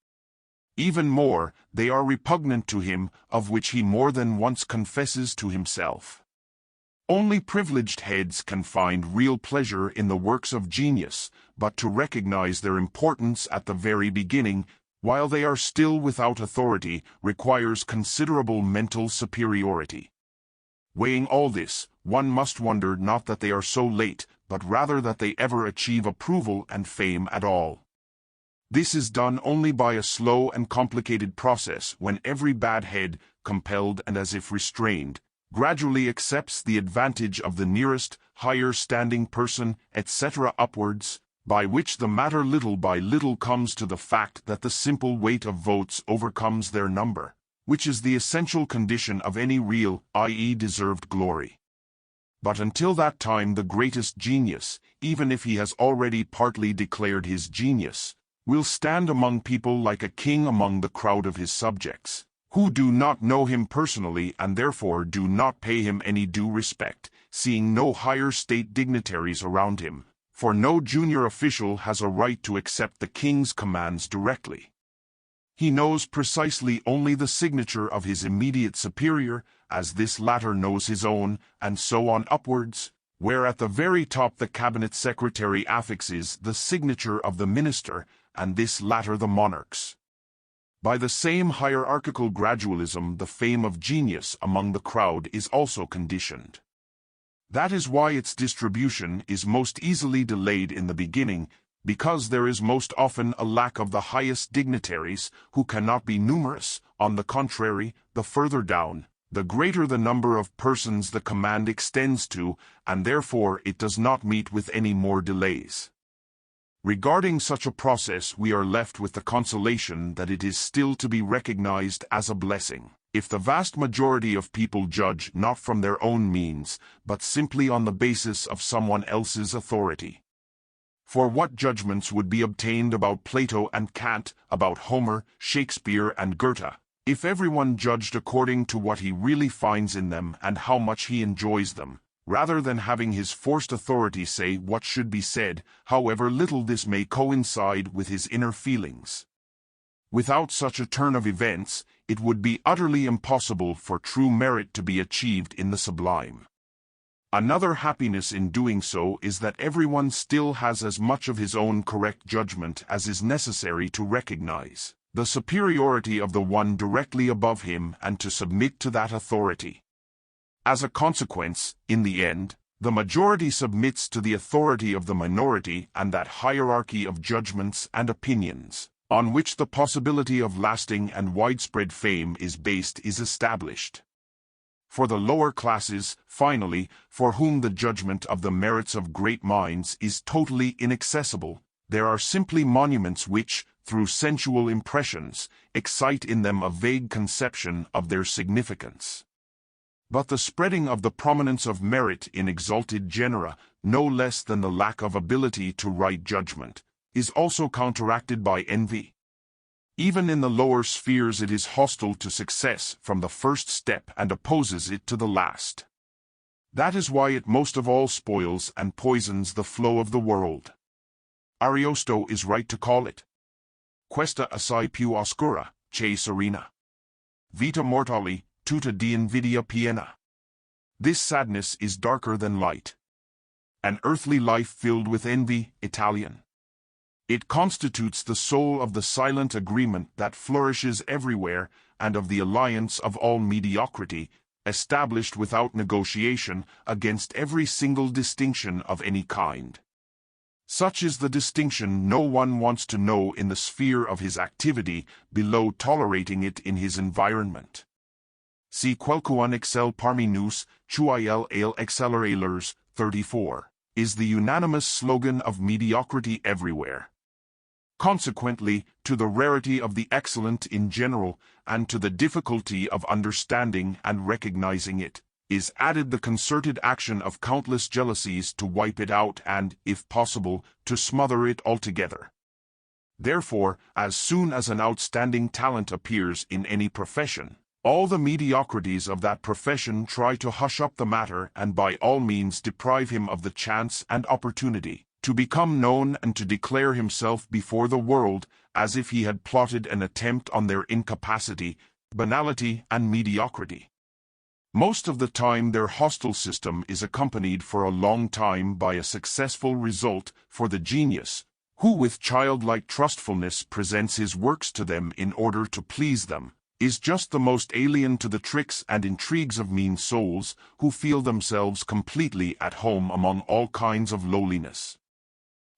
Even more, they are repugnant to him, of which he more than once confesses to himself. Only privileged heads can find real pleasure in the works of genius, but to recognize their importance at the very beginning, while they are still without authority, requires considerable mental superiority. Weighing all this, one must wonder not that they are so late, but rather that they ever achieve approval and fame at all. This is done only by a slow and complicated process when every bad head, compelled and as if restrained, gradually accepts the advantage of the nearest, higher-standing person, etc. upwards, by which the matter little by little comes to the fact that the simple weight of votes overcomes their number, which is the essential condition of any real, i.e. deserved glory. But until that time the greatest genius, even if he has already partly declared his genius, will stand among people like a king among the crowd of his subjects, who do not know him personally and therefore do not pay him any due respect, seeing no higher state dignitaries around him, for no junior official has a right to accept the king's commands directly. He knows precisely only the signature of his immediate superior, as this latter knows his own, and so on upwards, where at the very top the cabinet secretary affixes the signature of the minister, and this latter the monarch's. By the same hierarchical gradualism the fame of genius among the crowd is also conditioned. That is why its distribution is most easily delayed in the beginning, because there is most often a lack of the highest dignitaries, who cannot be numerous. On the contrary, the further down, the greater the number of persons the command extends to, and therefore it does not meet with any more delays. Regarding such a process we are left with the consolation that it is still to be recognized as a blessing, if the vast majority of people judge not from their own means, but simply on the basis of someone else's authority. For what judgments would be obtained about Plato and Kant, about Homer, Shakespeare and Goethe, if everyone judged according to what he really finds in them and how much he enjoys them, rather than having his forced authority say what should be said, however little this may coincide with his inner feelings? Without such a turn of events, it would be utterly impossible for true merit to be achieved in the sublime. Another happiness in doing so is that everyone still has as much of his own correct judgment as is necessary to recognize the superiority of the one directly above him and to submit to that authority. As a consequence, in the end, the majority submits to the authority of the minority, and that hierarchy of judgments and opinions, on which the possibility of lasting and widespread fame is based, is established. For the lower classes, finally, for whom the judgment of the merits of great minds is totally inaccessible, there are simply monuments which, through sensual impressions, excite in them a vague conception of their significance. But the spreading of the prominence of merit in exalted genera, no less than the lack of ability to right judgment, is also counteracted by envy. Even in the lower spheres it is hostile to success from the first step and opposes it to the last. That is why it most of all spoils and poisons the flow of the world. Ariosto is right to call it questa assai più oscura, che serena. Vita mortali, tutta di invidia piena. This sadness is darker than light. An earthly life filled with envy, Italian. It constitutes the soul of the silent agreement that flourishes everywhere, and of the alliance of all mediocrity, established without negotiation, against every single distinction of any kind. Such is the distinction no one wants to know in the sphere of his activity, below tolerating it in his environment. Si quelqu'un excel parmi nous, il accéléreurs, 34, is the unanimous slogan of mediocrity everywhere. Consequently, to the rarity of the excellent in general, and to the difficulty of understanding and recognizing it, is added the concerted action of countless jealousies to wipe it out and, if possible, to smother it altogether. Therefore, as soon as an outstanding talent appears in any profession, All the mediocrities of that profession try to hush up the matter and by all means deprive him of the chance and opportunity to become known and to declare himself before the world, as if he had plotted an attempt on their incapacity, banality, and mediocrity. Most of the time their hostile system is accompanied for a long time by a successful result, for the genius, who with childlike trustfulness presents his works to them in order to please them, is just the most alien to the tricks and intrigues of mean souls, who feel themselves completely at home among all kinds of lowliness.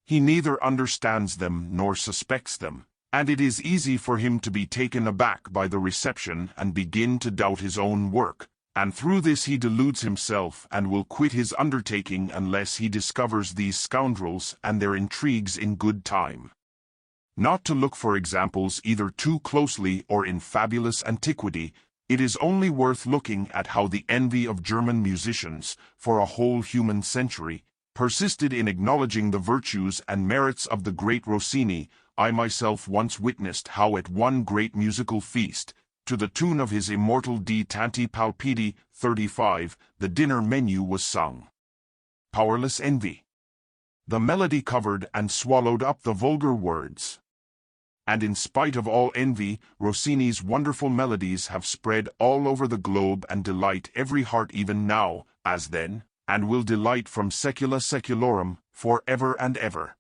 He neither understands them nor suspects them, and it is easy for him to be taken aback by the reception and begin to doubt his own work, and through this he deludes himself and will quit his undertaking unless he discovers these scoundrels and their intrigues in good time. Not to look for examples either too closely or in fabulous antiquity, it is only worth looking at how the envy of German musicians, for a whole human century, persisted in acknowledging the virtues and merits of the great Rossini. I myself once witnessed how at one great musical feast, to the tune of his immortal Di Tanti Palpiti 35, the dinner menu was sung. Powerless envy. The melody covered and swallowed up the vulgar words. And in spite of all envy, Rossini's wonderful melodies have spread all over the globe and delight every heart even now, as then, and will delight from secula seculorum, for ever and ever.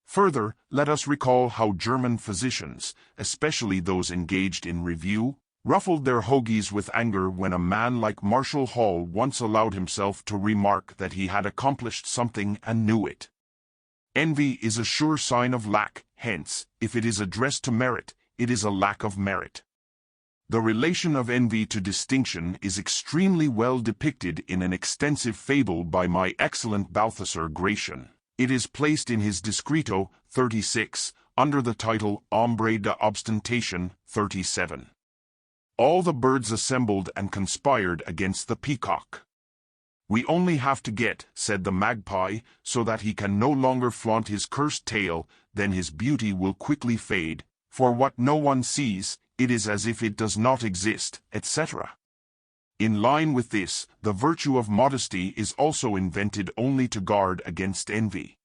Further, let us recall how German physicians, especially those engaged in review, ruffled their hogies with anger when a man like Marshall Hall once allowed himself to remark that he had accomplished something and knew it. Envy is a sure sign of lack, hence, if it is addressed to merit, it is a lack of merit. The relation of envy to distinction is extremely well depicted in an extensive fable by my excellent Balthasar Gracian. It is placed in his Discreto, 36, under the title Ombre de Ostentation, 37. All the birds assembled and conspired against the peacock. "We only have to get," said the magpie, "so that he can no longer flaunt his cursed tail, then his beauty will quickly fade, for what no one sees, it is as if it does not exist," etc. In line with this, the virtue of modesty is also invented only to guard against envy.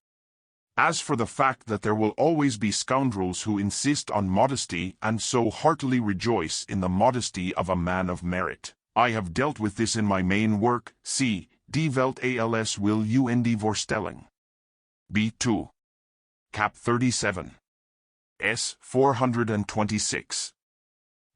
As for the fact that there will always be scoundrels who insist on modesty and so heartily rejoice in the modesty of a man of merit, I have dealt with this in my main work, c. Die Welt als will und Vorstellung. B2. Cap 37. S. 426.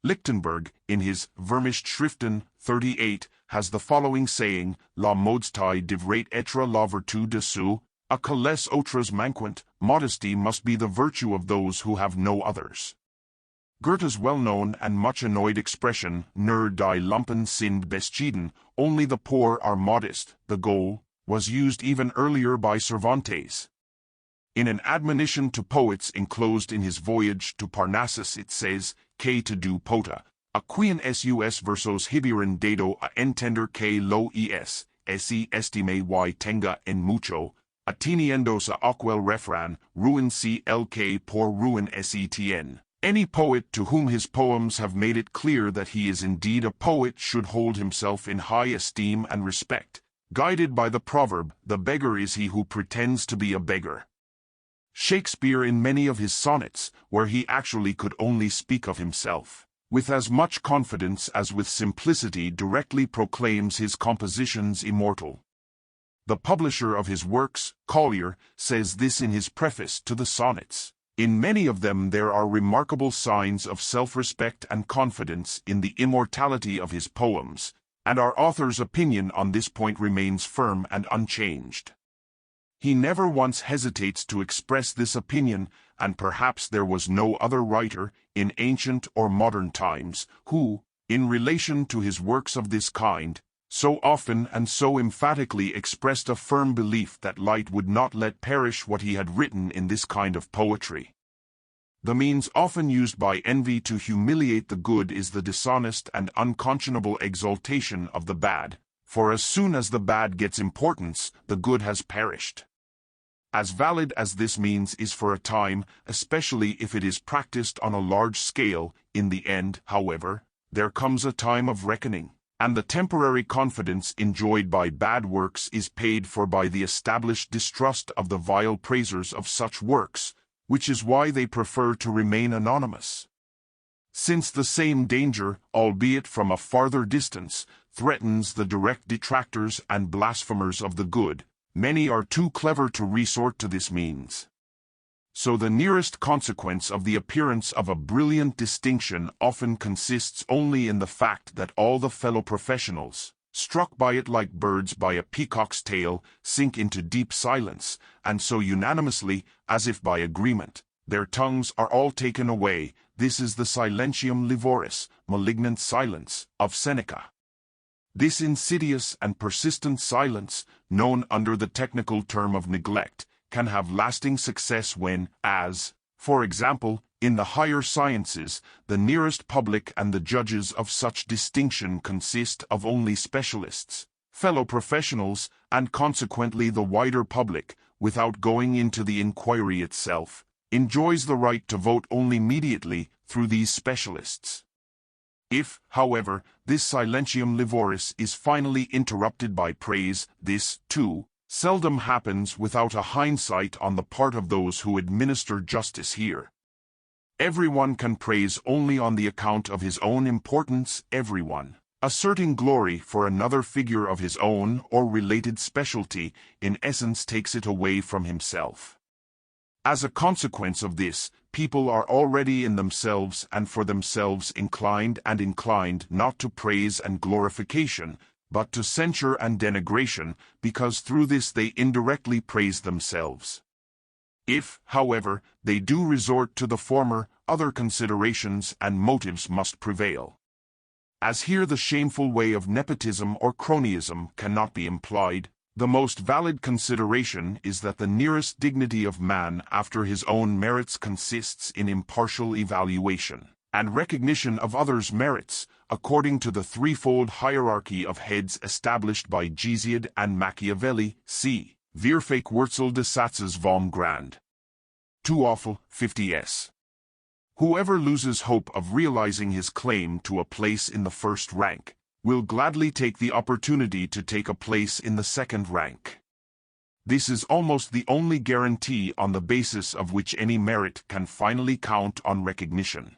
Lichtenberg, in his Vermischt Schriften, 38, has the following saying, La modestie devrait être la vertu de ceux, à qui les autres manquent, modesty must be the virtue of those who have no others. Goethe's well-known and much annoyed expression, nur die Lumpen sind bescheiden, only the poor are modest, the goal, was used even earlier by Cervantes. In an admonition to poets enclosed in his Voyage to Parnassus it says, que te do pota, a quien sus versos hibiren dado a entender que lo es, si estime y tenga en mucho, ateniendos a aquel refran, ruin si el que por ruin setn. Any poet to whom his poems have made it clear that he is indeed a poet should hold himself in high esteem and respect, guided by the proverb, the beggar is he who pretends to be a beggar. Shakespeare in many of his sonnets, where he actually could only speak of himself, with as much confidence as with simplicity directly proclaims his compositions immortal. The publisher of his works, Collier, says this in his preface to the sonnets. In many of them there are remarkable signs of self-respect and confidence in the immortality of his poems, and our author's opinion on this point remains firm and unchanged. He never once hesitates to express this opinion, and perhaps there was no other writer, in ancient or modern times, who, in relation to his works of this kind, so often and so emphatically expressed a firm belief that light would not let perish what he had written in this kind of poetry. The means often used by envy to humiliate the good is the dishonest and unconscionable exaltation of the bad, for as soon as the bad gets importance, the good has perished. As valid as this means is for a time, especially if it is practiced on a large scale, in the end, however, there comes a time of reckoning, and the temporary confidence enjoyed by bad works is paid for by the established distrust of the vile praisers of such works, which is why they prefer to remain anonymous. Since the same danger, albeit from a farther distance, threatens the direct detractors and blasphemers of the good, many are too clever to resort to this means. So the nearest consequence of the appearance of a brilliant distinction often consists only in the fact that all the fellow professionals, struck by it like birds by a peacock's tail, sink into deep silence, and so unanimously, as if by agreement, their tongues are all taken away. This is the silentium livoris, malignant silence, of Seneca. This insidious and persistent silence, known under the technical term of neglect, can have lasting success when, as, for example, in the higher sciences, the nearest public and the judges of such distinction consist of only specialists, fellow professionals, and consequently the wider public, without going into the inquiry itself, enjoys the right to vote only mediately through these specialists. If, however, this silentium livoris is finally interrupted by praise, this, too, seldom happens without a hindsight on the part of those who administer justice here. Everyone can praise only on the account of his own importance, everyone, asserting glory for another figure of his own or related specialty, in essence takes it away from himself. As a consequence of this, people are already in themselves and for themselves inclined not to praise and glorification, but to censure and denigration, because through this they indirectly praise themselves. If, however, they do resort to the former, other considerations and motives must prevail. As here the shameful way of nepotism or cronyism cannot be implied, the most valid consideration is that the nearest dignity of man after his own merits consists in impartial evaluation and recognition of others' merits, according to the threefold hierarchy of heads established by Hesiod and Machiavelli, c. Vierfake Wurzel des Satzes vom Grand. 2 awful, 50s. Whoever loses hope of realizing his claim to a place in the first rank, will gladly take the opportunity to take a place in the second rank. This is almost the only guarantee on the basis of which any merit can finally count on recognition.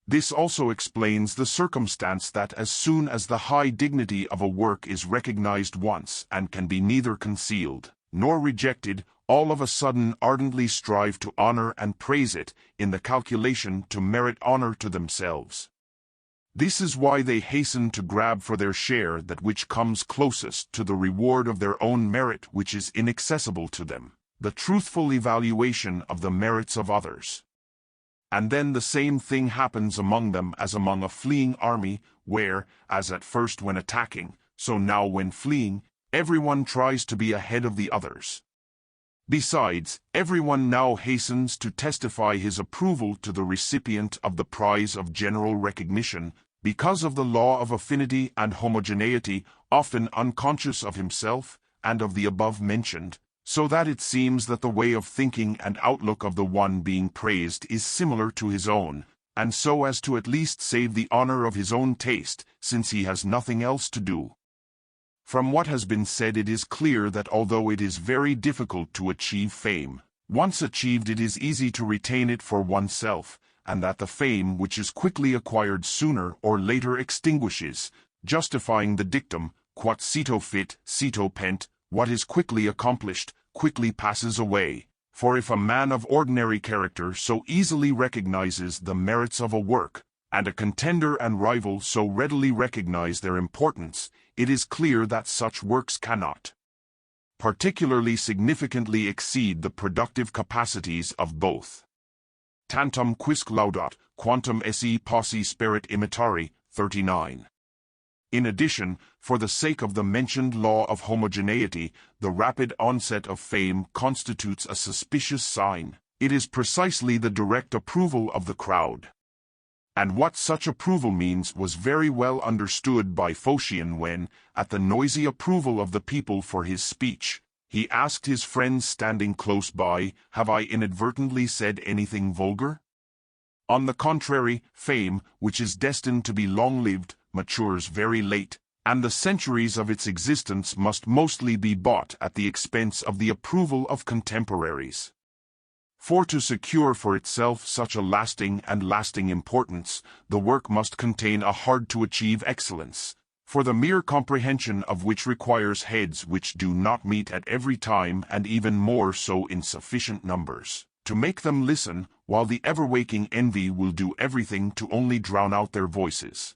This also explains the circumstance that as soon as the high dignity of a work is recognized once and can be neither concealed nor rejected, all of a sudden ardently strive to honor and praise it, in the calculation to merit honor to themselves. This is why they hasten to grab for their share that which comes closest to the reward of their own merit, which is inaccessible to them, the truthful evaluation of the merits of others. And then the same thing happens among them as among a fleeing army, where, as at first when attacking, so now when fleeing, everyone tries to be ahead of the others. Besides, everyone now hastens to testify his approval to the recipient of the prize of general recognition, because of the law of affinity and homogeneity, often unconscious of himself and of the above-mentioned, so that it seems that the way of thinking and outlook of the one being praised is similar to his own, and so as to at least save the honor of his own taste, since he has nothing else to do. From what has been said it is clear that although it is very difficult to achieve fame, once achieved it is easy to retain it for oneself, and that the fame which is quickly acquired sooner or later extinguishes, justifying the dictum, quod cito fit, cito pent, what is quickly accomplished, quickly passes away. For if a man of ordinary character so easily recognizes the merits of a work, and a contender and rival so readily recognize their importance, it is clear that such works cannot particularly significantly exceed the productive capacities of both. Tantum quisque laudat, quantum esse posse sperit imitari, 39. In addition, for the sake of the mentioned law of homogeneity, the rapid onset of fame constitutes a suspicious sign. It is precisely the direct approval of the crowd. And what such approval means was very well understood by Phocion when, at the noisy approval of the people for his speech, he asked his friends standing close by, "Have I inadvertently said anything vulgar?" On the contrary, fame, which is destined to be long-lived, matures very late, and the centuries of its existence must mostly be bought at the expense of the approval of contemporaries. For to secure for itself such a lasting importance, the work must contain a hard-to-achieve excellence, for the mere comprehension of which requires heads which do not meet at every time and even more so in sufficient numbers, to make them listen, while the ever-waking envy will do everything to only drown out their voices.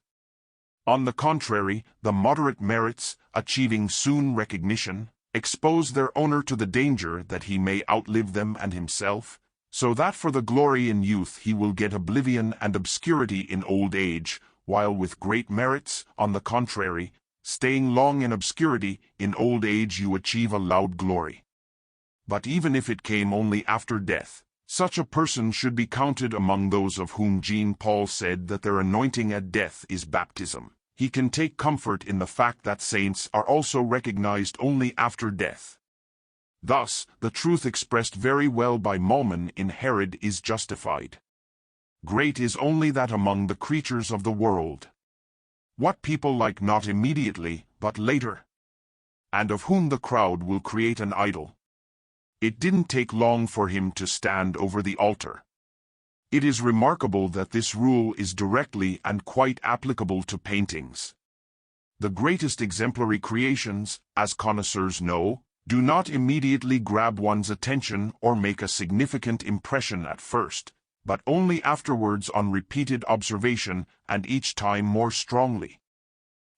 On the contrary, the moderate merits, achieving soon recognition, expose their owner to the danger that he may outlive them and himself, so that for the glory in youth he will get oblivion and obscurity in old age, while with great merits, on the contrary, staying long in obscurity, in old age you achieve a loud glory. But even if it came only after death, such a person should be counted among those of whom Jean-Paul said that their anointing at death is baptism. He can take comfort in the fact that saints are also recognized only after death. Thus, the truth expressed very well by Mollman in Herod is justified. Great is only that among the creatures of the world. What people like not immediately, but later. And of whom the crowd will create an idol. It didn't take long for him to stand over the altar. It is remarkable that this rule is directly and quite applicable to paintings. The greatest exemplary creations, as connoisseurs know, do not immediately grab one's attention or make a significant impression at first, but only afterwards on repeated observation, and each time more strongly.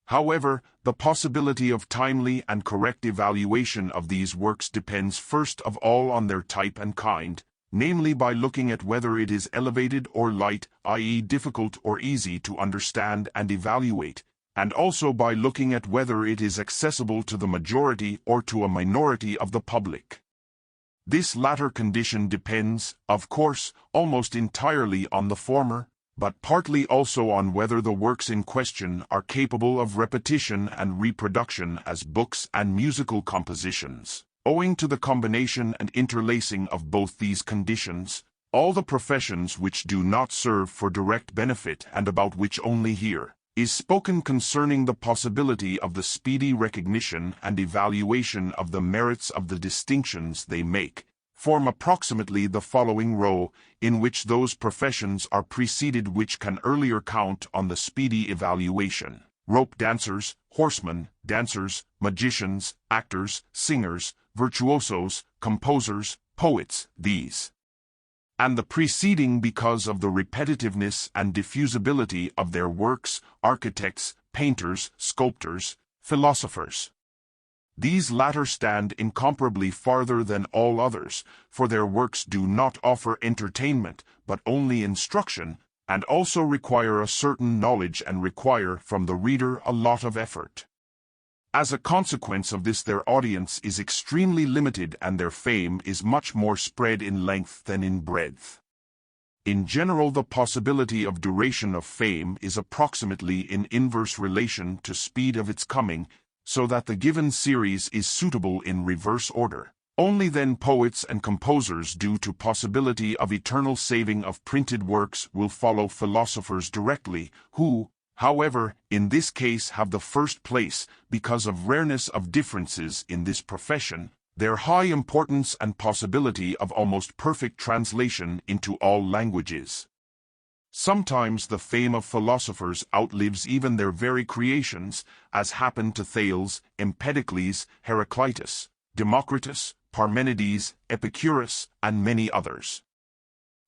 However, the possibility of timely and correct evaluation of these works depends first of all on their type and kind, namely by looking at whether it is elevated or light, i.e. difficult or easy to understand and evaluate, and also by looking at whether it is accessible to the majority or to a minority of the public. This latter condition depends, of course, almost entirely on the former, but partly also on whether the works in question are capable of repetition and reproduction as books and musical compositions. Owing to the combination and interlacing of both these conditions, all the professions which do not serve for direct benefit and about which only here is spoken concerning the possibility of the speedy recognition and evaluation of the merits of the distinctions they make, form approximately the following row, in which those professions are preceded which can earlier count on the speedy evaluation: rope dancers, horsemen, dancers, magicians, actors, singers, virtuosos, composers, poets, these. And the preceding because of the repetitiveness and diffusibility of their works, architects, painters, sculptors, philosophers. These latter stand incomparably farther than all others, for their works do not offer entertainment, but only instruction, and also require a certain knowledge and require from the reader a lot of effort. As a consequence of this, their audience is extremely limited and their fame is much more spread in length than in breadth. In general, the possibility of duration of fame is approximately in inverse relation to speed of its coming, so that the given series is suitable in reverse order. Only then poets and composers, due to possibility of eternal saving of printed works, will follow philosophers directly, who, however, in this case have the first place, because of rareness of differences in this profession, their high importance and possibility of almost perfect translation into all languages. Sometimes the fame of philosophers outlives even their very creations, as happened to Thales, Empedocles, Heraclitus, Democritus, Parmenides, Epicurus, and many others.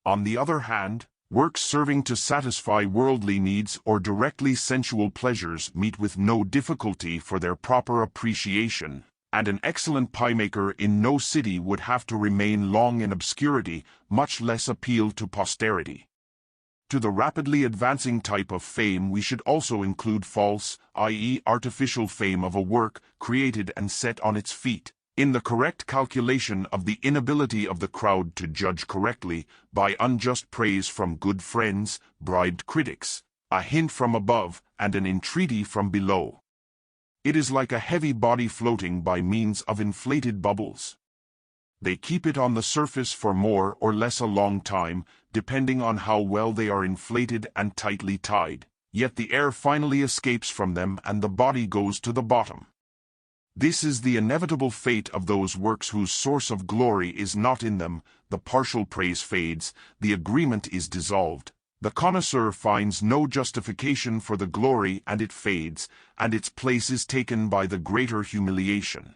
On the other hand, works serving to satisfy worldly needs or directly sensual pleasures meet with no difficulty for their proper appreciation, and an excellent pie-maker in no city would have to remain long in obscurity, much less appeal to posterity. To the rapidly advancing type of fame we should also include false, i.e. artificial fame of a work, created and set on its feet, in the correct calculation of the inability of the crowd to judge correctly, by unjust praise from good friends, bribed critics, a hint from above, and an entreaty from below. It is like a heavy body floating by means of inflated bubbles. They keep it on the surface for more or less a long time, depending on how well they are inflated and tightly tied, yet the air finally escapes from them and the body goes to the bottom. This is the inevitable fate of those works whose source of glory is not in them. The partial praise fades, the agreement is dissolved. The connoisseur finds no justification for the glory and it fades, and its place is taken by the greater humiliation.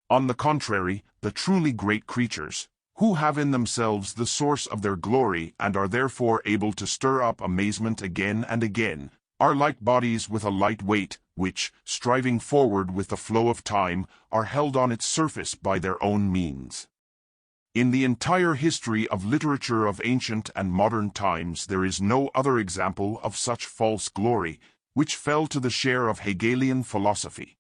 On the contrary, the truly great creatures, who have in themselves the source of their glory and are therefore able to stir up amazement again and again, are like bodies with a light weight, which, striving forward with the flow of time, are held on its surface by their own means. In the entire history of literature of ancient and modern times there is no other example of such false glory, which fell to the share of Hegelian philosophy.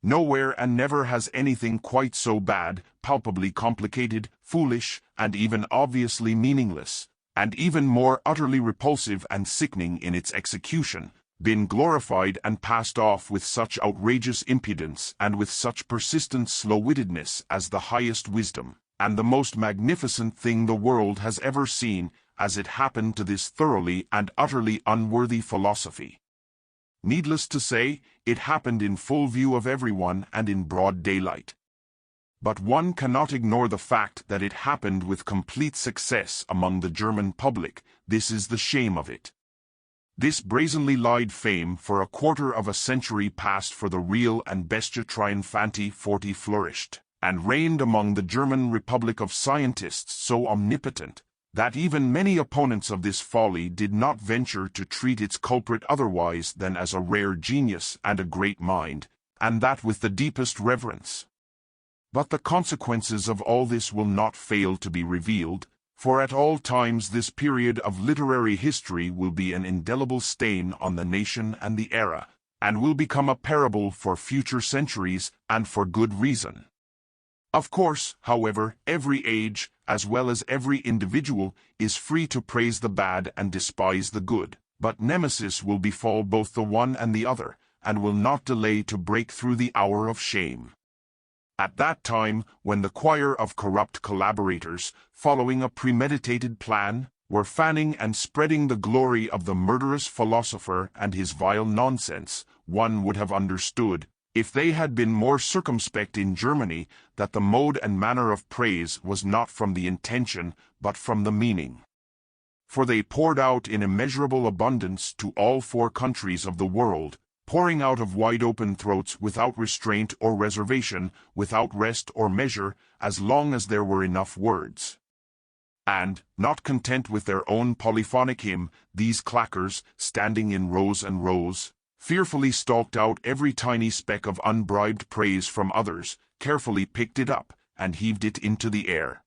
Nowhere and never has anything quite so bad, palpably complicated, foolish, and even obviously meaningless, and even more utterly repulsive and sickening in its execution, been glorified and passed off with such outrageous impudence and with such persistent slow-wittedness as the highest wisdom, and the most magnificent thing the world has ever seen, as it happened to this thoroughly and utterly unworthy philosophy. Needless to say, it happened in full view of everyone and in broad daylight. But one cannot ignore the fact that it happened with complete success among the German public. This is the shame of it. This brazenly lied fame for a quarter of a century past for the real and bestia triumphanti forti flourished, and reigned among the German Republic of scientists so omnipotent, that even many opponents of this folly did not venture to treat its culprit otherwise than as a rare genius and a great mind, and that with the deepest reverence. But the consequences of all this will not fail to be revealed, for at all times this period of literary history will be an indelible stain on the nation and the era, and will become a parable for future centuries, and for good reason. Of course, however, every age, as well as every individual, is free to praise the bad and despise the good, but nemesis will befall both the one and the other, and will not delay to break through the hour of shame. At that time, when the choir of corrupt collaborators, following a premeditated plan, were fanning and spreading the glory of the murderous philosopher and his vile nonsense, one would have understood, if they had been more circumspect in Germany, that the mode and manner of praise was not from the intention, but from the meaning. For they poured out in immeasurable abundance to all 4 countries of the world, pouring out of wide-open throats without restraint or reservation, without rest or measure, as long as there were enough words. And, not content with their own polyphonic hymn, these clackers, standing in rows and rows, fearfully stalked out every tiny speck of unbribed praise from others, carefully picked it up, and heaved it into the air.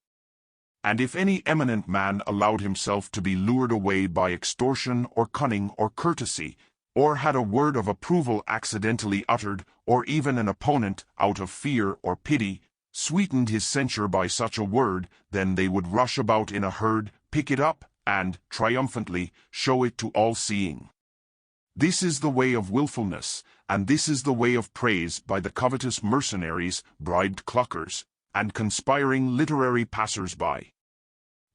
And if any eminent man allowed himself to be lured away by extortion or cunning or courtesy, or had a word of approval accidentally uttered, or even an opponent, out of fear or pity, sweetened his censure by such a word, then they would rush about in a herd, pick it up, and, triumphantly, show it to all seeing. This is the way of willfulness, and this is the way of praise by the covetous mercenaries, bribed cluckers, and conspiring literary passers-by.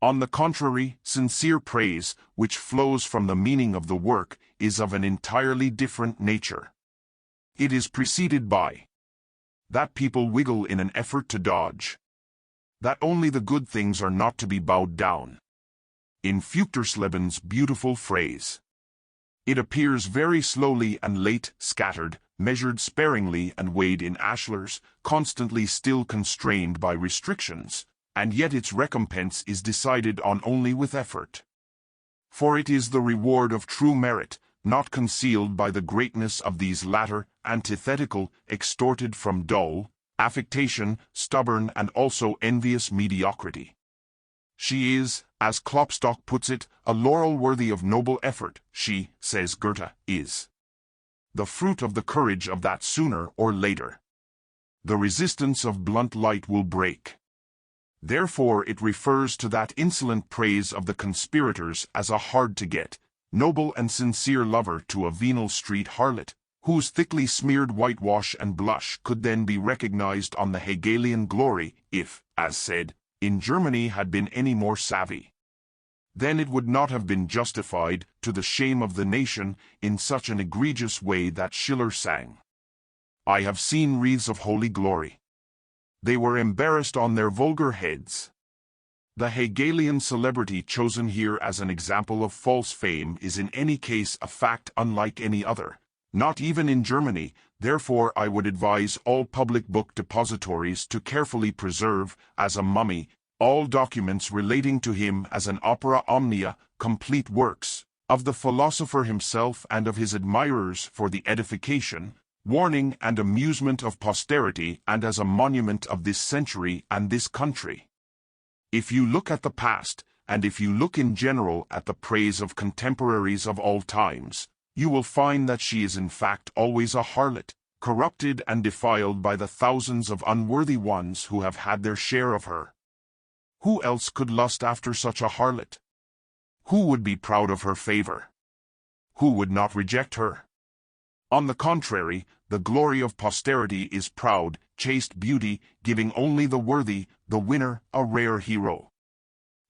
On the contrary, sincere praise, which flows from the meaning of the work, is of an entirely different nature. It is preceded by that people wiggle in an effort to dodge, that only the good things are not to be bowed down. In Fuchterslebens' beautiful phrase, it appears very slowly and late, scattered, measured sparingly and weighed in ashlars, constantly still constrained by restrictions, and yet its recompense is decided on only with effort. For it is the reward of true merit, not concealed by the greatness of these latter, antithetical, extorted from dull, affectation, stubborn and also envious mediocrity. She is, as Klopstock puts it, a laurel worthy of noble effort. She, says Goethe, is the fruit of the courage of that sooner or later the resistance of blunt light will break. Therefore it refers to that insolent praise of the conspirators as a hard-to-get, noble and sincere lover to a venal street harlot, whose thickly smeared whitewash and blush could then be recognized on the Hegelian glory, if, as said, in Germany had been any more savvy. Then it would not have been justified, to the shame of the nation, in such an egregious way that Schiller sang. I have seen wreaths of holy glory. They were embarrassed on their vulgar heads. The Hegelian celebrity chosen here as an example of false fame is in any case a fact unlike any other, not even in Germany. Therefore I would advise all public book depositories to carefully preserve, as a mummy, all documents relating to him as an opera omnia, complete works, of the philosopher himself and of his admirers for the edification, warning and amusement of posterity and as a monument of this century and this country. If you look at the past, and if you look in general at the praise of contemporaries of all times, you will find that she is in fact always a harlot, corrupted and defiled by the thousands of unworthy ones who have had their share of her. Who else could lust after such a harlot? Who would be proud of her favor? Who would not reject her? On the contrary, the glory of posterity is proud, chaste beauty, giving only the worthy, the winner, a rare hero.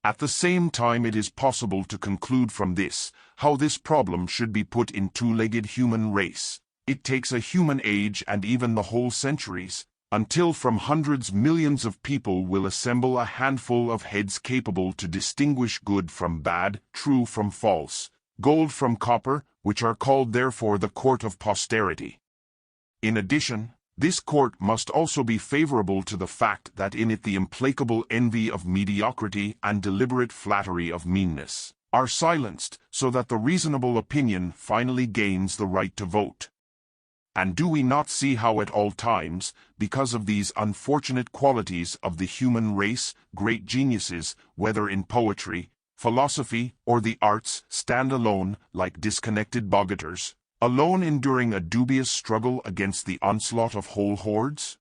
At the same time it is possible to conclude from this, how this problem should be put in two-legged human race. It takes a human age and even the whole centuries, until from hundreds millions of people will assemble a handful of heads capable to distinguish good from bad, true from false, gold from copper, which are called therefore the court of posterity. In addition, this court must also be favorable to the fact that in it the implacable envy of mediocrity and deliberate flattery of meanness are silenced, so that the reasonable opinion finally gains the right to vote. And do we not see how at all times, because of these unfortunate qualities of the human race, great geniuses, whether in poetry, philosophy, or the arts, stand alone, like disconnected boggiters, alone enduring a dubious struggle against the onslaught of whole hordes?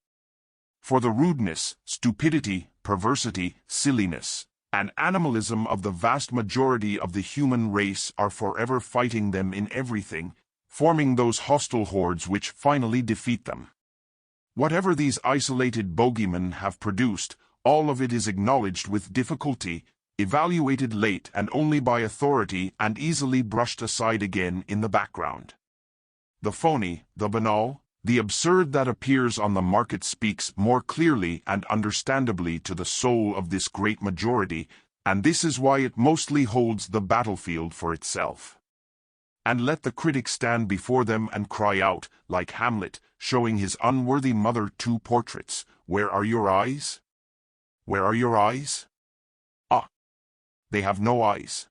For the rudeness, stupidity, perversity, silliness, and animalism of the vast majority of the human race are forever fighting them in everything, forming those hostile hordes which finally defeat them. Whatever these isolated bogeymen have produced, all of it is acknowledged with difficulty, evaluated late and only by authority, and easily brushed aside again in the background. The phony, the banal, the absurd that appears on the market speaks more clearly and understandably to the soul of this great majority, and this is why it mostly holds the battlefield for itself. And let the critic stand before them and cry out, like Hamlet, showing his unworthy mother two portraits, "Where are your eyes? Where are your eyes? Ah! They have no eyes."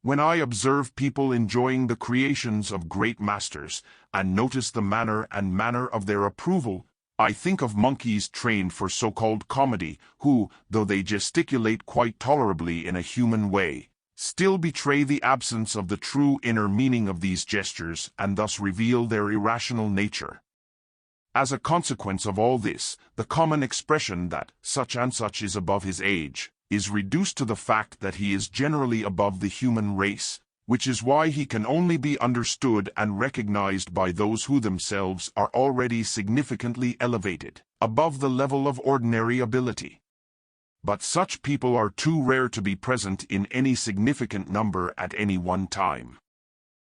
When I observe people enjoying the creations of great masters, and notice the manner of their approval, I think of monkeys trained for so-called comedy, who, though they gesticulate quite tolerably in a human way, still betray the absence of the true inner meaning of these gestures and thus reveal their irrational nature. As a consequence of all this, the common expression that such and such is above his age is reduced to the fact that he is generally above the human race, which is why he can only be understood and recognized by those who themselves are already significantly elevated above the level of ordinary ability. But such people are too rare to be present in any significant number at any one time.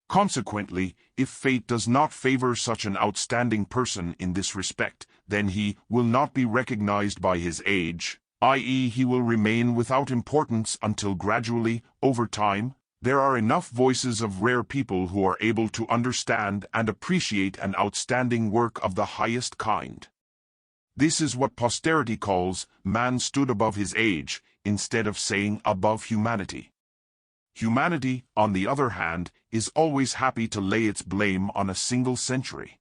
Consequently, if fate does not favor such an outstanding person in this respect, then he will not be recognized by his age, i.e., he will remain without importance until gradually, over time, there are enough voices of rare people who are able to understand and appreciate an outstanding work of the highest kind. This is what posterity calls, man stood above his age, instead of saying above humanity. Humanity, on the other hand, is always happy to lay its blame on a single century.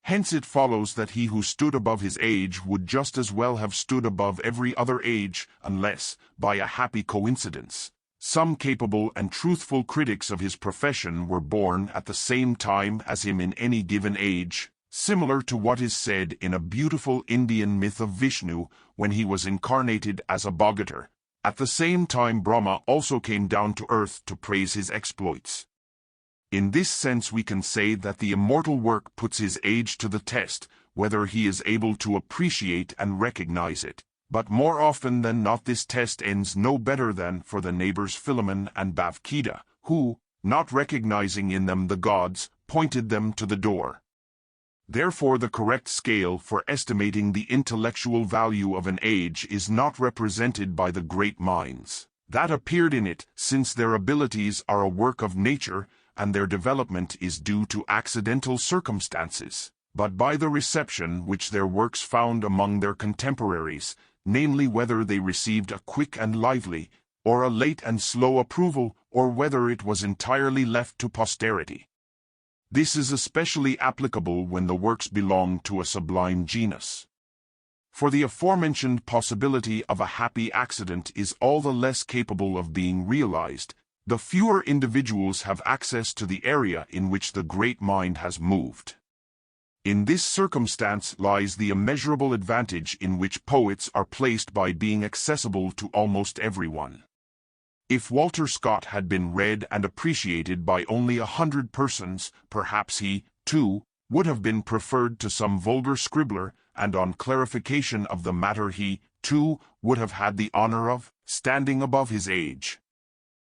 Hence it follows that he who stood above his age would just as well have stood above every other age, unless, by a happy coincidence, some capable and truthful critics of his profession were born at the same time as him in any given age, similar to what is said in a beautiful Indian myth of Vishnu when he was incarnated as a boggiter. At the same time Brahma also came down to earth to praise his exploits. In this sense we can say that the immortal work puts his age to the test, whether he is able to appreciate and recognize it, But more often than not this test ends no better than for the neighbors Philemon and Bavkida, who, not recognizing in them the gods, pointed them to the door. Therefore the correct scale for estimating the intellectual value of an age is not represented by the great minds that appeared in it, since their abilities are a work of nature, and their development is due to accidental circumstances, but by the reception which their works found among their contemporaries, namely whether they received a quick and lively, or a late and slow approval, or whether it was entirely left to posterity. This is especially applicable when the works belong to a sublime genus. For the aforementioned possibility of a happy accident is all the less capable of being realized, the fewer individuals have access to the area in which the great mind has moved. In this circumstance lies the immeasurable advantage in which poets are placed by being accessible to almost everyone. If Walter Scott had been read and appreciated by only 100 persons, perhaps he, too, would have been preferred to some vulgar scribbler, and on clarification of the matter he, too, would have had the honor of standing above his age.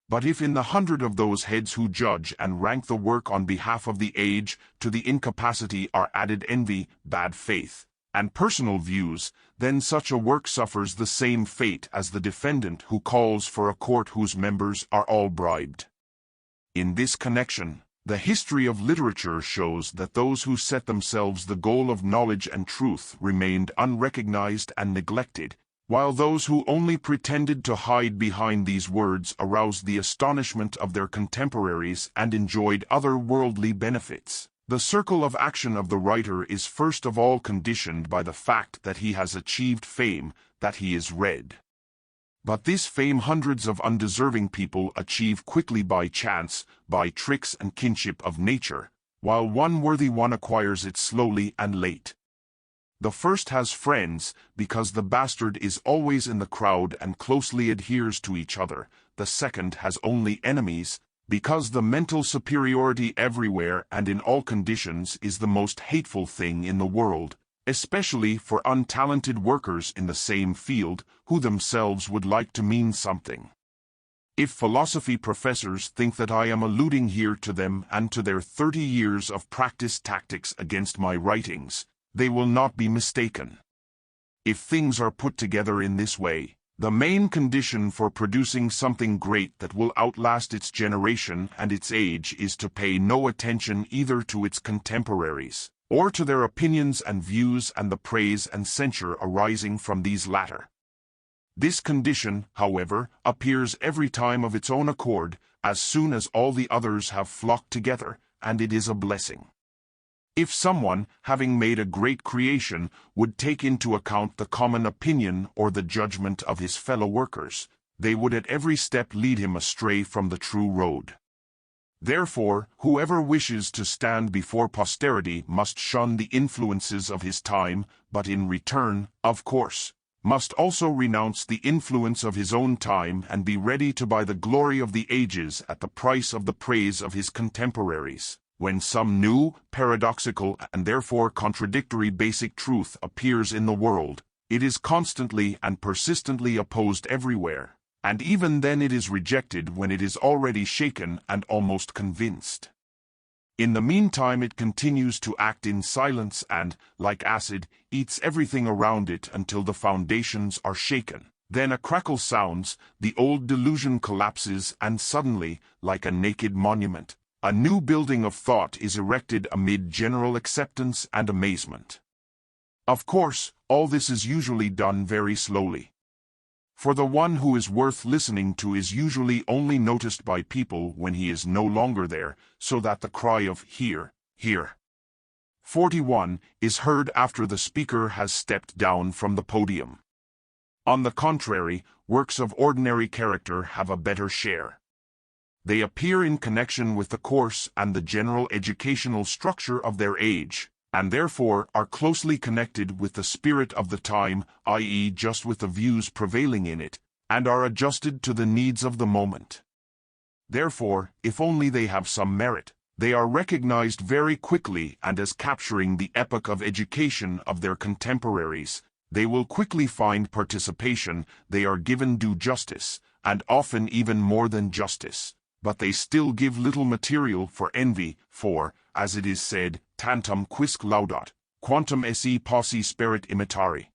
But if in the 100 of those heads who judge and rank the work on behalf of the age, to the incapacity are added envy, bad faith, and personal views, then such a work suffers the same fate as the defendant who calls for a court whose members are all bribed. In this connection, the history of literature shows that those who set themselves the goal of knowledge and truth remained unrecognized and neglected, while those who only pretended to hide behind these words aroused the astonishment of their contemporaries and enjoyed other worldly benefits. The circle of action of the writer is first of all conditioned by the fact that he has achieved fame, that he is read. But this fame hundreds of undeserving people achieve quickly by chance, by tricks and kinship of nature, while one worthy one acquires it slowly and late. The first has friends, because the bastard is always in the crowd and closely adheres to each other. The second has only enemies, because the mental superiority everywhere and in all conditions is the most hateful thing in the world, especially for untalented workers in the same field, who themselves would like to mean something. If philosophy professors think that I am alluding here to them and to their 30 years of practiced tactics against my writings, they will not be mistaken. If things are put together in this way, the main condition for producing something great that will outlast its generation and its age is to pay no attention either to its contemporaries, or to their opinions and views and the praise and censure arising from these latter. This condition, however, appears every time of its own accord, as soon as all the others have flocked together, and it is a blessing. If someone, having made a great creation, would take into account the common opinion or the judgment of his fellow workers, they would at every step lead him astray from the true road. Therefore, whoever wishes to stand before posterity must shun the influences of his time, but in return, of course, must also renounce the influence of his own time and be ready to buy the glory of the ages at the price of the praise of his contemporaries. When some new, paradoxical, and therefore contradictory basic truth appears in the world, it is constantly and persistently opposed everywhere, and even then it is rejected when it is already shaken and almost convinced. In the meantime it continues to act in silence and, like acid, eats everything around it until the foundations are shaken. Then a crackle sounds, the old delusion collapses, and suddenly, like a naked monument, a new building of thought is erected amid general acceptance and amazement. Of course, all this is usually done very slowly. For the one who is worth listening to is usually only noticed by people when he is no longer there, so that the cry of "Here, here!" 41 is heard after the speaker has stepped down from the podium. On the contrary, works of ordinary character have a better share. They appear in connection with the course and the general educational structure of their age, and therefore are closely connected with the spirit of the time, i.e., just with the views prevailing in it, and are adjusted to the needs of the moment. Therefore, if only they have some merit, they are recognized very quickly and as capturing the epoch of education of their contemporaries, They will quickly find participation, they are given due justice, and often even more than justice, but they still give little material for envy, for, as it is said, tantum quisque laudat, quantum esse posse sperit imitari.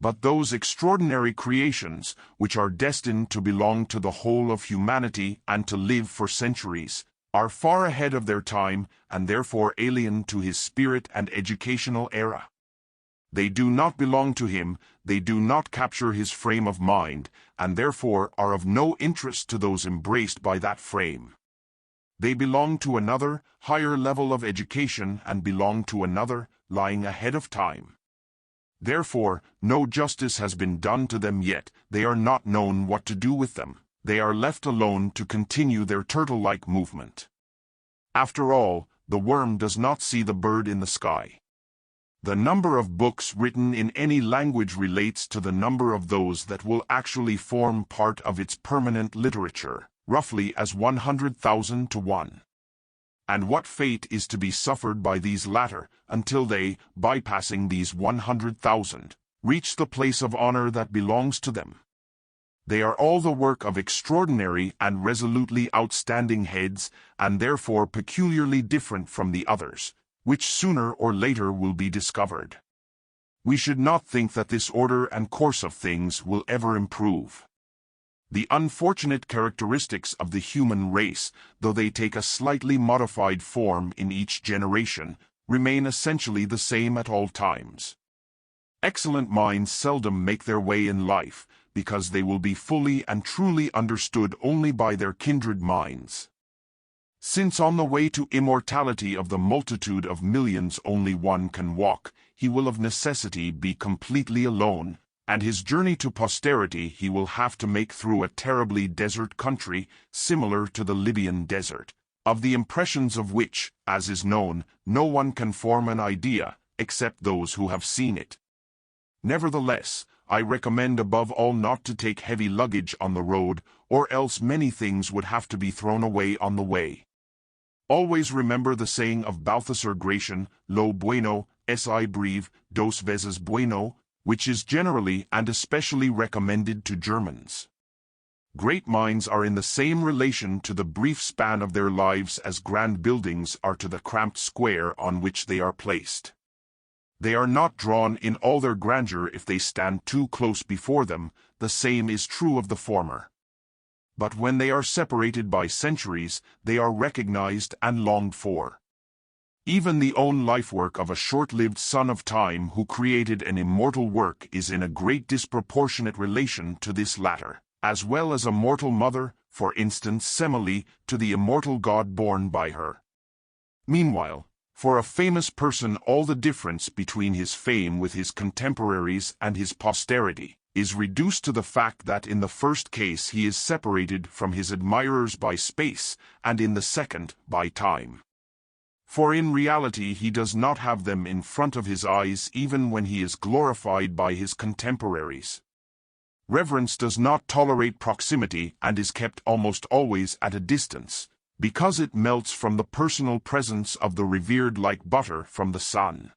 But those extraordinary creations, which are destined to belong to the whole of humanity and to live for centuries, are far ahead of their time and therefore alien to his spirit and educational era. They do not belong to him, they do not capture his frame of mind, and therefore are of no interest to those embraced by that frame. They belong to another, higher level of education and belong to another, lying ahead of time. Therefore, no justice has been done to them yet, they are not known what to do with them, they are left alone to continue their turtle-like movement. After all, the worm does not see the bird in the sky. The number of books written in any language relates to the number of those that will actually form part of its permanent literature, roughly as 100,000 to 1. And what fate is to be suffered by these latter, until they, bypassing these 100,000, reach the place of honor that belongs to them? They are all the work of extraordinary and resolutely outstanding heads, and therefore peculiarly different from the others, which sooner or later will be discovered. We should not think that this order and course of things will ever improve. The unfortunate characteristics of the human race, though they take a slightly modified form in each generation, remain essentially the same at all times. Excellent minds seldom make their way in life, because they will be fully and truly understood only by their kindred minds. Since on the way to immortality of the multitude of millions only one can walk, he will of necessity be completely alone, and his journey to posterity he will have to make through a terribly desert country, similar to the Libyan desert, of the impressions of which, as is known, no one can form an idea, except those who have seen it. Nevertheless, I recommend above all not to take heavy luggage on the road, or else many things would have to be thrown away on the way. Always remember the saying of Balthasar Gracian, lo bueno, es I breve, dos veces bueno, which is generally and especially recommended to Germans. Great minds are in the same relation to the brief span of their lives as grand buildings are to the cramped square on which they are placed. They are not drawn in all their grandeur if they stand too close before them, the same is true of the former. But when they are separated by centuries, they are recognized and longed for. Even the own life-work of a short-lived son of time who created an immortal work is in a great disproportionate relation to this latter, as well as a mortal mother, for instance Semele, to the immortal God born by her. Meanwhile, for a famous person all the difference between his fame with his contemporaries and his posterity is reduced to the fact that in the first case he is separated from his admirers by space, and in the second, by time. For in reality he does not have them in front of his eyes even when he is glorified by his contemporaries. Reverence does not tolerate proximity and is kept almost always at a distance, because it melts from the personal presence of the revered like butter from the sun.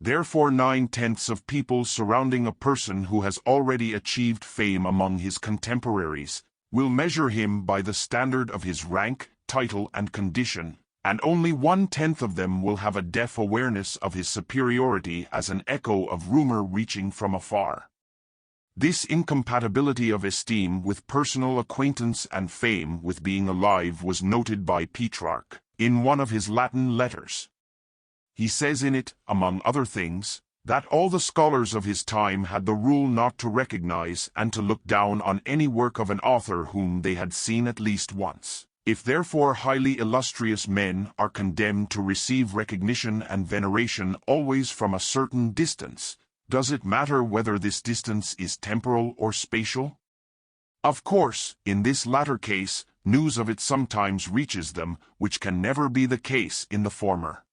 Therefore 9/10 of people surrounding a person who has already achieved fame among his contemporaries will measure him by the standard of his rank, title and condition, and only 1/10 of them will have a deaf awareness of his superiority as an echo of rumor reaching from afar. This incompatibility of esteem with personal acquaintance and fame with being alive was noted by Petrarch in one of his Latin letters. He says in it, among other things, that all the scholars of his time had the rule not to recognize and to look down on any work of an author whom they had seen at least once. If therefore highly illustrious men are condemned to receive recognition and veneration always from a certain distance, does it matter whether this distance is temporal or spatial? Of course, in this latter case, news of it sometimes reaches them, which can never be the case in the former.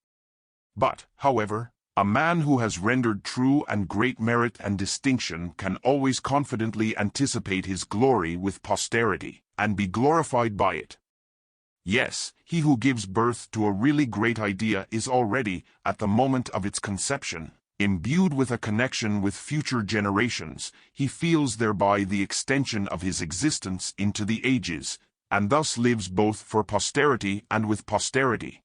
But, however, a man who has rendered true and great merit and distinction can always confidently anticipate his glory with posterity, and be glorified by it. Yes, he who gives birth to a really great idea is already, at the moment of its conception, Imbued with a connection with future generations, he feels thereby the extension of his existence into the ages, and thus lives both for posterity and with posterity.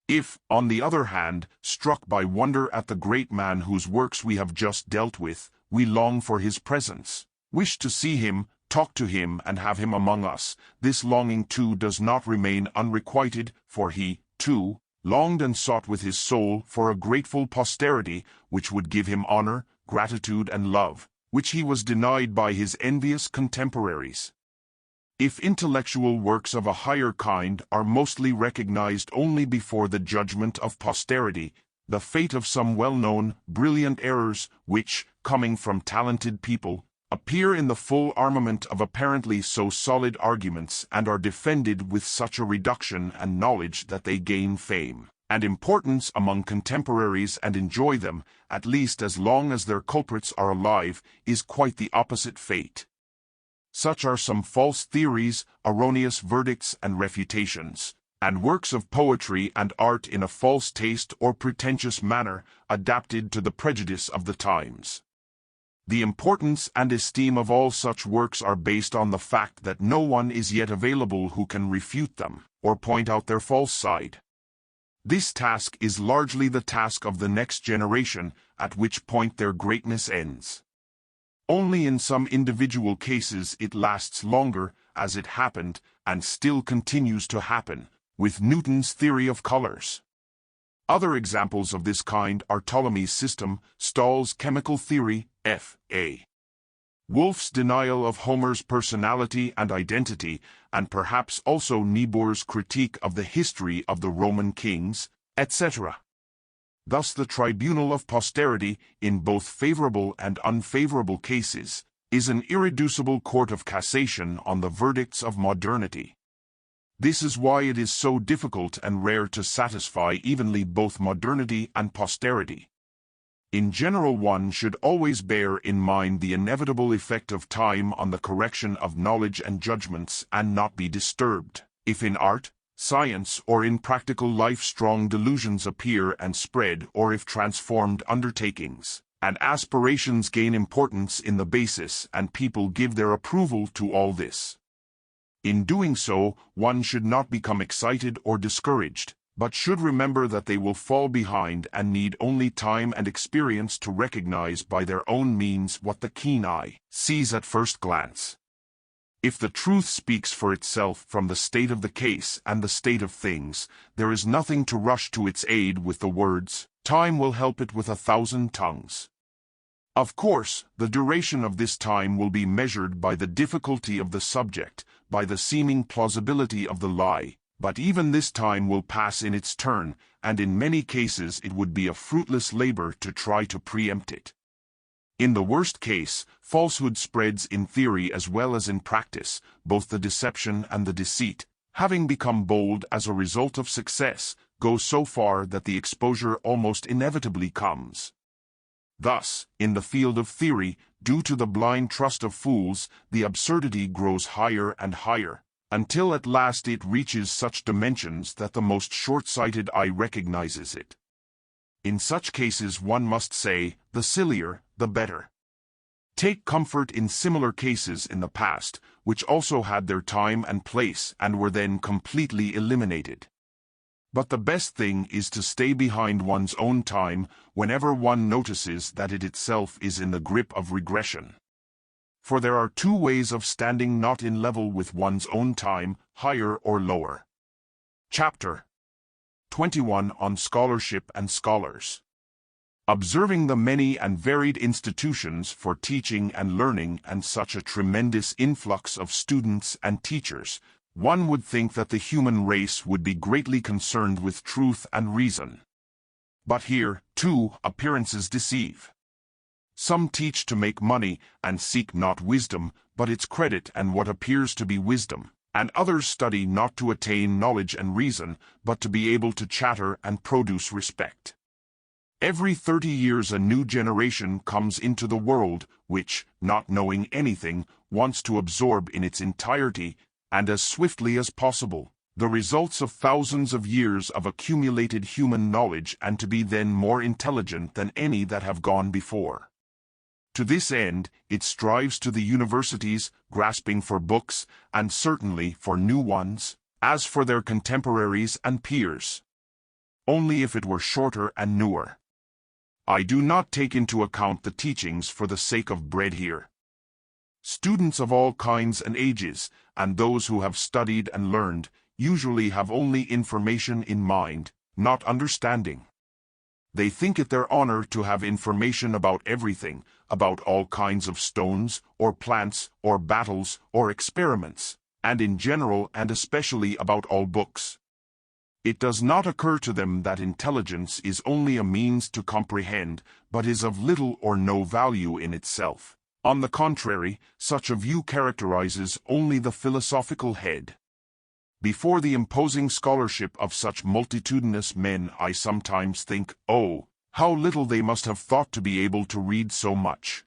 If, on the other hand, struck by wonder at the great man whose works we have just dealt with, we long for his presence, wish to see him, talk to him and have him among us, this longing too does not remain unrequited, for he, too, longed and sought with his soul for a grateful posterity, which would give him honor, gratitude and love, which he was denied by his envious contemporaries. If intellectual works of a higher kind are mostly recognized only before the judgment of posterity, the fate of some well-known, brilliant errors, which, coming from talented people, appear in the full armament of apparently so solid arguments and are defended with such a reduction and knowledge that they gain fame and importance among contemporaries and enjoy them, at least as long as their culprits are alive, is quite the opposite fate. Such are some false theories, erroneous verdicts and refutations, and works of poetry and art in a false taste or pretentious manner, adapted to the prejudice of the times. The importance and esteem of all such works are based on the fact that no one is yet available who can refute them, or point out their false side. This task is largely the task of the next generation, at which point their greatness ends. Only in some individual cases it lasts longer, as it happened, and still continues to happen, with Newton's theory of colors. Other examples of this kind are Ptolemy's system, Stahl's chemical theory, F.A. Wolff's denial of Homer's personality and identity, and perhaps also Niebuhr's critique of the history of the Roman kings, etc. Thus the tribunal of posterity, in both favorable and unfavorable cases, is an irreducible court of cassation on the verdicts of modernity. This is why it is so difficult and rare to satisfy evenly both modernity and posterity. In general, one should always bear in mind the inevitable effect of time on the correction of knowledge and judgments, and not be disturbed, if in art, science or in practical life strong delusions appear and spread, or if transformed undertakings and aspirations gain importance in the basis and people give their approval to all this. In doing so, one should not become excited or discouraged, but should remember that they will fall behind and need only time and experience to recognize by their own means what the keen eye sees at first glance. If the truth speaks for itself from the state of the case and the state of things, there is nothing to rush to its aid with the words, "Time will help it with 1,000 tongues." Of course, the duration of this time will be measured by the difficulty of the subject, by the seeming plausibility of the lie, but even this time will pass in its turn, and in many cases it would be a fruitless labor to try to preempt it. In the worst case, falsehood spreads in theory as well as in practice, both the deception and the deceit, having become bold as a result of success, go so far that the exposure almost inevitably comes. Thus, in the field of theory, due to the blind trust of fools, the absurdity grows higher and higher, until at last it reaches such dimensions that the most short-sighted eye recognizes it. In such cases one must say, the sillier, the better. Take comfort in similar cases in the past, which also had their time and place and were then completely eliminated. But the best thing is to stay behind one's own time whenever one notices that it itself is in the grip of regression. For there are two ways of standing not in level with one's own time, higher or lower. Chapter 21 on Scholarship and Scholars. Observing the many and varied institutions for teaching and learning and such a tremendous influx of students and teachers, one would think that the human race would be greatly concerned with truth and reason. But here, too, appearances deceive. Some teach to make money, and seek not wisdom, but its credit and what appears to be wisdom, and others study not to attain knowledge and reason, but to be able to chatter and produce respect. Every 30 years a new generation comes into the world, which, not knowing anything, wants to absorb in its entirety, and as swiftly as possible, the results of thousands of years of accumulated human knowledge, and to be then more intelligent than any that have gone before. To this end, it strives to the universities, grasping for books, and certainly for new ones, as for their contemporaries and peers. Only if it were shorter and newer. I do not take into account the teachings for the sake of bread here. Students of all kinds and ages, and those who have studied and learned, usually have only information in mind, not understanding. They think it their honor to have information about everything, about all kinds of stones, or plants, or battles, or experiments, and in general and especially about all books. It does not occur to them that intelligence is only a means to comprehend, but is of little or no value in itself. On the contrary, such a view characterizes only the philosophical head. Before the imposing scholarship of such multitudinous men, I sometimes think, oh, how little they must have thought to be able to read so much.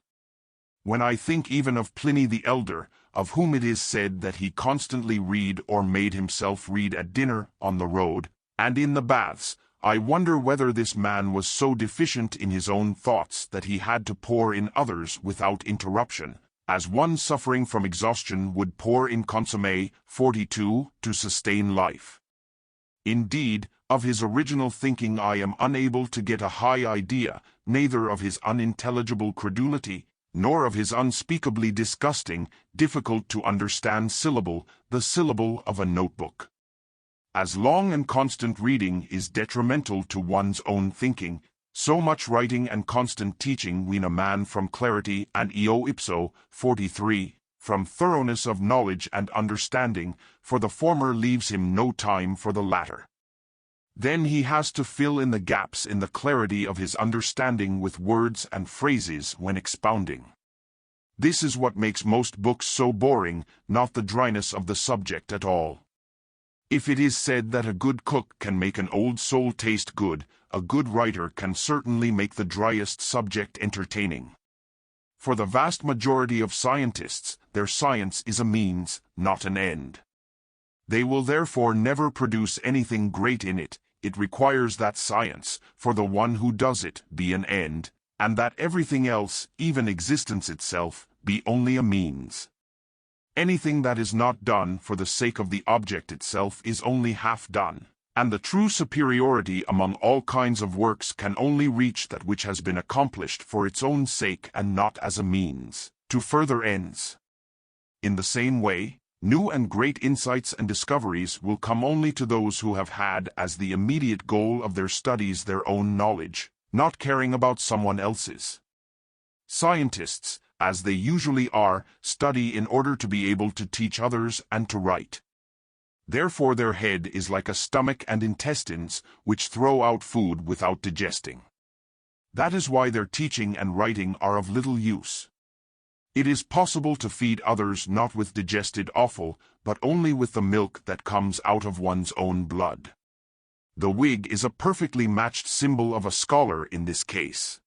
When I think even of Pliny the Elder, of whom it is said that he constantly read or made himself read at dinner, on the road, and in the baths, I wonder whether this man was so deficient in his own thoughts that he had to pour in others without interruption, as one suffering from exhaustion would pour in consommé, 42, to sustain life. Indeed, of his original thinking I am unable to get a high idea, neither of his unintelligible credulity, nor of his unspeakably disgusting, difficult to understand syllable, the syllable of a notebook. As long and constant reading is detrimental to one's own thinking, so much writing and constant teaching wean a man from clarity and eo ipso, 43, from thoroughness of knowledge and understanding, for the former leaves him no time for the latter. Then he has to fill in the gaps in the clarity of his understanding with words and phrases when expounding. This is what makes most books so boring, not the dryness of the subject at all. If it is said that a good cook can make an old soul taste good, a good writer can certainly make the driest subject entertaining. For the vast majority of scientists, their science is a means, not an end. They will therefore never produce anything great in it. It requires that science, for the one who does it, be an end, and that everything else, even existence itself, be only a means. Anything that is not done for the sake of the object itself is only half done, and the true superiority among all kinds of works can only reach that which has been accomplished for its own sake and not as a means to further ends. In the same way, new and great insights and discoveries will come only to those who have had as the immediate goal of their studies their own knowledge, not caring about someone else's. Scientists, as they usually are, study in order to be able to teach others and to write. Therefore their head is like a stomach and intestines, which throw out food without digesting. That is why their teaching and writing are of little use. It is possible to feed others not with digested offal, but only with the milk that comes out of one's own blood. The wig is a perfectly matched symbol of a scholar in this case.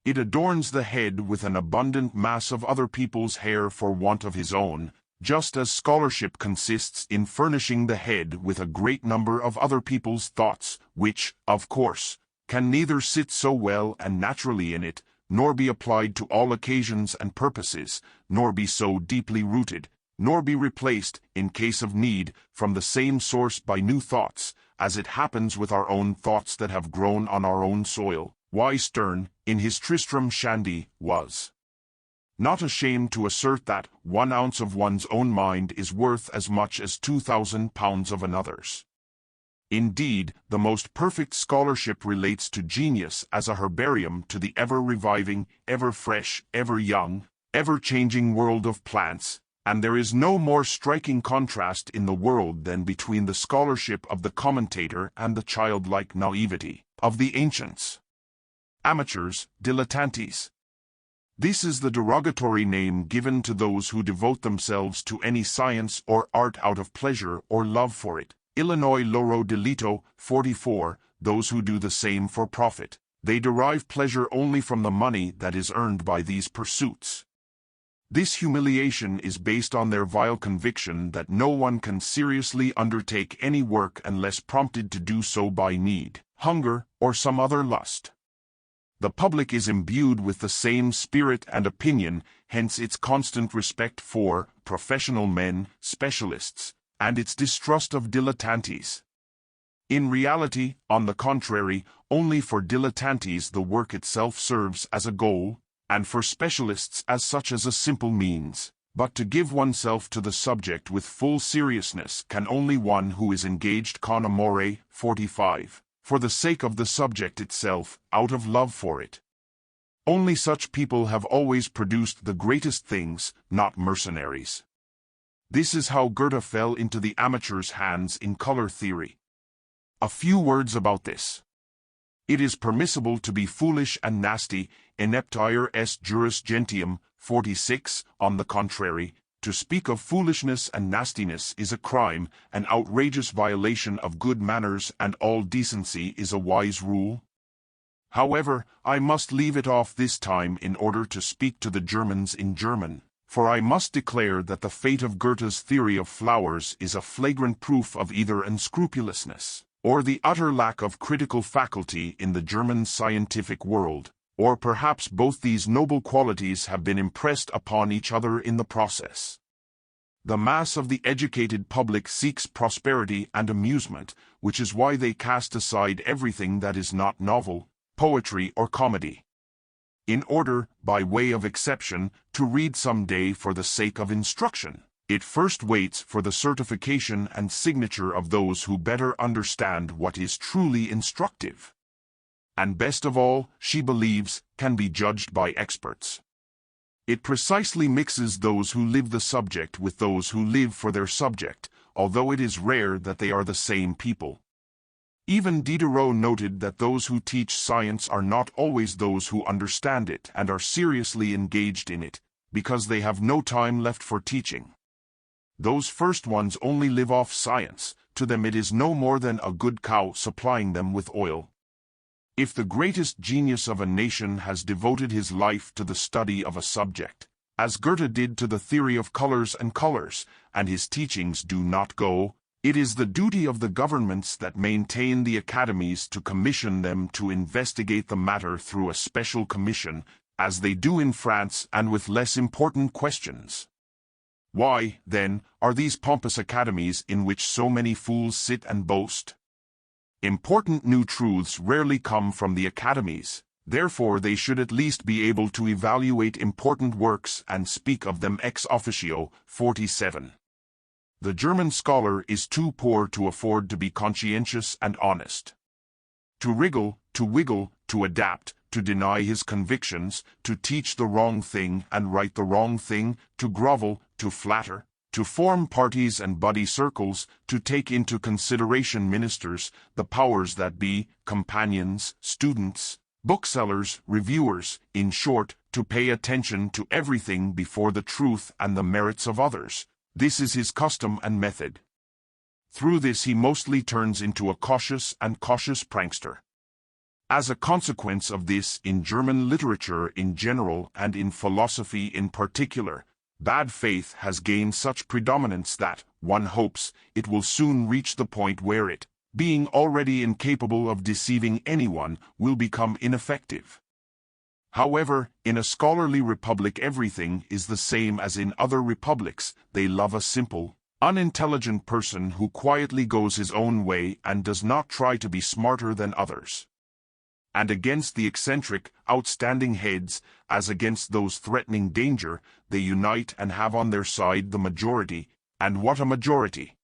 It adorns the head with an abundant mass of other people's hair for want of his own, just as scholarship consists in furnishing the head with a great number of other people's thoughts, which, of course, can neither sit so well and naturally in it, nor be applied to all occasions and purposes, nor be so deeply rooted, nor be replaced, in case of need, from the same source by new thoughts, as it happens with our own thoughts that have grown on our own soil. Why Sterne, in his Tristram Shandy, was not ashamed to assert that 1 ounce of one's own mind is worth as much as 2,000 pounds of another's. Indeed, the most perfect scholarship relates to genius as a herbarium to the ever-reviving, ever-fresh, ever-young, ever-changing world of plants, and there is no more striking contrast in the world than between the scholarship of the commentator and the childlike naivety of the ancients. Amateurs, dilettantes. This is the derogatory name given to those who devote themselves to any science or art out of pleasure or love for it. Illinois Loro Delito, 44, those who do the same for profit. They derive pleasure only from the money that is earned by these pursuits. This humiliation is based on their vile conviction that no one can seriously undertake any work unless prompted to do so by need, hunger, or some other lust. The public is imbued with the same spirit and opinion, hence its constant respect for professional men, specialists, and its distrust of dilettantes. In reality, on the contrary, only for dilettantes the work itself serves as a goal, and for specialists as such as a simple means. But to give oneself to the subject with full seriousness can only one who is engaged con amore, 45, for the sake of the subject itself, out of love for it. Only such people have always produced the greatest things, not mercenaries. This is how Goethe fell into the amateur's hands in color theory. A few words about this. It is permissible to be foolish and nasty, ineptire est juris gentium, 46, on the contrary, to speak of foolishness and nastiness is a crime, an outrageous violation of good manners and all decency is a wise rule. However, I must leave it off this time in order to speak to the Germans in German, for I must declare that the fate of Goethe's theory of flowers is a flagrant proof of either unscrupulousness, or the utter lack of critical faculty in the German scientific world, or perhaps both these noble qualities have been impressed upon each other in the process. The mass of the educated public seeks prosperity and amusement, which is why they cast aside everything that is not novel, poetry or comedy, in order, by way of exception, to read some day for the sake of instruction. It first waits for the certification and signature of those who better understand what is truly instructive. And best of all, she believes, can be judged by experts. It precisely mixes those who live the subject with those who live for their subject, although it is rare that they are the same people. Even Diderot noted that those who teach science are not always those who understand it and are seriously engaged in it, because they have no time left for teaching. Those first ones only live off science, to them it is no more than a good cow supplying them with oil. If the greatest genius of a nation has devoted his life to the study of a subject, as Goethe did to the theory of colors, and his teachings do not go, it is the duty of the governments that maintain the academies to commission them to investigate the matter through a special commission, as they do in France and with less important questions. Why, then, are these pompous academies in which so many fools sit and boast? Important new truths rarely come from the academies, therefore they should at least be able to evaluate important works and speak of them ex officio, 47. The German scholar is too poor to afford to be conscientious and honest. To wriggle, to wiggle, to adapt, to deny his convictions, to teach the wrong thing and write the wrong thing, to grovel, to flatter, to form parties and buddy circles, to take into consideration ministers, the powers that be, companions, students, booksellers, reviewers, in short, to pay attention to everything before the truth and the merits of others. This is his custom and method. Through this he mostly turns into a cautious prankster. As a consequence of this, in German literature in general and in philosophy in particular, bad faith has gained such predominance that, one hopes, it will soon reach the point where it, being already incapable of deceiving anyone, will become ineffective. However, in a scholarly republic everything is the same as in other republics. They love a simple, unintelligent person who quietly goes his own way and does not try to be smarter than others. And against the eccentric, outstanding heads, as against those threatening danger, they unite and have on their side the majority, and what a majority!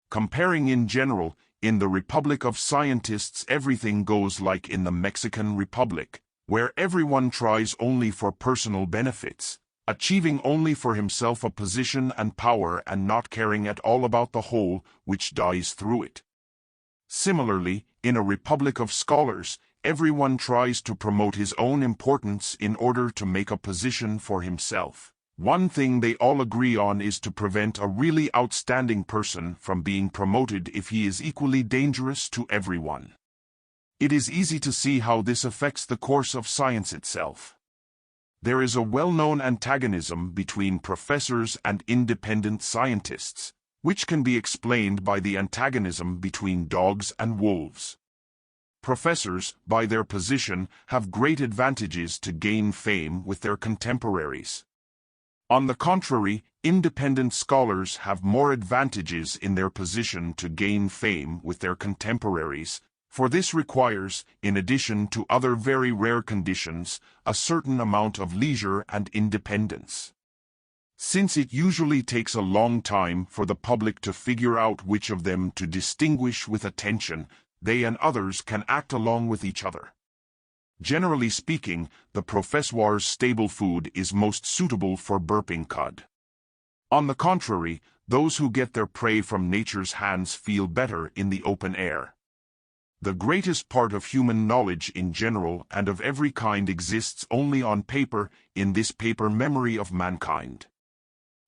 Comparing in general, in the Republic of Scientists everything goes like in the Mexican Republic, where everyone tries only for personal benefits, achieving only for himself a position and power and not caring at all about the whole, which dies through it. Similarly, in a Republic of Scholars, everyone tries to promote his own importance in order to make a position for himself. One thing they all agree on is to prevent a really outstanding person from being promoted if he is equally dangerous to everyone. It is easy to see how this affects the course of science itself. There is a well-known antagonism between professors and independent scientists, which can be explained by the antagonism between dogs and wolves. Professors, by their position, have great advantages to gain fame with their contemporaries. On the contrary, independent scholars have more advantages in their position to gain fame with their contemporaries, for this requires, in addition to other very rare conditions, a certain amount of leisure and independence. Since it usually takes a long time for the public to figure out which of them to distinguish with attention, they and others can act along with each other. Generally speaking, the professor's stable food is most suitable for burping cud. On the contrary, those who get their prey from nature's hands feel better in the open air. The greatest part of human knowledge in general and of every kind exists only on paper, in this paper memory of mankind.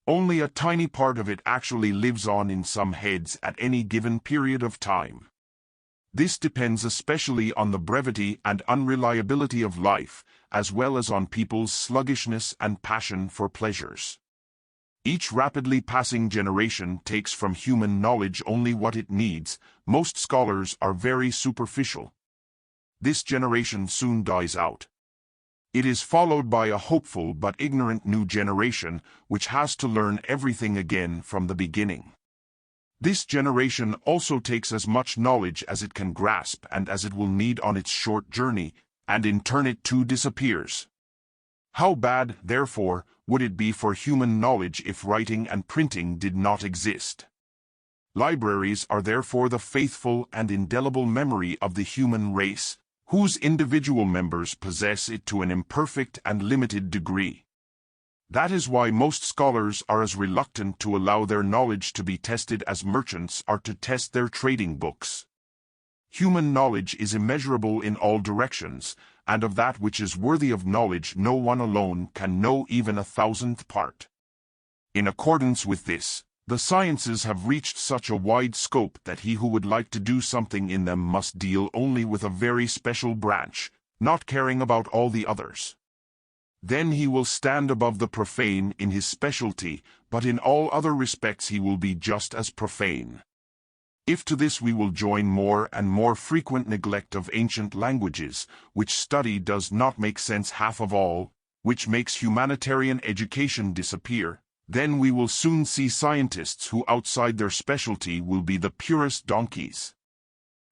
Only a tiny part of it actually lives on in some heads at any given period of time. This depends especially on the brevity and unreliability of life, as well as on people's sluggishness and passion for pleasures. Each rapidly passing generation takes from human knowledge only what it needs. Most scholars are very superficial. This generation soon dies out. It is followed by a hopeful but ignorant new generation, which has to learn everything again from the beginning. This generation also takes as much knowledge as it can grasp and as it will need on its short journey, and in turn it too disappears. How bad, therefore, would it be for human knowledge if writing and printing did not exist? Libraries are therefore the faithful and indelible memory of the human race, whose individual members possess it to an imperfect and limited degree. That is why most scholars are as reluctant to allow their knowledge to be tested as merchants are to test their trading books. Human knowledge is immeasurable in all directions, and of that which is worthy of knowledge no one alone can know even 1,000th part. In accordance with this, the sciences have reached such a wide scope that he who would like to do something in them must deal only with a very special branch, not caring about all the others. Then he will stand above the profane in his specialty, but in all other respects he will be just as profane. If to this we will join more and more frequent neglect of ancient languages, which study does not make sense half of all, which makes humanitarian education disappear, then we will soon see scientists who outside their specialty will be the purest donkeys.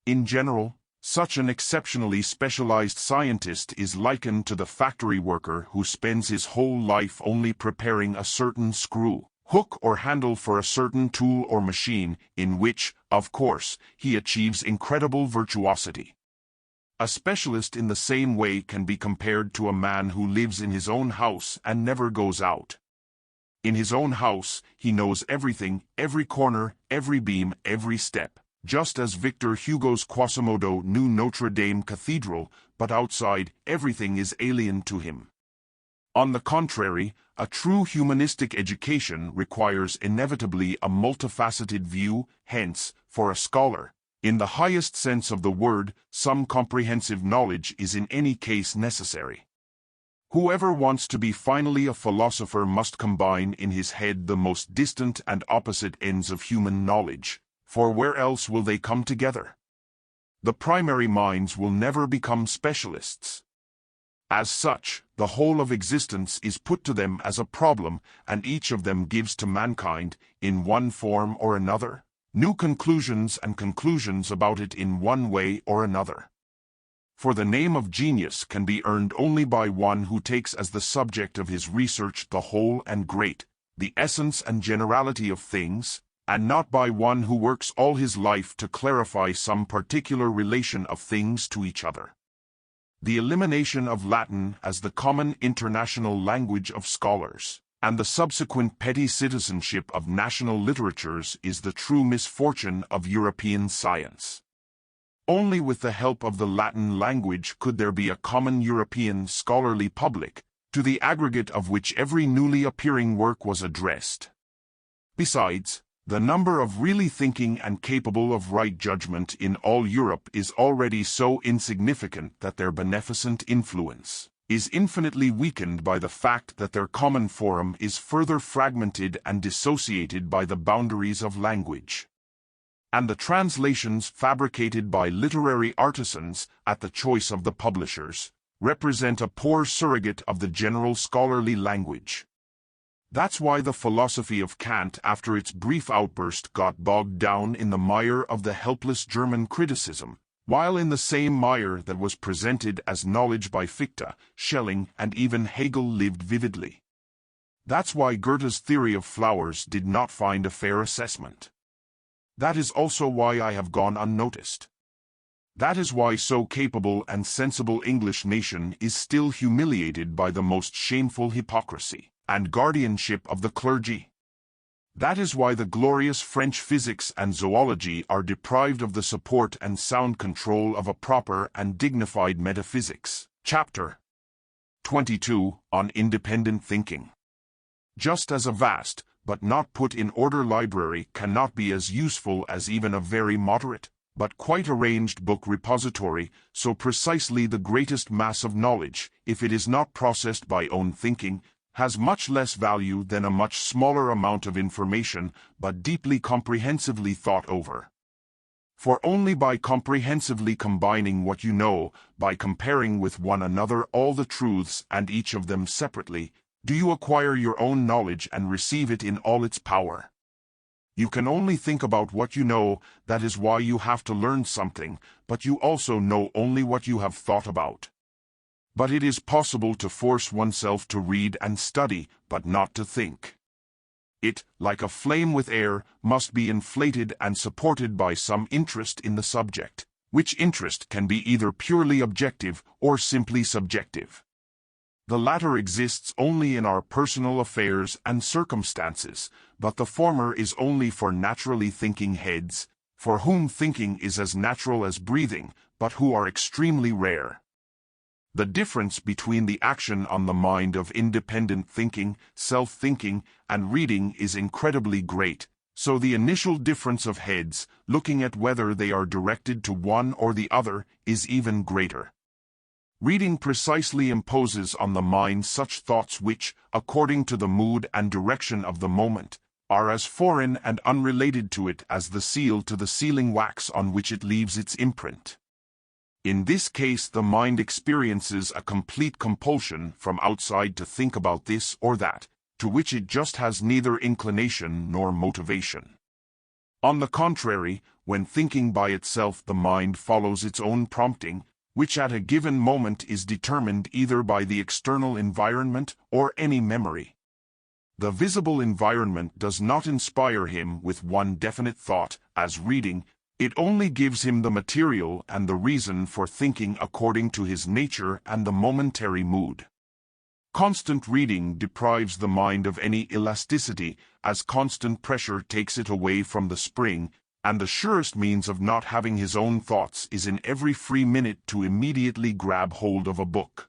In general, such an exceptionally specialized scientist is likened to the factory worker who spends his whole life only preparing a certain screw, hook or handle for a certain tool or machine, in which, of course, he achieves incredible virtuosity. A specialist in the same way can be compared to a man who lives in his own house and never goes out. In his own house, he knows everything, every corner, every beam, every step, just as Victor Hugo's Quasimodo knew Notre Dame Cathedral, but outside, everything is alien to him. On the contrary, a true humanistic education requires inevitably a multifaceted view, hence, for a scholar, in the highest sense of the word, some comprehensive knowledge is in any case necessary. Whoever wants to be finally a philosopher must combine in his head the most distant and opposite ends of human knowledge, for where else will they come together? The primary minds will never become specialists. As such, the whole of existence is put to them as a problem, and each of them gives to mankind, in one form or another, new conclusions and conclusions about it in one way or another. For the name of genius can be earned only by one who takes as the subject of his research the whole and great, the essence and generality of things, and not by one who works all his life to clarify some particular relation of things to each other. The elimination of Latin as the common international language of scholars, and the subsequent petty citizenship of national literatures is the true misfortune of European science. Only with the help of the Latin language could there be a common European scholarly public, to the aggregate of which every newly appearing work was addressed. Besides, the number of really thinking and capable of right judgment in all Europe is already so insignificant that their beneficent influence, is infinitely weakened by the fact that their common forum is further fragmented and dissociated by the boundaries of language. And the translations fabricated by literary artisans, at the choice of the publishers, represent a poor surrogate of the general scholarly language. That's why the philosophy of Kant, after its brief outburst, got bogged down in the mire of the helpless German criticism, while in the same mire that was presented as knowledge by Fichte, Schelling, and even Hegel lived vividly. That's why Goethe's theory of flowers did not find a fair assessment. That is also why I have gone unnoticed. That is why so capable and sensible English nation is still humiliated by the most shameful hypocrisy and guardianship of the clergy. That is why the glorious French physics and zoology are deprived of the support and sound control of a proper and dignified metaphysics. Chapter 22 on Independent Thinking. Just as a vast, but not put in order library cannot be as useful as even a very moderate, but quite arranged book repository, so precisely the greatest mass of knowledge, if it is not processed by own thinking, has much less value than a much smaller amount of information, but deeply comprehensively thought over. For only by comprehensively combining what you know, by comparing with one another all the truths and each of them separately, do you acquire your own knowledge and receive it in all its power. You can only think about what you know, that is why you have to learn something, but you also know only what you have thought about. But it is possible to force oneself to read and study, but not to think. It, like a flame with air, must be inflated and supported by some interest in the subject, which interest can be either purely objective or simply subjective. The latter exists only in our personal affairs and circumstances, but the former is only for naturally thinking heads, for whom thinking is as natural as breathing, but who are extremely rare. The difference between the action on the mind of independent thinking, self-thinking, and reading is incredibly great, so the initial difference of heads, looking at whether they are directed to one or the other, is even greater. Reading precisely imposes on the mind such thoughts which, according to the mood and direction of the moment, are as foreign and unrelated to it as the seal to the sealing wax on which it leaves its imprint. In this case, the mind experiences a complete compulsion from outside to think about this or that, to which it just has neither inclination nor motivation. On the contrary, when thinking by itself, the mind follows its own prompting, which at a given moment is determined either by the external environment or any memory. The visible environment does not inspire him with one definite thought, as reading, it only gives him the material and the reason for thinking according to his nature and the momentary mood. Constant reading deprives the mind of any elasticity, as constant pressure takes it away from the spring, and the surest means of not having his own thoughts is in every free minute to immediately grab hold of a book.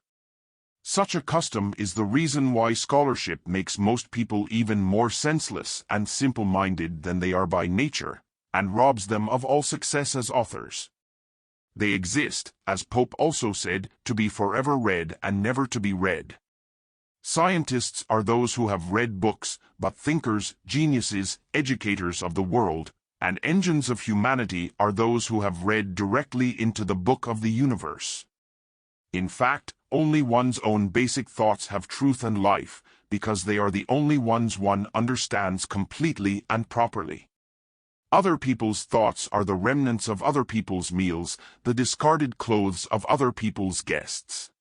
Such a custom is the reason why scholarship makes most people even more senseless and simple-minded than they are by nature, and robs them of all success as authors. They exist, as Pope also said, to be forever read and never to be read. Scientists are those who have read books, but thinkers, geniuses, educators of the world, and engines of humanity are those who have read directly into the book of the universe. In fact, only one's own basic thoughts have truth and life, because they are the only ones one understands completely and properly. Other people's thoughts are the remnants of other people's meals, the discarded clothes of other people's guests.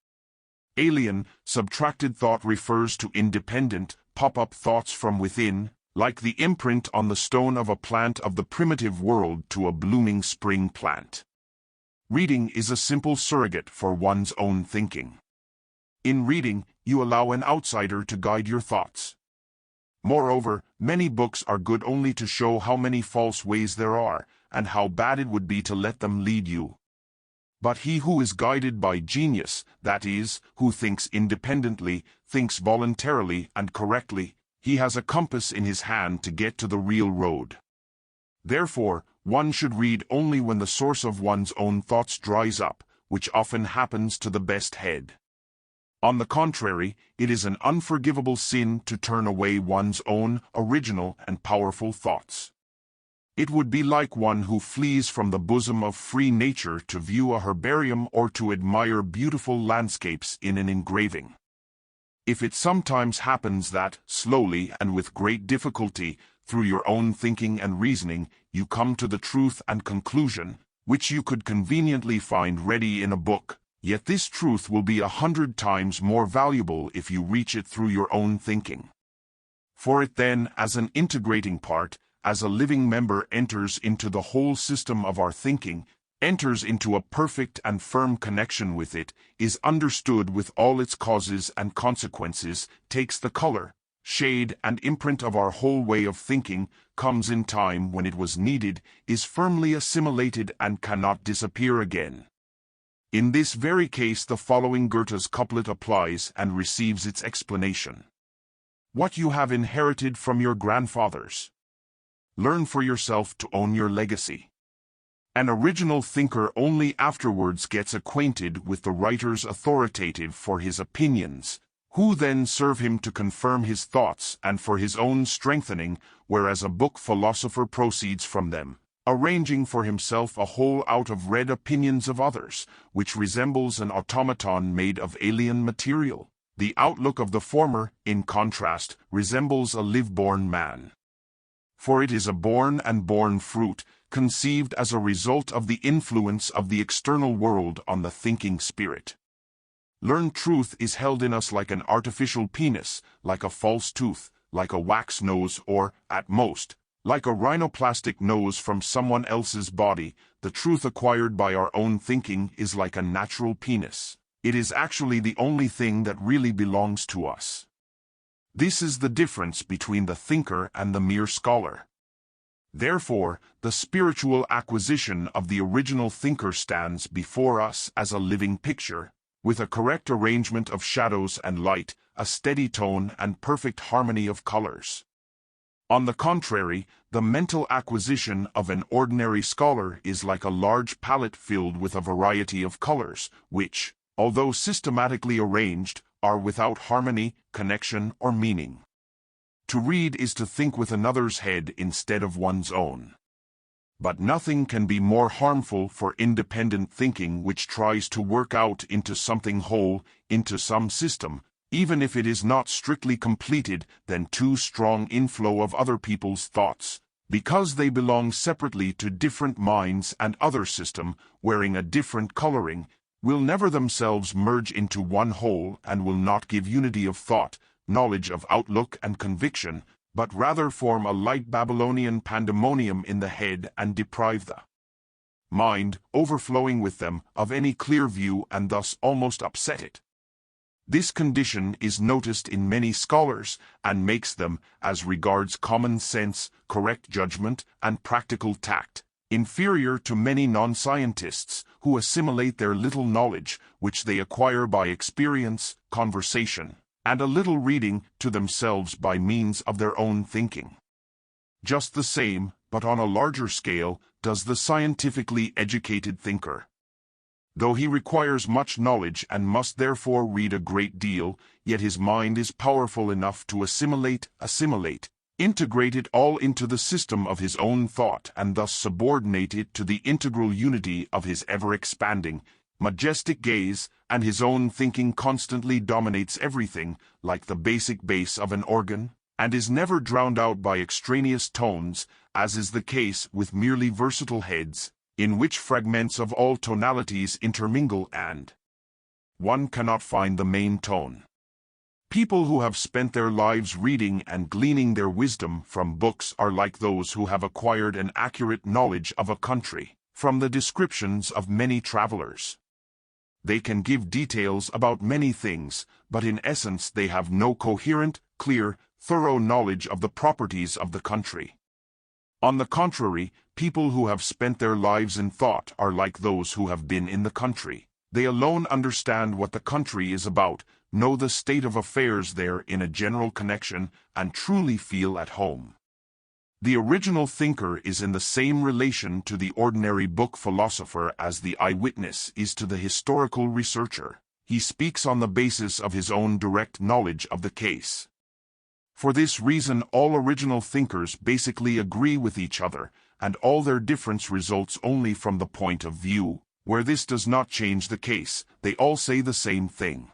Alien, subtracted thought refers to independent, pop-up thoughts from within, like the imprint on the stone of a plant of the primitive world to a blooming spring plant. Reading is a simple surrogate for one's own thinking. In reading, you allow an outsider to guide your thoughts. Moreover, many books are good only to show how many false ways there are, and how bad it would be to let them lead you. But he who is guided by genius, that is, who thinks independently, thinks voluntarily and correctly, he has a compass in his hand to get to the real road. Therefore, one should read only when the source of one's own thoughts dries up, which often happens to the best head. On the contrary, it is an unforgivable sin to turn away one's own original and powerful thoughts. It would be like one who flees from the bosom of free nature to view a herbarium or to admire beautiful landscapes in an engraving. If it sometimes happens that, slowly and with great difficulty, through your own thinking and reasoning, you come to the truth and conclusion, which you could conveniently find ready in a book, yet this truth will be 100 times more valuable if you reach it through your own thinking. For it then, as an integrating part, as a living member enters into the whole system of our thinking, enters into a perfect and firm connection with it, is understood with all its causes and consequences, takes the color, shade and imprint of our whole way of thinking, comes in time when it was needed, is firmly assimilated and cannot disappear again. In this very case the following Goethe's couplet applies and receives its explanation. What you have inherited from your grandfathers. Learn for yourself to own your legacy. An original thinker only afterwards gets acquainted with the writers authoritative for his opinions, who then serve him to confirm his thoughts and for his own strengthening, whereas a book philosopher proceeds from them, arranging for himself a whole out of read opinions of others, which resembles an automaton made of alien material. The outlook of the former, in contrast, resembles a live-born man. For it is a born and born fruit, conceived as a result of the influence of the external world on the thinking spirit. Learned truth is held in us like an artificial penis, like a false tooth, like a wax nose or, at most, like a rhinoplastic nose from someone else's body. The truth acquired by our own thinking is like a natural penis. It is actually the only thing that really belongs to us. This is the difference between the thinker and the mere scholar. Therefore, the spiritual acquisition of the original thinker stands before us as a living picture, with a correct arrangement of shadows and light, a steady tone and perfect harmony of colors. On the contrary, the mental acquisition of an ordinary scholar is like a large palette filled with a variety of colors, which, although systematically arranged, are without harmony, connection, or meaning. To read is to think with another's head instead of one's own. But nothing can be more harmful for independent thinking which tries to work out into something whole, into some system, even if it is not strictly completed, than too strong inflow of other people's thoughts, because they belong separately to different minds and other system, wearing a different coloring, will never themselves merge into one whole and will not give unity of thought, knowledge of outlook and conviction, but rather form a light Babylonian pandemonium in the head and deprive the mind, overflowing with them, of any clear view and thus almost upset it. This condition is noticed in many scholars and makes them, as regards common sense, correct judgment, and practical tact, inferior to many non-scientists who assimilate their little knowledge, which they acquire by experience, conversation, and a little reading, to themselves by means of their own thinking. Just the same, but on a larger scale, does the scientifically educated thinker. Though he requires much knowledge and must therefore read a great deal, yet his mind is powerful enough to assimilate, integrate it all into the system of his own thought and thus subordinate it to the integral unity of his ever-expanding, majestic gaze, and his own thinking constantly dominates everything, like the basic bass of an organ, and is never drowned out by extraneous tones, as is the case with merely versatile heads, in which fragments of all tonalities intermingle and one cannot find the main tone. People who have spent their lives reading and gleaning their wisdom from books are like those who have acquired an accurate knowledge of a country, from the descriptions of many travelers. They can give details about many things, but in essence they have no coherent, clear, thorough knowledge of the properties of the country. On the contrary, people who have spent their lives in thought are like those who have been in the country. They alone understand what the country is about, know the state of affairs there in a general connection, and truly feel at home. The original thinker is in the same relation to the ordinary book philosopher as the eyewitness is to the historical researcher. he speaks on the basis of his own direct knowledge of the case. For this reason, all original thinkers basically agree with each other, and all their difference results only from the point of view. Where this does not change the case, they all say the same thing.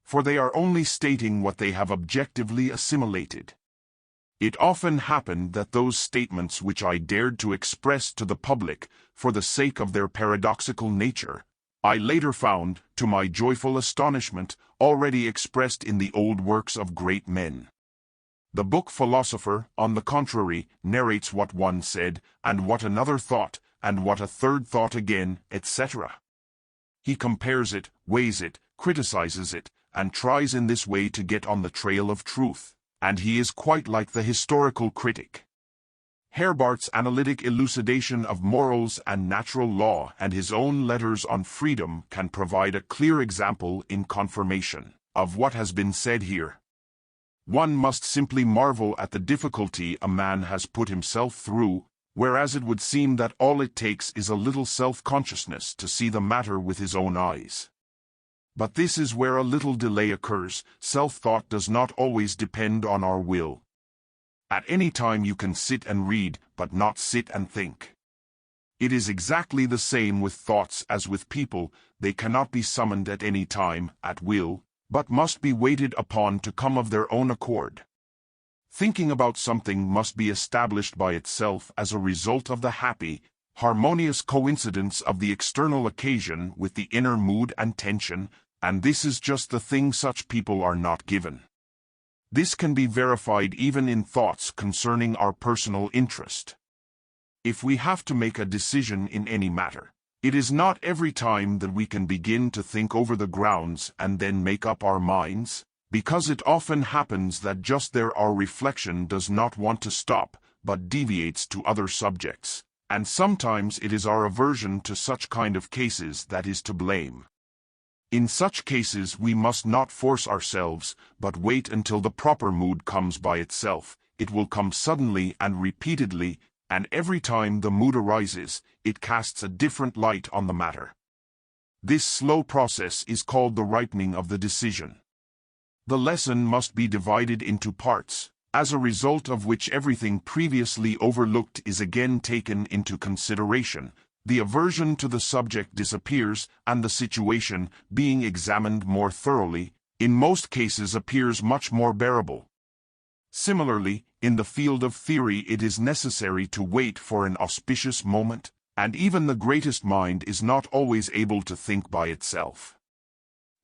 For they are only stating what they have objectively assimilated. It often happened that those statements which I dared to express to the public, for the sake of their paradoxical nature, I later found, to my joyful astonishment, already expressed in the old works of great men. The book Philosopher, on the contrary, narrates what one said, and what another thought, and what a third thought again, etc. He compares it, weighs it, criticizes it, and tries in this way to get on the trail of truth, and he is quite like the historical critic. Herbart's analytic elucidation of morals and natural law and his own letters on freedom can provide a clear example in confirmation of what has been said here. One must simply marvel at the difficulty a man has put himself through, whereas it would seem that all it takes is a little self-consciousness to see the matter with his own eyes. But this is where a little delay occurs. Self-thought does not always depend on our will. At any time you can sit and read, but not sit and think. It is exactly the same with thoughts as with people. They cannot be summoned at any time, at will, but must be waited upon to come of their own accord. Thinking about something must be established by itself as a result of the happy, harmonious coincidence of the external occasion with the inner mood and tension, and this is just the thing such people are not given. This can be verified even in thoughts concerning our personal interest. If we have to make a decision in any matter, it is not every time that we can begin to think over the grounds and then make up our minds, because it often happens that just there our reflection does not want to stop, but deviates to other subjects, and sometimes it is our aversion to such kind of cases that is to blame. In such cases we must not force ourselves, but wait until the proper mood comes by itself. It will come suddenly and repeatedly, and every time the mood arises, it casts a different light on the matter. This slow process is called the ripening of the decision. The lesson must be divided into parts, as a result of which everything previously overlooked is again taken into consideration. The aversion to the subject disappears, and the situation, being examined more thoroughly, in most cases appears much more bearable. Similarly, in the field of theory it is necessary to wait for an auspicious moment, and even the greatest mind is not always able to think by itself.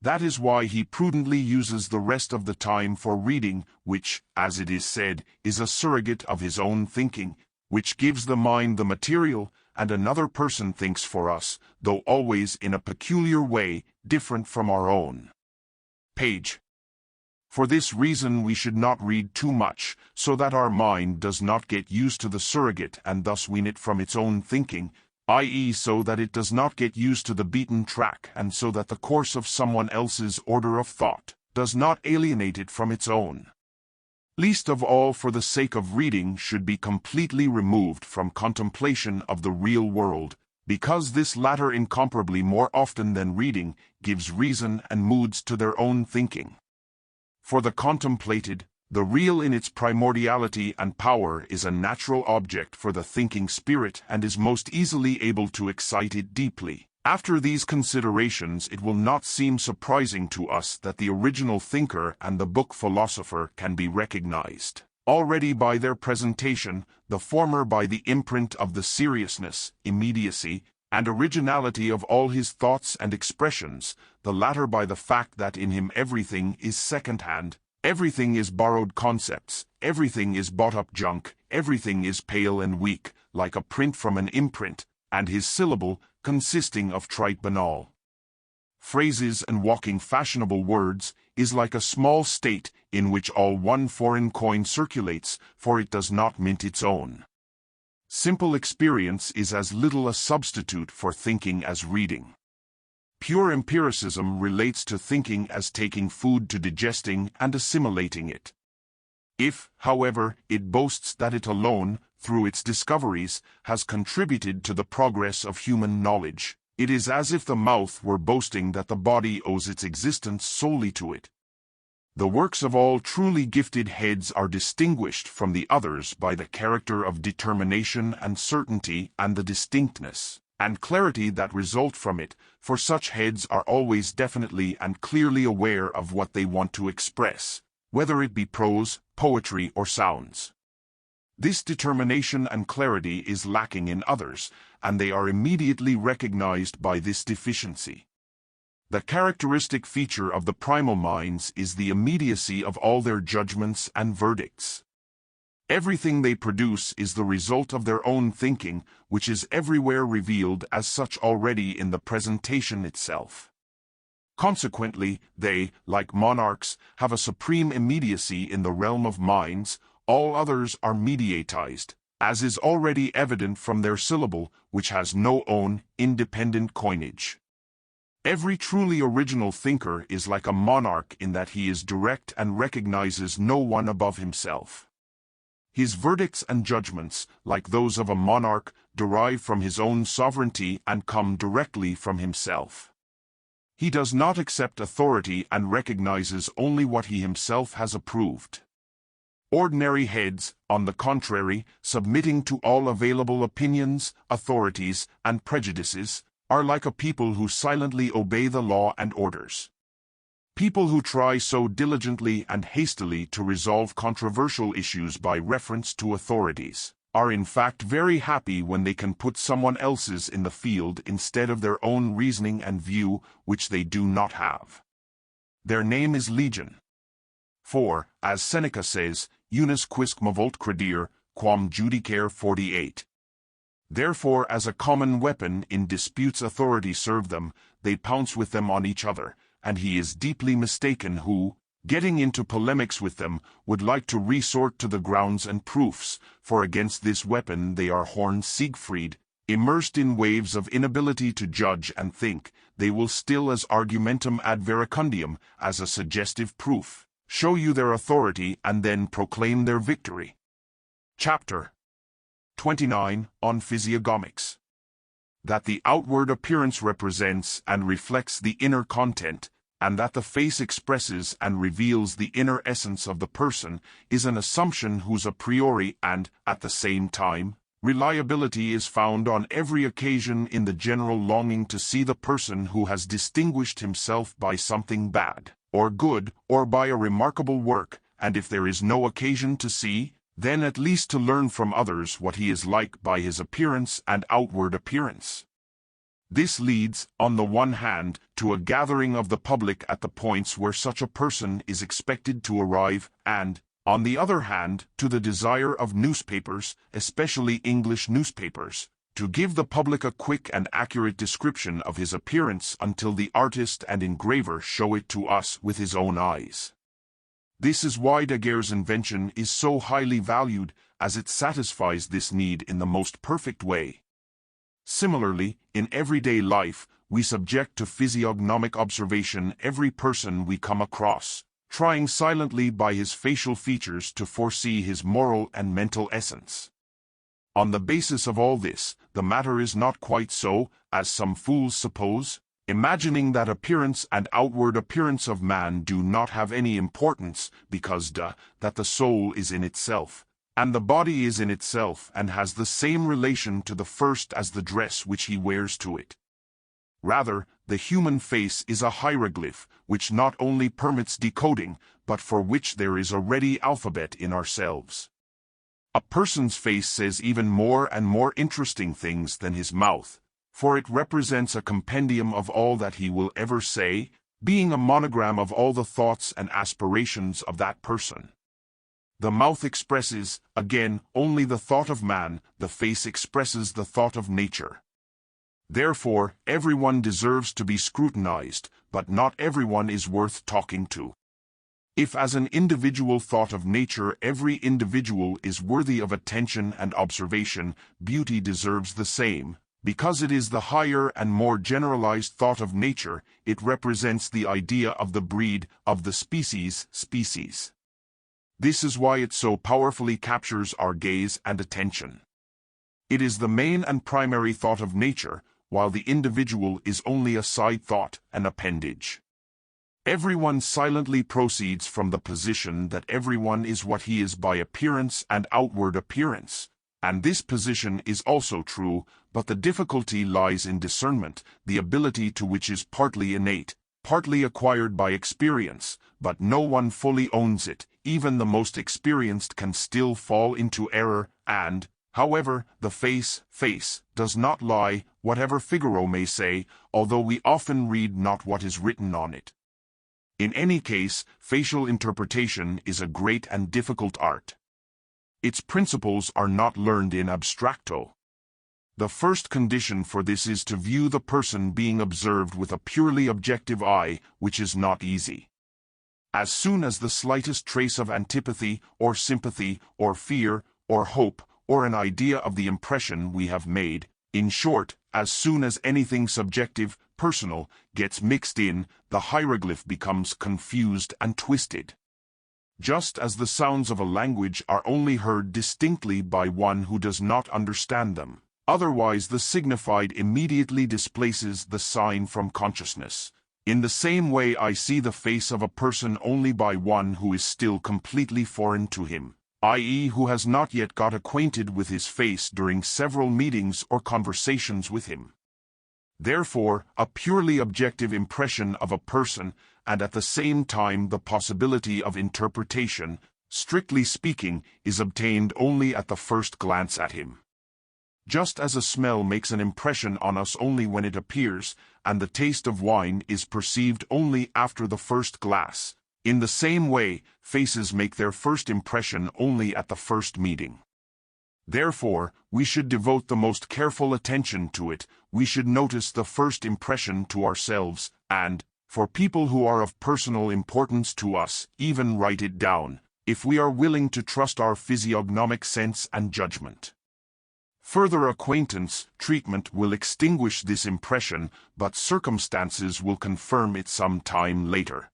That is why he prudently uses the rest of the time for reading, which, as it is said, is a surrogate of his own thinking, which gives the mind the material, and another person thinks for us, though always in a peculiar way, different from our own. Page. For this reason we should not read too much, so that our mind does not get used to the surrogate and thus wean it from its own thinking, i.e. so that it does not get used to the beaten track, and so that the course of someone else's order of thought does not alienate it from its own. Least of all for the sake of reading should be completely removed from contemplation of the real world, because this latter incomparably more often than reading gives reason and moods to their own thinking. For the contemplated, the real in its primordiality and power is a natural object for the thinking spirit and is most easily able to excite it deeply. After these considerations it will not seem surprising to us that the original thinker and the book Philosopher can be recognized already by their presentation, the former by the imprint of the seriousness, immediacy, and originality of all his thoughts and expressions, the latter by the fact that in him everything is second-hand, everything is borrowed concepts, everything is bought-up junk, everything is pale and weak, like a print from an imprint, and his syllable, consisting of trite banal phrases and walking fashionable words, is like a small state in which all one foreign coin circulates, for it does not mint its own. Simple experience is as little a substitute for thinking as reading. Pure empiricism relates to thinking as taking food to digesting and assimilating it. If, however, it boasts that it alone, through its discoveries, has contributed to the progress of human knowledge, It is as if the mouth were boasting that the body owes its existence solely to it. The works of all truly gifted heads are distinguished from the others by the character of determination and certainty and the distinctness and clarity that result from it, for such heads are always definitely and clearly aware of what they want to express, whether it be prose, poetry, or sounds. This determination and clarity is lacking in others, and they are immediately recognized by this deficiency. The characteristic feature of the primal minds is the immediacy of all their judgments and verdicts. Everything they produce is the result of their own thinking, which is everywhere revealed as such already in the presentation itself. Consequently, they, like monarchs, have a supreme immediacy in the realm of minds. All others are mediatized, as is already evident from their syllable, which has no own, independent coinage. Every truly original thinker is like a monarch in that he is direct and recognizes no one above himself. His verdicts and judgments, like those of a monarch, derive from his own sovereignty and come directly from himself. He does not accept authority and recognizes only what he himself has approved. Ordinary heads, on the contrary, submitting to all available opinions, authorities, and prejudices, are like a people who silently obey the law and orders. People who try so diligently and hastily to resolve controversial issues by reference to authorities are in fact very happy when they can put someone else's in the field instead of their own reasoning and view, which they do not have. Their name is legion. For, as Seneca says, unus quisque vult credere, quam judicare 48. Therefore, as a common weapon in disputes authority serve them, they pounce with them on each other, and he is deeply mistaken who, getting into polemics with them, would like to resort to the grounds and proofs, for against this weapon they are horned Siegfried, immersed in waves of inability to judge and think. They will still as argumentum ad verecundium, as a suggestive proof, show you their authority and then proclaim their victory. Chapter 29, on Physiognomics. That the outward appearance represents and reflects the inner content, and that the face expresses and reveals the inner essence of the person, is an assumption whose a priori and, at the same time, reliability is found on every occasion in the general longing to see the person who has distinguished himself by something bad, or good, or by a remarkable work, and if there is no occasion to see, then at least to learn from others what he is like by his appearance and outward appearance. This leads, on the one hand, to a gathering of the public at the points where such a person is expected to arrive, and, on the other hand, to the desire of newspapers, especially English newspapers, to give the public a quick and accurate description of his appearance until the artist and engraver show it to us with his own eyes. This is why Daguerre's invention is so highly valued, as it satisfies this need in the most perfect way. Similarly, in everyday life, we subject to physiognomic observation every person we come across, trying silently by his facial features to foresee his moral and mental essence. On the basis of all this, the matter is not quite so, as some fools suppose, imagining that appearance and outward appearance of man do not have any importance, because that the soul is in itself, and the body is in itself and has the same relation to the first as the dress which he wears to it. Rather, the human face is a hieroglyph, which not only permits decoding, but for which there is a ready alphabet in ourselves. A person's face says even more and more interesting things than his mouth, for it represents a compendium of all that he will ever say, being a monogram of all the thoughts and aspirations of that person. The mouth expresses, again, only the thought of man, the face expresses the thought of nature. Therefore, everyone deserves to be scrutinized, but not everyone is worth talking to. If as an individual thought of nature every individual is worthy of attention and observation, beauty deserves the same. Because it is the higher and more generalized thought of nature, it represents the idea of the breed, of the species. This is why it so powerfully captures our gaze and attention. It is the main and primary thought of nature, while the individual is only a side thought, an appendage. Everyone silently proceeds from the position that everyone is what he is by appearance and outward appearance. And this position is also true, but the difficulty lies in discernment, the ability to which is partly innate, partly acquired by experience, but no one fully owns it. Even the most experienced can still fall into error, and, however, the face does not lie, whatever Figaro may say, although we often read not what is written on it. In any case, facial interpretation is a great and difficult art. Its principles are not learned in abstracto. The first condition for this is to view the person being observed with a purely objective eye, which is not easy. As soon as the slightest trace of antipathy, or sympathy, or fear, or hope, or an idea of the impression we have made, in short, as soon as anything subjective, personal, gets mixed in, the hieroglyph becomes confused and twisted. Just as the sounds of a language are only heard distinctly by one who does not understand them, otherwise the signified immediately displaces the sign from consciousness. In the same way I see the face of a person only by one who is still completely foreign to him, i.e. who has not yet got acquainted with his face during several meetings or conversations with him. Therefore, a purely objective impression of a person, and at the same time the possibility of interpretation, strictly speaking, is obtained only at the first glance at him. Just as a smell makes an impression on us only when it appears, and the taste of wine is perceived only after the first glass, in the same way, faces make their first impression only at the first meeting. Therefore, we should devote the most careful attention to it. We should notice the first impression to ourselves, and, for people who are of personal importance to us, even write it down, if we are willing to trust our physiognomic sense and judgment. Further acquaintance, treatment will extinguish this impression, but circumstances will confirm it some time later.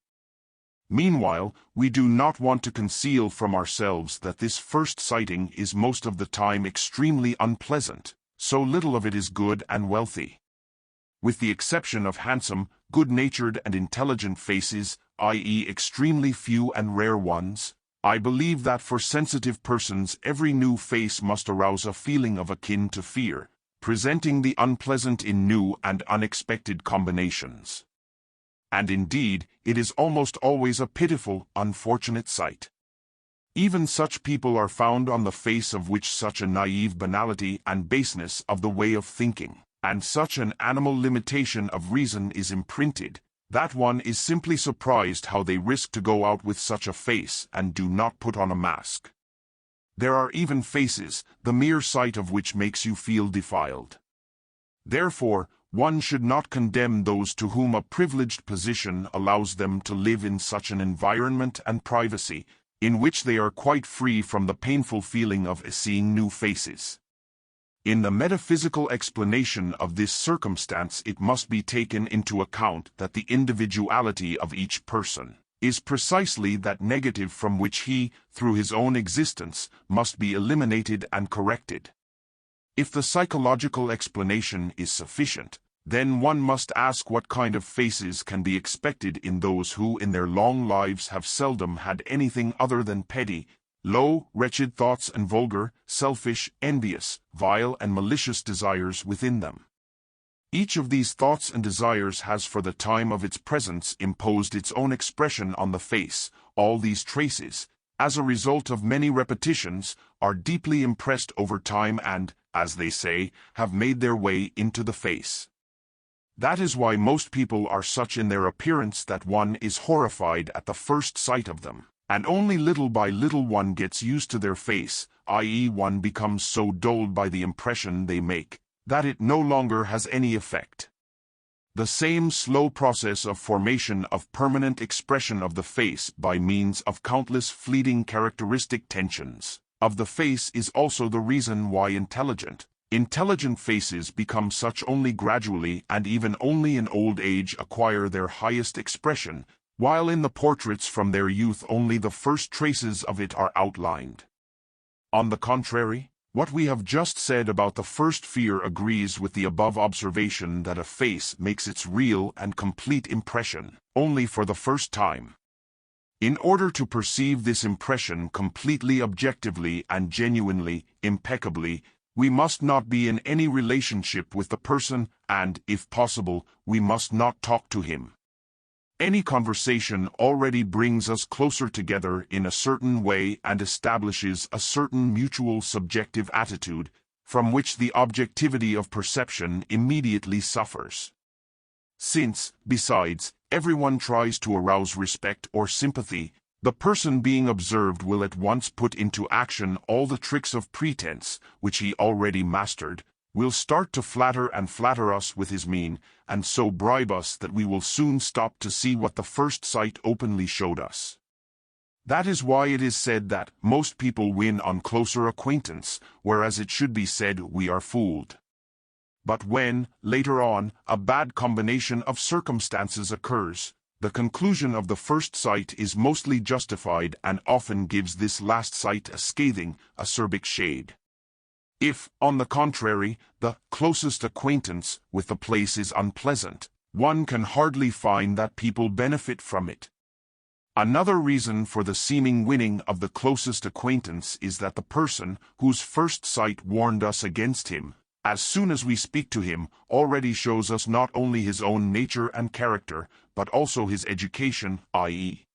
Meanwhile, we do not want to conceal from ourselves that this first sighting is most of the time extremely unpleasant, so little of it is good and wealthy. With the exception of handsome, good-natured and intelligent faces, i.e. extremely few and rare ones, I believe that for sensitive persons every new face must arouse a feeling of akin to fear, presenting the unpleasant in new and unexpected combinations. And indeed, it is almost always a pitiful, unfortunate sight. Even such people are found on the face of which such a naive banality and baseness of the way of thinking, and such an animal limitation of reason is imprinted, that one is simply surprised how they risk to go out with such a face and do not put on a mask. There are even faces, the mere sight of which makes you feel defiled. Therefore, one should not condemn those to whom a privileged position allows them to live in such an environment and privacy, in which they are quite free from the painful feeling of seeing new faces. In the metaphysical explanation of this circumstance it must be taken into account that the individuality of each person is precisely that negative from which he, through his own existence, must be eliminated and corrected. If the psychological explanation is sufficient, then one must ask what kind of faces can be expected in those who in their long lives have seldom had anything other than petty, low, wretched thoughts and vulgar, selfish, envious, vile and malicious desires within them. Each of these thoughts and desires has for the time of its presence imposed its own expression on the face. All these traces, as a result of many repetitions, are deeply impressed over time and, as they say, have made their way into the face. That is why most people are such in their appearance that one is horrified at the first sight of them, and only little by little one gets used to their face, i.e. one becomes so dulled by the impression they make, that it no longer has any effect. The same slow process of formation of permanent expression of the face by means of countless fleeting characteristic tensions of the face is also the reason why intelligent faces become such only gradually and even only in old age acquire their highest expression, while in the portraits from their youth only the first traces of it are outlined. On the contrary, What we have just said about the first fear agrees with the above observation that a face makes its real and complete impression only for the first time. In order to perceive this impression completely objectively and genuinely, impeccably, we must not be in any relationship with the person, and, if possible, we must not talk to him. Any conversation already brings us closer together in a certain way and establishes a certain mutual subjective attitude, from which the objectivity of perception immediately suffers. Since, besides, everyone tries to arouse respect or sympathy, the person being observed will at once put into action all the tricks of pretense, which he already mastered, will start to flatter us with his mien, and so bribe us that we will soon stop to see what the first sight openly showed us. That is why it is said that most people win on closer acquaintance, whereas it should be said we are fooled. But when, later on, a bad combination of circumstances occurs, the conclusion of the first sight is mostly justified and often gives this last sight a scathing, acerbic shade. If, on the contrary, the closest acquaintance with the place is unpleasant, one can hardly find that people benefit from it. Another reason for the seeming winning of the closest acquaintance is that the person, whose first sight warned us against him, as soon as we speak to him, already shows us not only his own nature and character, but also his education, i.e.,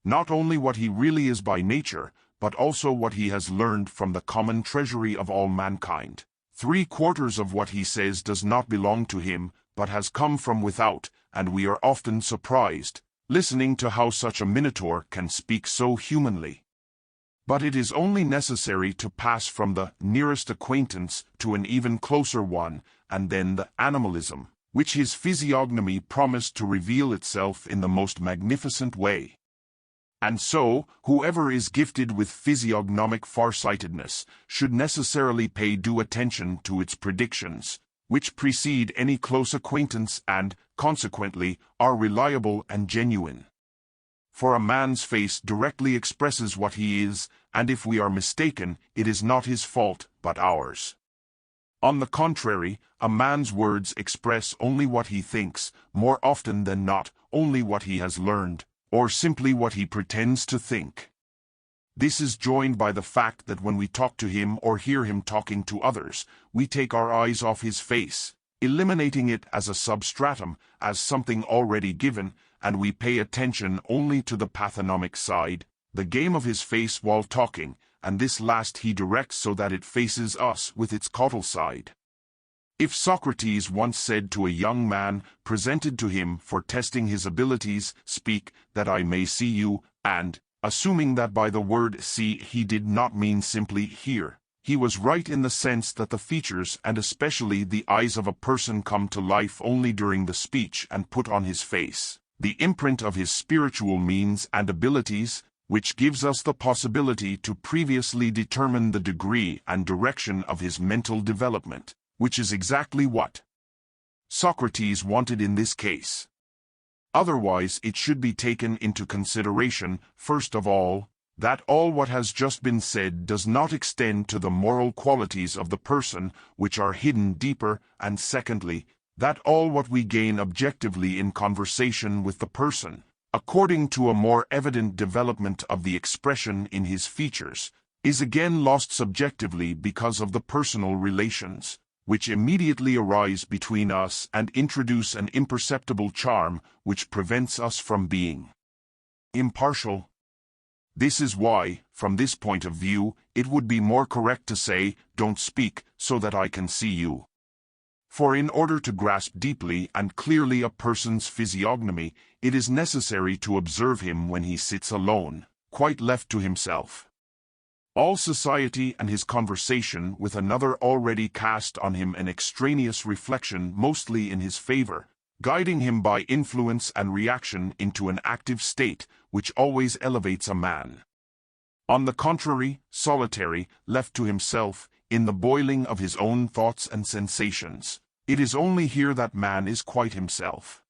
not only what he really is by nature, but also what he has learned from the common treasury of all mankind. 3/4 of what he says does not belong to him, but has come from without, and we are often surprised, listening to how such a minotaur can speak so humanly. But it is only necessary to pass from the nearest acquaintance to an even closer one, and then the animalism, which his physiognomy promised to reveal itself in the most magnificent way. And so, whoever is gifted with physiognomic farsightedness should necessarily pay due attention to its predictions, which precede any close acquaintance and, consequently, are reliable and genuine. For a man's face directly expresses what he is, and if we are mistaken, it is not his fault, but ours. On the contrary, a man's words express only what he thinks, more often than not, only what he has learned, or simply what he pretends to think. This is joined by the fact that when we talk to him or hear him talking to others, we take our eyes off his face, eliminating it as a substratum, as something already given, and we pay attention only to the pathognomic side, the game of his face while talking, and this last he directs so that it faces us with its caudal side. If Socrates once said to a young man, presented to him for testing his abilities, "Speak, that I may see you," and, assuming that by the word see he did not mean simply hear, he was right in the sense that the features and especially the eyes of a person come to life only during the speech and put on his face the imprint of his spiritual means and abilities, which gives us the possibility to previously determine the degree and direction of his mental development, which is exactly what Socrates wanted in this case. Otherwise, it should be taken into consideration, first of all, that all what has just been said does not extend to the moral qualities of the person, which are hidden deeper, and secondly, that all what we gain objectively in conversation with the person, according to a more evident development of the expression in his features, is again lost subjectively because of the personal relations, which immediately arise between us and introduce an imperceptible charm which prevents us from being impartial. This is why, from this point of view, it would be more correct to say, "Don't speak, so that I can see you." For in order to grasp deeply and clearly a person's physiognomy, it is necessary to observe him when he sits alone, quite left to himself. All society and his conversation with another already cast on him an extraneous reflection mostly in his favor, guiding him by influence and reaction into an active state which always elevates a man. On the contrary, solitary, left to himself, in the boiling of his own thoughts and sensations, it is only here that man is quite himself.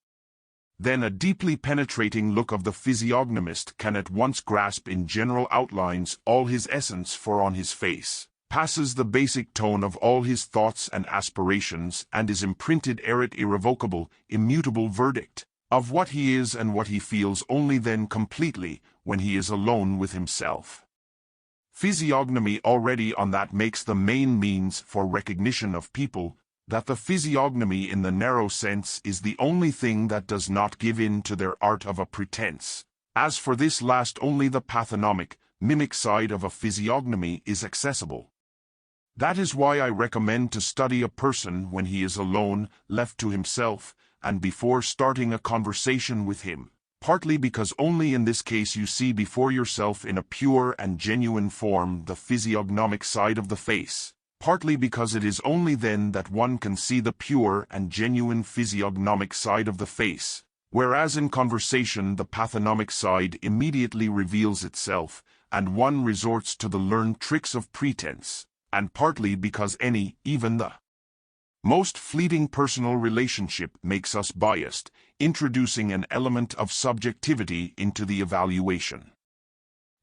Then a deeply penetrating look of the physiognomist can at once grasp in general outlines all his essence, for on his face passes the basic tone of all his thoughts and aspirations, and is imprinted erit irrevocable, immutable verdict of what he is and what he feels only then completely, when he is alone with himself. Physiognomy already on that makes the main means for recognition of people, that the physiognomy in the narrow sense is the only thing that does not give in to their art of a pretense. As for this last only the pathognomic, mimic side of a physiognomy is accessible. That is why I recommend to study a person when he is alone, left to himself, and before starting a conversation with him, partly because only in this case you see before yourself in a pure and genuine form the physiognomic side of the face, partly because it is only then that one can see the pure and genuine physiognomic side of the face, whereas in conversation the pathognomic side immediately reveals itself, and one resorts to the learned tricks of pretense, and partly because any, even the most fleeting personal relationship makes us biased, introducing an element of subjectivity into the evaluation.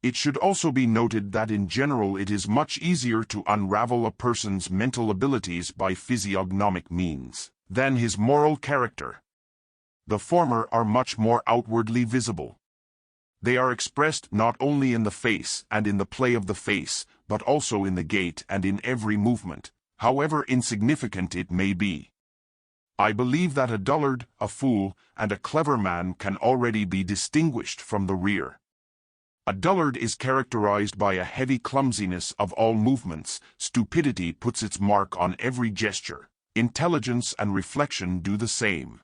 It should also be noted that in general it is much easier to unravel a person's mental abilities by physiognomic means than his moral character. The former are much more outwardly visible. They are expressed not only in the face and in the play of the face, but also in the gait and in every movement, however insignificant it may be. I believe that a dullard, a fool, and a clever man can already be distinguished from the rear. A dullard is characterized by a heavy clumsiness of all movements, stupidity puts its mark on every gesture, intelligence and reflection do the same.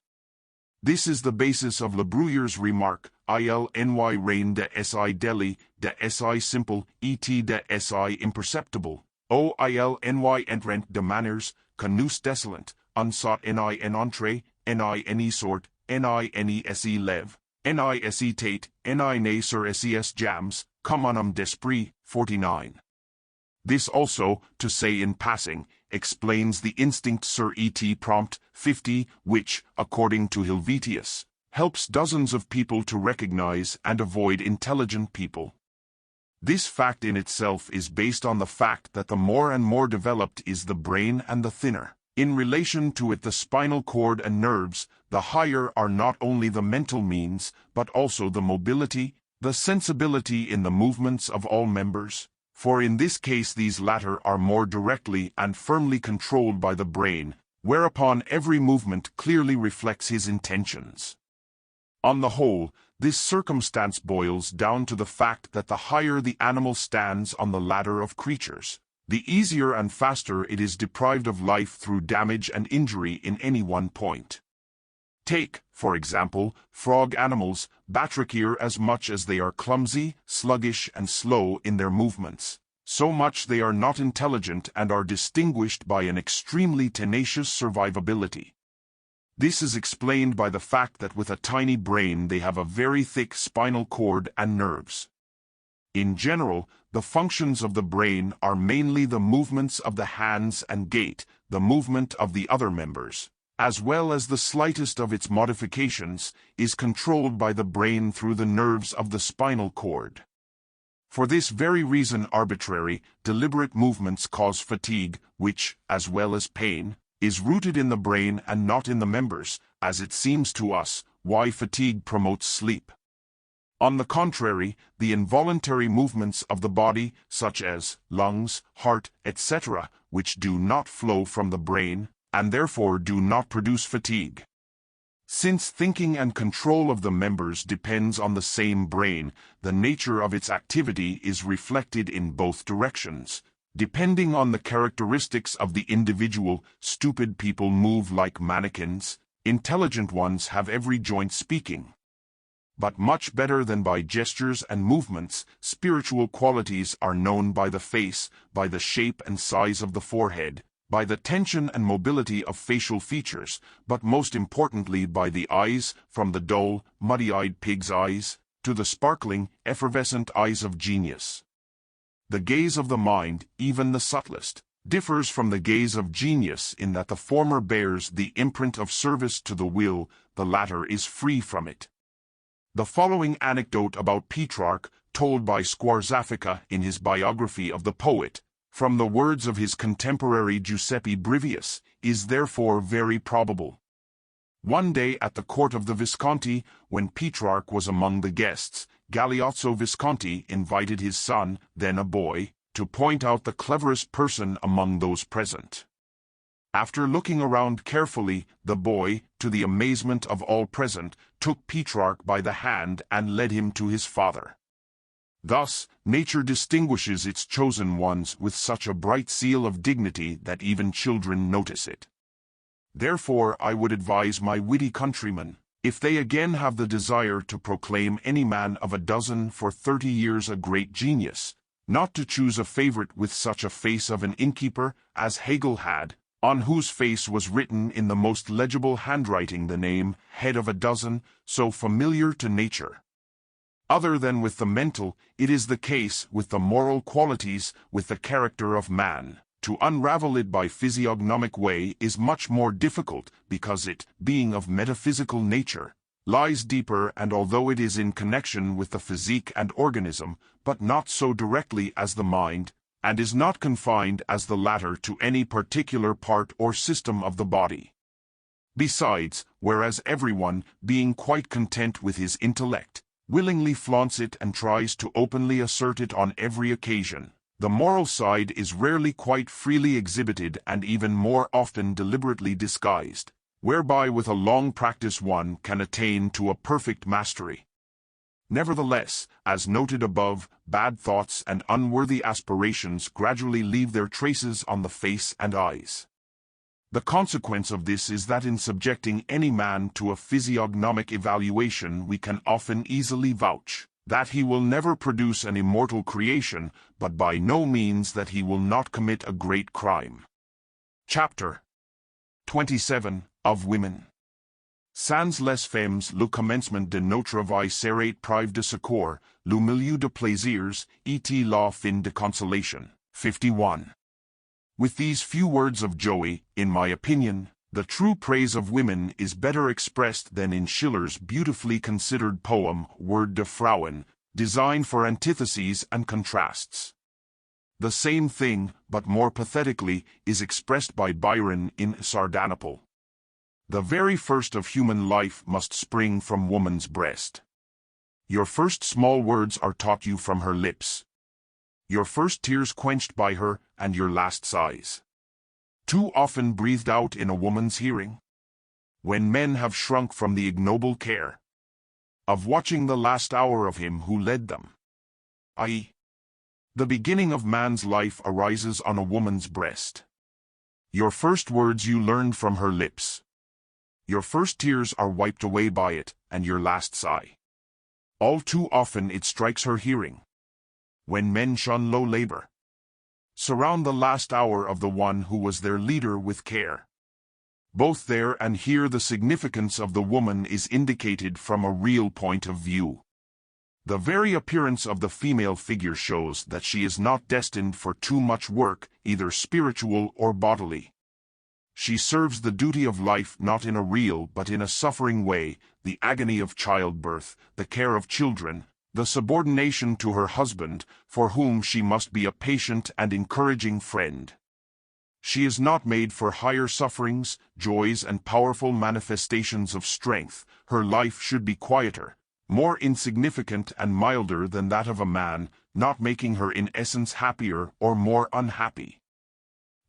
This is the basis of Le Bruyère's remark, ilny rein de si deli, de si simple, et de si imperceptible, o ilny entrant de manners, que nous décellent, unsought ni en entrée, ni any sort, ni se lève, ni se tate, ni ne sur ses jams, comme un homme d'esprit, 49. This also, to say in passing, explains the instinct sur et prompt, 50, which, according to Helvetius, helps dozens of people to recognize and avoid intelligent people. This fact in itself is based on the fact that the more and more developed is the brain and the thinner, in relation to it the spinal cord and nerves, the higher are not only the mental means, but also the mobility, the sensibility in the movements of all members, for in this case these latter are more directly and firmly controlled by the brain, whereupon every movement clearly reflects his intentions. On the whole, this circumstance boils down to the fact that the higher the animal stands on the ladder of creatures, the easier and faster it is deprived of life through damage and injury in any one point. Take, for example, frog animals, batrachier. As much as they are clumsy, sluggish and slow in their movements, so much they are not intelligent and are distinguished by an extremely tenacious survivability. This is explained by the fact that with a tiny brain they have a very thick spinal cord and nerves. In general, the functions of the brain are mainly the movements of the hands and gait, the movement of the other members, as well as the slightest of its modifications, is controlled by the brain through the nerves of the spinal cord. For this very reason arbitrary, deliberate movements cause fatigue, which, as well as pain, is rooted in the brain and not in the members, as it seems to us, why fatigue promotes sleep. On the contrary, the involuntary movements of the body, such as lungs, heart, etc., which do not flow from the brain, and therefore do not produce fatigue. Since thinking and control of the members depends on the same brain, the nature of its activity is reflected in both directions. Depending on the characteristics of the individual, stupid people move like mannequins, intelligent ones have every joint speaking. But much better than by gestures and movements, spiritual qualities are known by the face, by the shape and size of the forehead, by the tension and mobility of facial features, but most importantly by the eyes, from the dull, muddy-eyed pig's eyes, to the sparkling, effervescent eyes of genius. The gaze of the mind, even the subtlest, differs from the gaze of genius in that the former bears the imprint of service to the will, the latter is free from it. The following anecdote about Petrarch, told by Squarzafica in his biography of the poet, from the words of his contemporary Giuseppe Brivius, is therefore very probable. One day at the court of the Visconti, when Petrarch was among the guests, Galeazzo Visconti invited his son, then a boy, to point out the cleverest person among those present. After looking around carefully, the boy, to the amazement of all present, took Petrarch by the hand and led him to his father. Thus, nature distinguishes its chosen ones with such a bright seal of dignity that even children notice it. Therefore I would advise my witty countrymen, if they again have the desire to proclaim any man of a dozen for 30 years a great genius, not to choose a favorite with such a face of an innkeeper as Hegel had, on whose face was written in the most legible handwriting the name, head of a dozen, so familiar to nature. Other than with the mental, it is the case with the moral qualities, with the character of man. To unravel it by physiognomic way is much more difficult, because it, being of metaphysical nature, lies deeper, and although it is in connection with the physique and organism, but not so directly as the mind, and is not confined as the latter to any particular part or system of the body. Besides, whereas everyone, being quite content with his intellect, willingly flaunts it and tries to openly assert it on every occasion, the moral side is rarely quite freely exhibited and even more often deliberately disguised, whereby with a long practice one can attain to a perfect mastery. Nevertheless, as noted above, bad thoughts and unworthy aspirations gradually leave their traces on the face and eyes. The consequence of this is that in subjecting any man to a physiognomic evaluation we can often easily vouch that he will never produce an immortal creation, but by no means that he will not commit a great crime. Chapter 27 of Women. Sans les femmes le commencement de notre vie serait prive de secours, le milieu de plaisirs, et la fin de consolation. 51. With these few words of Joey, in my opinion, the true praise of women is better expressed than in Schiller's beautifully considered poem, Word de Frauen, designed for antitheses and contrasts. The same thing, but more pathetically, is expressed by Byron in Sardanapal. The very first of human life must spring from woman's breast. Your first small words are taught you from her lips. Your first tears quenched by her, and your last sighs too often breathed out in a woman's hearing. When men have shrunk from the ignoble care of watching the last hour of him who led them, i.e., the beginning of man's life arises on a woman's breast. Your first words you learned from her lips. Your first tears are wiped away by it, and your last sigh. All too often it strikes her hearing. When men shun low labor, surround the last hour of the one who was their leader with care. Both there and here the significance of the woman is indicated from a real point of view. The very appearance of the female figure shows that she is not destined for too much work, either spiritual or bodily. She serves the duty of life not in a real but in a suffering way, the agony of childbirth, the care of children, the subordination to her husband, for whom she must be a patient and encouraging friend. She is not made for higher sufferings, joys and powerful manifestations of strength. Her life should be quieter, more insignificant and milder than that of a man, not making her in essence happier or more unhappy.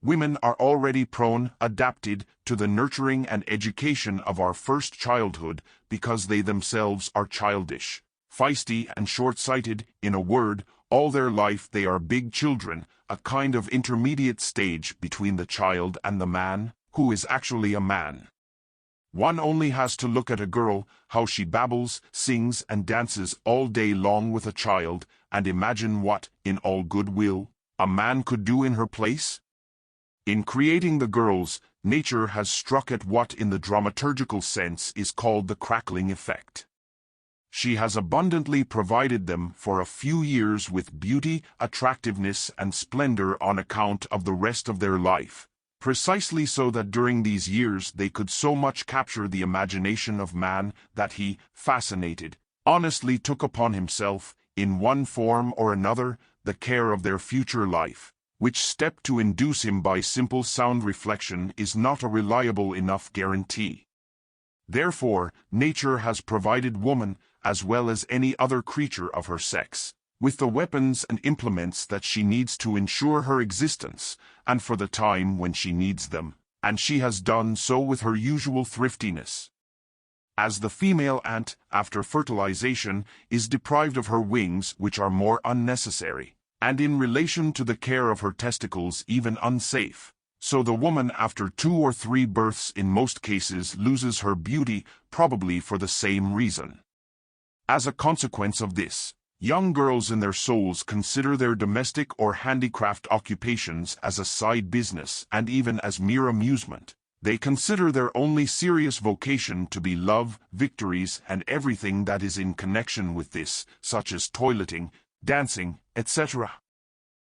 Women are already prone, adapted, to the nurturing and education of our first childhood, because they themselves are childish, feisty and short-sighted. In a word, all their life they are big children, a kind of intermediate stage between the child and the man, who is actually a man. One only has to look at a girl, how she babbles, sings and dances all day long with a child, and imagine what, in all good will, a man could do in her place. In creating the girls, nature has struck at what in the dramaturgical sense is called the crackling effect. She has abundantly provided them for a few years with beauty, attractiveness and splendor on account of the rest of their life, precisely so that during these years they could so much capture the imagination of man that he, fascinated, honestly took upon himself, in one form or another, the care of their future life, which step to induce him by simple sound reflection is not a reliable enough guarantee. Therefore, nature has provided woman, as well as any other creature of her sex, with the weapons and implements that she needs to ensure her existence, and for the time when she needs them, and she has done so with her usual thriftiness. As the female ant, after fertilization, is deprived of her wings, which are more unnecessary, and in relation to the care of her testicles even unsafe, so the woman after 2 or 3 births in most cases loses her beauty, probably for the same reason. As a consequence of this, young girls in their souls consider their domestic or handicraft occupations as a side business and even as mere amusement. They consider their only serious vocation to be love, victories, and everything that is in connection with this, such as toileting, dancing, etc.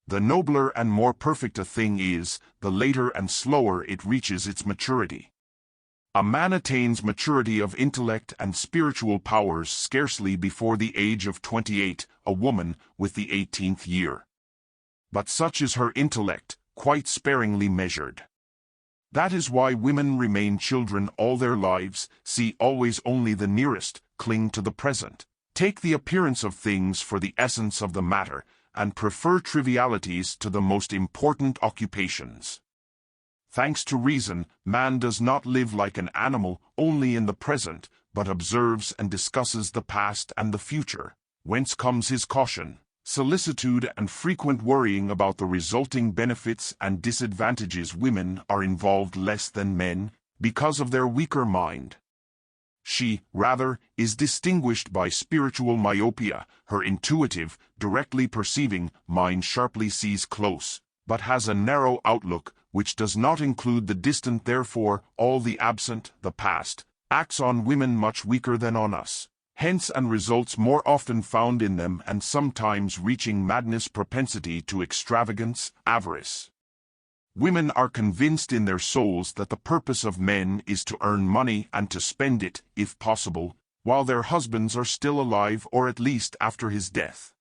The nobler and more perfect a thing is, the later and slower it reaches its maturity. A man attains maturity of intellect and spiritual powers scarcely before the age of 28, a woman with the 18th year. But such is her intellect, quite sparingly measured. That is why women remain children all their lives, see always only the nearest, cling to the present, take the appearance of things for the essence of the matter, and prefer trivialities to the most important occupations. Thanks to reason, man does not live like an animal only in the present, but observes and discusses the past and the future, whence comes his caution, solicitude, and frequent worrying about the resulting benefits and disadvantages. Women are involved less than men, because of their weaker mind. She, rather, is distinguished by spiritual myopia. Her intuitive, directly perceiving mind sharply sees close, but has a narrow outlook, which does not include the distant. Therefore, all the absent, the past, acts on women much weaker than on us. Hence and results more often found in them, and sometimes reaching madness, propensity to extravagance, avarice. Women are convinced in their souls that the purpose of men is to earn money and to spend it, if possible, while their husbands are still alive, or at least after his death.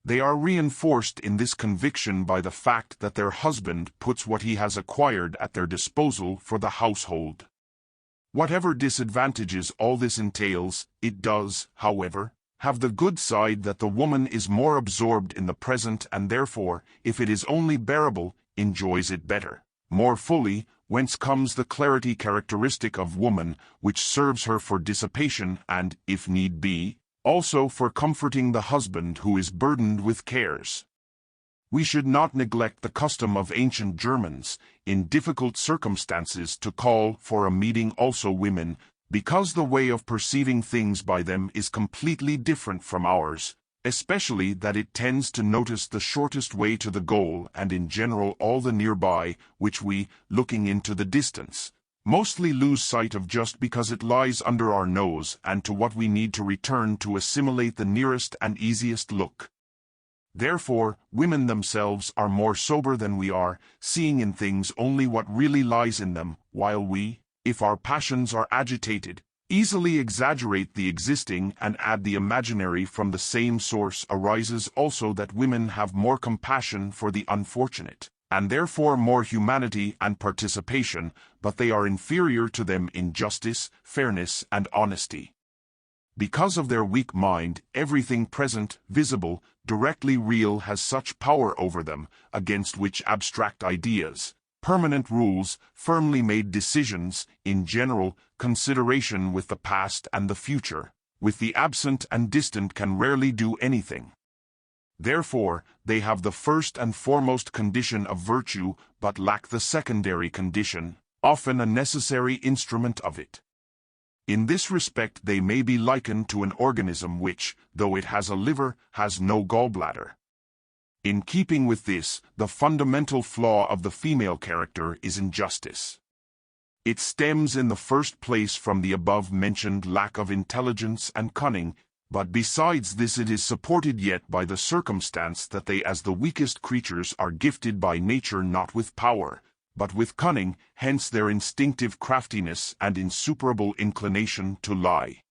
They are reinforced in this conviction by the fact that their husband puts what he has acquired at their disposal for the household. Whatever disadvantages all this entails, it does, however, have the good side that the woman is more absorbed in the present and therefore, if it is only bearable, enjoys it better, more fully, whence comes the clarity characteristic of woman, which serves her for dissipation and, if need be, also for comforting the husband who is burdened with cares. We should not neglect the custom of ancient Germans, in difficult circumstances, to call for a meeting also women, because the way of perceiving things by them is completely different from ours, especially that it tends to notice the shortest way to the goal and in general all the nearby, which we, looking into the distance, mostly lose sight of just because it lies under our nose, and to what we need to return to assimilate the nearest and easiest look. Therefore, women themselves are more sober than we are, seeing in things only what really lies in them, while we, if our passions are agitated, easily exaggerate the existing and add the imaginary. From the same source arises also that women have more compassion for the unfortunate, and therefore more humanity and participation, but they are inferior to them in justice, fairness, and honesty. Because of their weak mind, everything present, visible, directly real has such power over them, against which abstract ideas, permanent rules, firmly made decisions, in general, consideration with the past and the future, with the absent and distant can rarely do anything. Therefore, they have the first and foremost condition of virtue, but lack the secondary condition, often a necessary instrument of it. In this respect they may be likened to an organism which, though it has a liver, has no gallbladder. In keeping with this, the fundamental flaw of the female character is injustice. It stems in the first place from the above-mentioned lack of intelligence and cunning, but besides this it is supported yet by the circumstance that they as the weakest creatures are gifted by nature not with power, but with cunning, hence their instinctive craftiness and insuperable inclination to lie.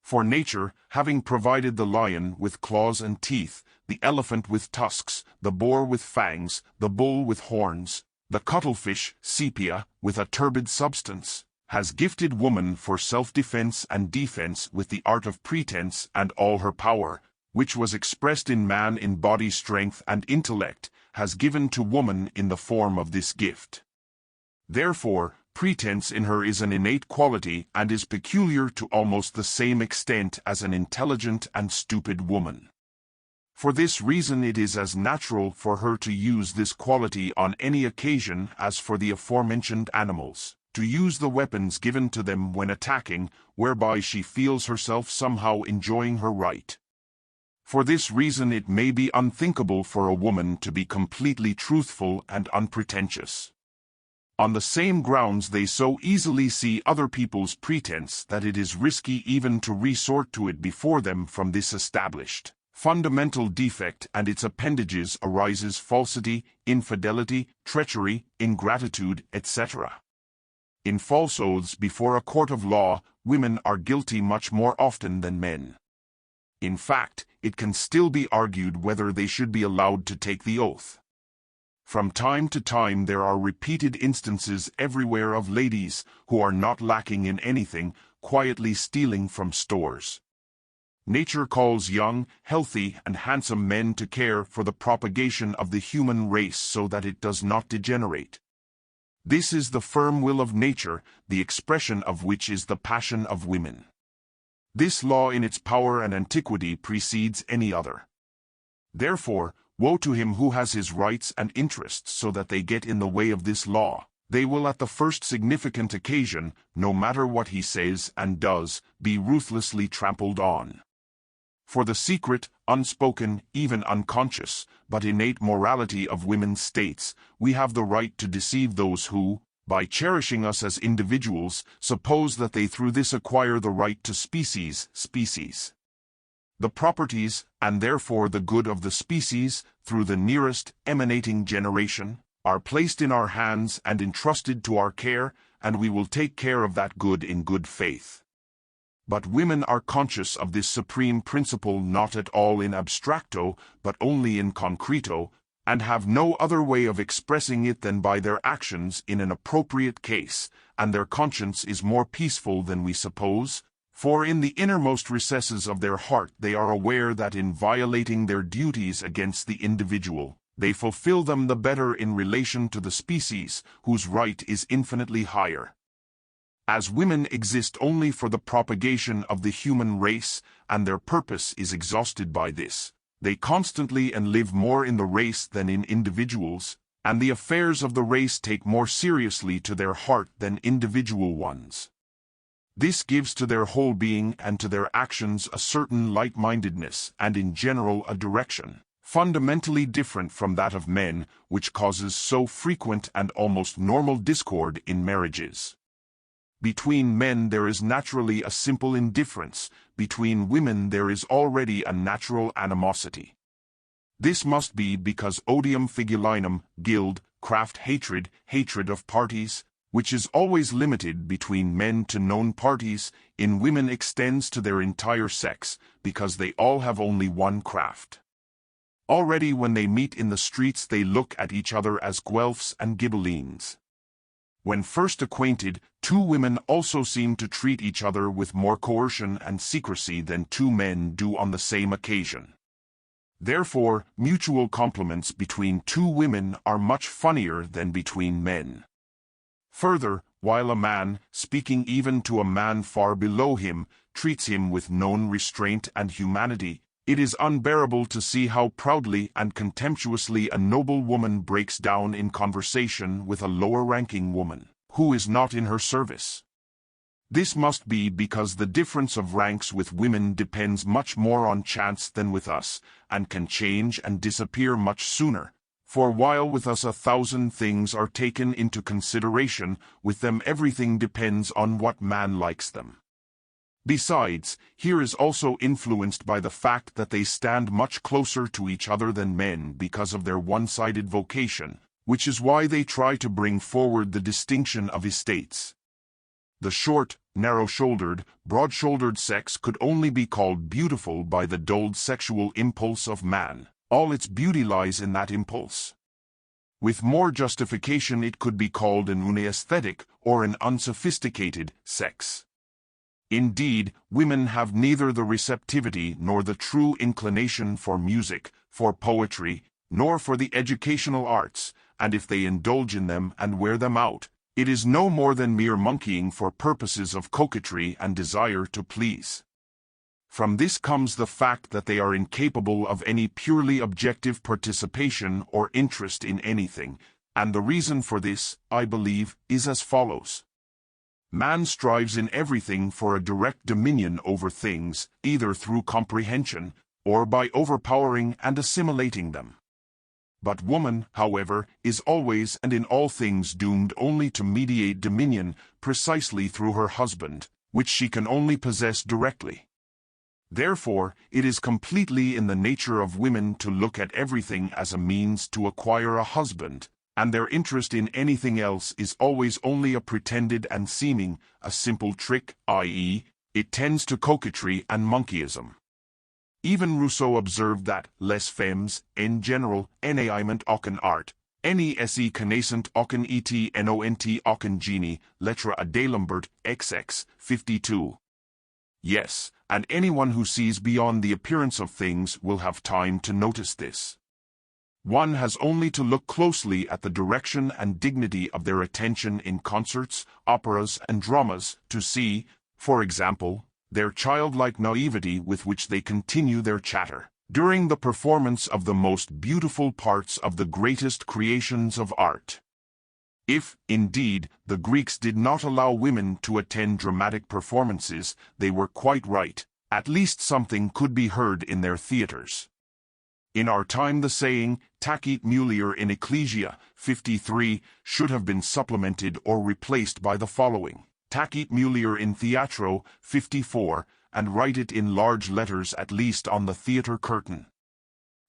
For nature, having provided the lion with claws and teeth, the elephant with tusks, the boar with fangs, the bull with horns, the cuttlefish, sepia, with a turbid substance, has gifted woman for self-defense and defense with the art of pretense and all her power, which was expressed in man in body strength and intellect, has given to woman in the form of this gift. Therefore, pretense in her is an innate quality and is peculiar to almost the same extent as an intelligent and stupid woman. For this reason it is as natural for her to use this quality on any occasion as for the aforementioned animals, to use the weapons given to them when attacking, whereby she feels herself somehow enjoying her right. For this reason it may be unthinkable for a woman to be completely truthful and unpretentious. On the same grounds they so easily see other people's pretense that it is risky even to resort to it before them. From this established fundamental defect and its appendages arises falsity, infidelity, treachery, ingratitude, etc. In false oaths before a court of law, women are guilty much more often than men. In fact, it can still be argued whether they should be allowed to take the oath. From time to time there are repeated instances everywhere of ladies, who are not lacking in anything, quietly stealing from stores. Nature calls young, healthy, and handsome men to care for the propagation of the human race so that it does not degenerate. This is the firm will of nature, the expression of which is the passion of women. This law in its power and antiquity precedes any other. Therefore, woe to him who has his rights and interests so that they get in the way of this law. They will at the first significant occasion, no matter what he says and does, be ruthlessly trampled on. For the secret, unspoken, even unconscious, but innate morality of women's states, we have the right to deceive those who, by cherishing us as individuals, suppose that they through this acquire the right to species. The properties, and therefore the good of the species, through the nearest, emanating generation, are placed in our hands and entrusted to our care, and we will take care of that good in good faith. But women are conscious of this supreme principle not at all in abstracto, but only in concreto, and have no other way of expressing it than by their actions in an appropriate case, and their conscience is more peaceful than we suppose, for in the innermost recesses of their heart they are aware that in violating their duties against the individual, they fulfill them the better in relation to the species, whose right is infinitely higher. As women exist only for the propagation of the human race, and their purpose is exhausted by this, they constantly and live more in the race than in individuals, and the affairs of the race take more seriously to their heart than individual ones. This gives to their whole being and to their actions a certain light-mindedness and in general a direction, fundamentally different from that of men, which causes so frequent and almost normal discord in marriages. Between men there is naturally a simple indifference, between women there is already a natural animosity. This must be because odium figulinum, guild, craft hatred of parties, which is always limited between men to known parties, in women extends to their entire sex, because they all have only one craft. Already when they meet in the streets they look at each other as Guelphs and Ghibellines. When first acquainted, two women also seem to treat each other with more coercion and secrecy than two men do on the same occasion. Therefore, mutual compliments between two women are much funnier than between men. Further, while a man, speaking even to a man far below him, treats him with known restraint and humanity, it is unbearable to see how proudly and contemptuously a noble woman breaks down in conversation with a lower-ranking woman, who is not in her service. This must be because the difference of ranks with women depends much more on chance than with us, and can change and disappear much sooner. For while with us 1,000 things are taken into consideration, with them everything depends on what man likes them. Besides, here is also influenced by the fact that they stand much closer to each other than men because of their one-sided vocation, which is why they try to bring forward the distinction of estates. The short, narrow-shouldered, broad-shouldered sex could only be called beautiful by the dulled sexual impulse of man. All its beauty lies in that impulse. With more justification, it could be called an unaesthetic or an unsophisticated sex. Indeed, women have neither the receptivity nor the true inclination for music, for poetry, nor for the educational arts, and if they indulge in them and wear them out, it is no more than mere monkeying for purposes of coquetry and desire to please. From this comes the fact that they are incapable of any purely objective participation or interest in anything, and the reason for this, I believe, is as follows. Man strives in everything for a direct dominion over things, either through comprehension, or by overpowering and assimilating them. But woman, however, is always and in all things doomed only to mediate dominion precisely through her husband, which she can only possess directly. Therefore, it is completely in the nature of women to look at everything as a means to acquire a husband, and their interest in anything else is always only a pretended and seeming, a simple trick, i.e., it tends to coquetry and monkeyism. Even Rousseau observed that les femmes, en general, n'aiment aucun art, ne connaissent aucun et n'ont aucun génie, lettre à D'Alembert, XX, 52. Yes, and anyone who sees beyond the appearance of things will have time to notice this. One has only to look closely at the direction and dignity of their attention in concerts, operas, and dramas to see, for example, their childlike naivety with which they continue their chatter during the performance of the most beautiful parts of the greatest creations of art. If, indeed, the Greeks did not allow women to attend dramatic performances, they were quite right. At least something could be heard in their theaters. In our time the saying, tacit mulier in ecclesia, 53, should have been supplemented or replaced by the following, tacit mulier in theatro, 54, and write it in large letters at least on the theater curtain.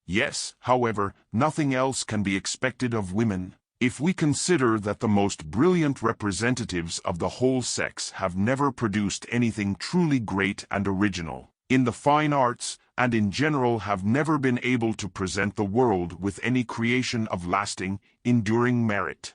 Yes, however, nothing else can be expected of women, if we consider that the most brilliant representatives of the whole sex have never produced anything truly great and original in the fine arts, and in general have never been able to present the world with any creation of lasting, enduring merit.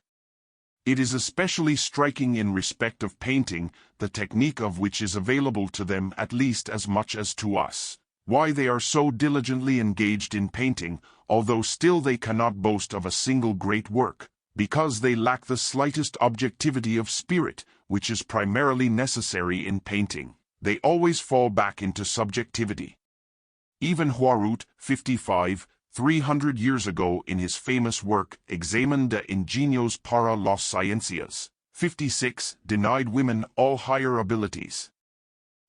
It is especially striking in respect of painting, the technique of which is available to them at least as much as to us, why they are so diligently engaged in painting, although still they cannot boast of a single great work, because they lack the slightest objectivity of spirit, which is primarily necessary in painting. They always fall back into subjectivity. Even Huarut, 55, 300 years ago in his famous work Examen de Ingenios para las Ciencias, 56, denied women all higher abilities.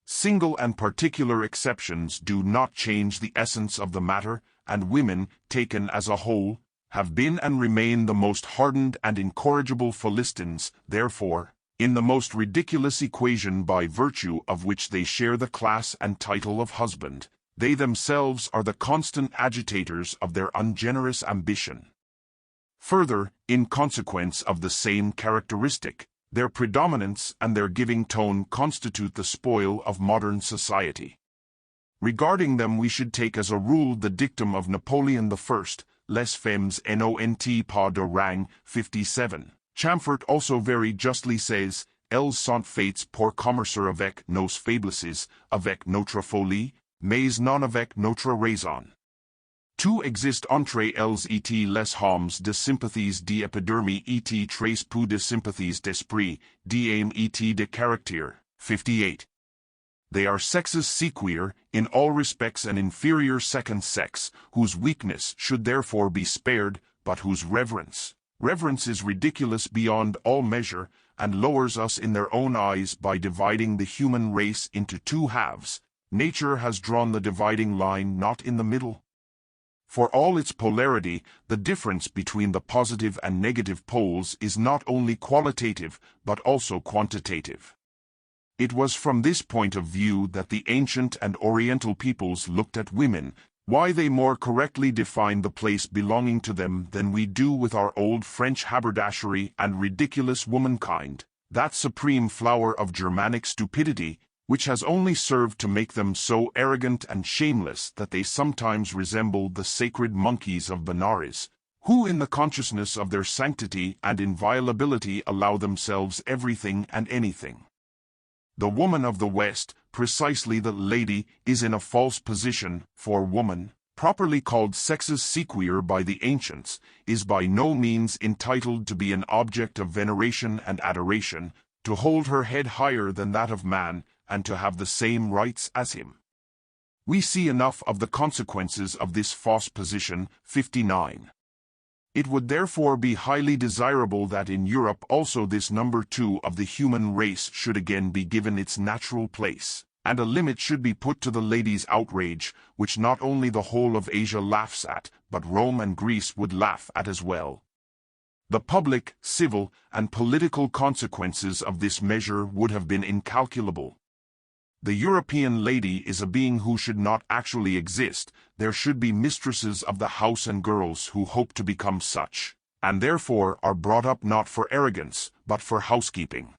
Single and particular exceptions do not change the essence of the matter, and women, taken as a whole, have been and remain the most hardened and incorrigible Philistines, therefore, in the most ridiculous equation by virtue of which they share the class and title of husband, they themselves are the constant agitators of their ungenerous ambition. Further, in consequence of the same characteristic, their predominance and their giving tone constitute the spoil of modern society. Regarding them we should take as a rule the dictum of Napoleon I, les femmes n'ont pas de rang, 57. Chamfort also very justly says, elles sont faites pour commercer avec nos faiblesses, avec notre folie, mais non avec notre raison. To exist entre elles et les hommes de sympathies d'épidermie et très peu de sympathies d'esprit, d'âme et de caractère, 58. They are sexes sequier, in all respects an inferior second sex, whose weakness should therefore be spared, but whose reverence is ridiculous beyond all measure, and lowers us in their own eyes by dividing the human race into two halves. Nature has drawn the dividing line not in the middle. For all its polarity, the difference between the positive and negative poles is not only qualitative, but also quantitative. It was from this point of view that the ancient and oriental peoples looked at women, why they more correctly define the place belonging to them than we do with our old French haberdashery and ridiculous womankind. that supreme flower of Germanic stupidity, which has only served to make them so arrogant and shameless that they sometimes resemble the sacred monkeys of Benares, who in the consciousness of their sanctity and inviolability allow themselves everything and anything. The woman of the West, precisely the lady, is in a false position, for woman, properly called sexus sequior by the ancients, is by no means entitled to be an object of veneration and adoration, to hold her head higher than that of man, and to have the same rights as him. We see enough of the consequences of this false position. 59. It would therefore be highly desirable that in Europe also this number 2 of the human race should again be given its natural place, and a limit should be put to the lady's outrage, which not only the whole of Asia laughs at, but Rome and Greece would laugh at as well. The public, civil, and political consequences of this measure would have been incalculable. The European lady is a being who should not actually exist. There should be mistresses of the house and girls who hope to become such, and therefore are brought up not for arrogance, but for housekeeping.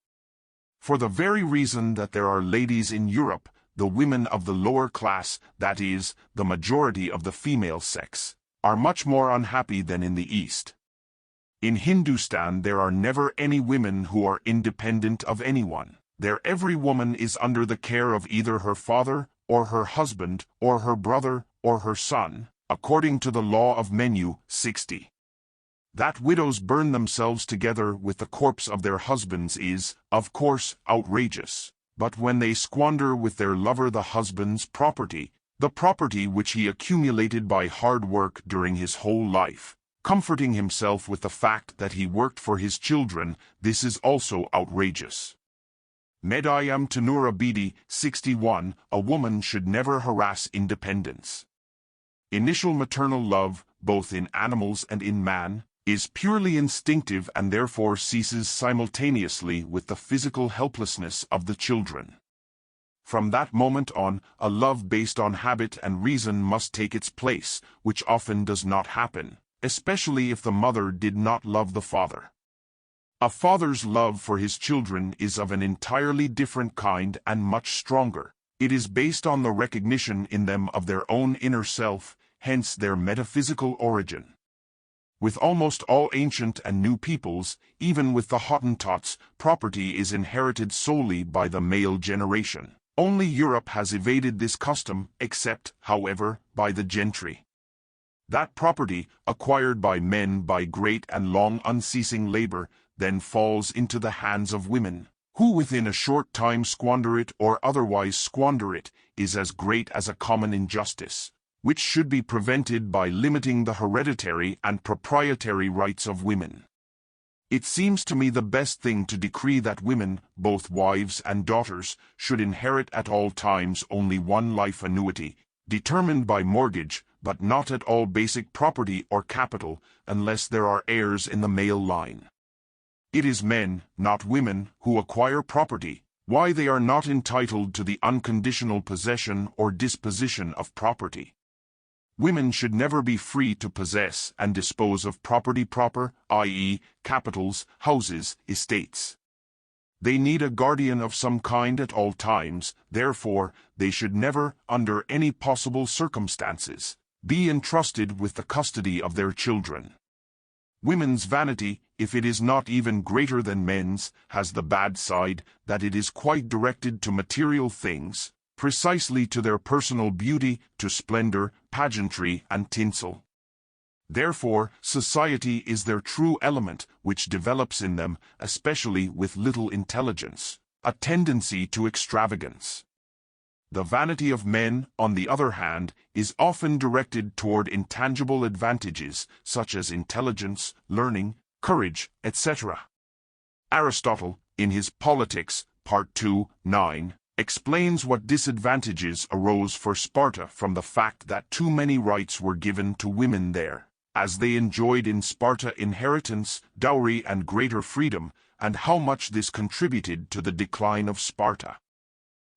For the very reason that there are ladies in Europe, the women of the lower class, that is, the majority of the female sex, are much more unhappy than in the East. In Hindustan there are never any women who are independent of anyone. There every woman is under the care of either her father, or her husband, or her brother, or her son, according to the law of Menu. 60. That widows burn themselves together with the corpse of their husbands is, of course, outrageous, but when they squander with their lover the husband's property, the property which he accumulated by hard work during his whole life, comforting himself with the fact that he worked for his children, this is also outrageous. Medayam Tanura Bidi. 61. A woman should never harass independence. Initial maternal love, both in animals and in man, is purely instinctive and therefore ceases simultaneously with the physical helplessness of the children. From that moment on, a love based on habit and reason must take its place, which often does not happen, especially if the mother did not love the father. A father's love for his children is of an entirely different kind and much stronger. It is based on the recognition in them of their own inner self, hence their metaphysical origin. With almost all ancient and new peoples, even with the Hottentots, property is inherited solely by the male generation. Only Europe has evaded this custom, except, however, by the gentry. That property, acquired by men by great and long unceasing labor, then falls into the hands of women, who within a short time squander it or otherwise squander it, is as great as a common injustice, which should be prevented by limiting the hereditary and proprietary rights of women. It seems to me the best thing to decree that women, both wives and daughters, should inherit at all times only one life annuity, determined by mortgage, but not at all basic property or capital, unless there are heirs in the male line. It is men, not women, who acquire property. Why they are not entitled to the unconditional possession or disposition of property. Women should never be free to possess and dispose of property proper, i.e., capitals, houses, estates. They need a guardian of some kind at all times, therefore, they should never, under any possible circumstances, be entrusted with the custody of their children. Women's vanity, if it is not even greater than men's, has the bad side that it is quite directed to material things, precisely to their personal beauty, to splendor, pageantry, and tinsel. Therefore, society is their true element, which develops in them, especially with little intelligence, a tendency to extravagance. The vanity of men, on the other hand, is often directed toward intangible advantages, such as intelligence, learning, courage, etc. Aristotle, in his Politics, Part 2, 9, explains what disadvantages arose for Sparta from the fact that too many rights were given to women there, as they enjoyed in Sparta inheritance, dowry and greater freedom, and how much this contributed to the decline of Sparta.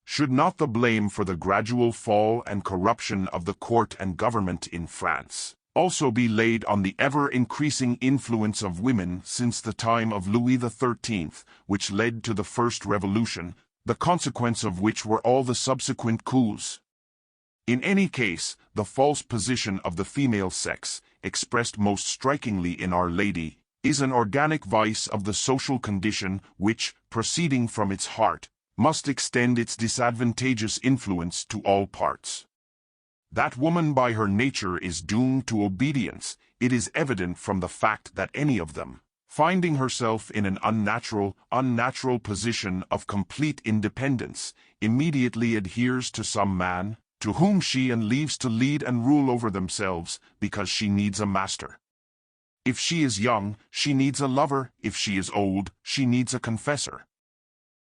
Should not the blame for the gradual fall and corruption of the court and government in France, also be laid on the ever-increasing influence of women since the time of Louis XIII, which led to the First Revolution, the consequence of which were all the subsequent coups. In any case, the false position of the female sex, expressed most strikingly in Our Lady, is an organic vice of the social condition which, proceeding from its heart, must extend its disadvantageous influence to all parts. That woman by her nature is doomed to obedience, it is evident from the fact that any of them, finding herself in an unnatural position of complete independence, immediately adheres to some man, to whom she leaves to lead and rule over themselves, because she needs a master. If she is young, she needs a lover; if she is old, she needs a confessor.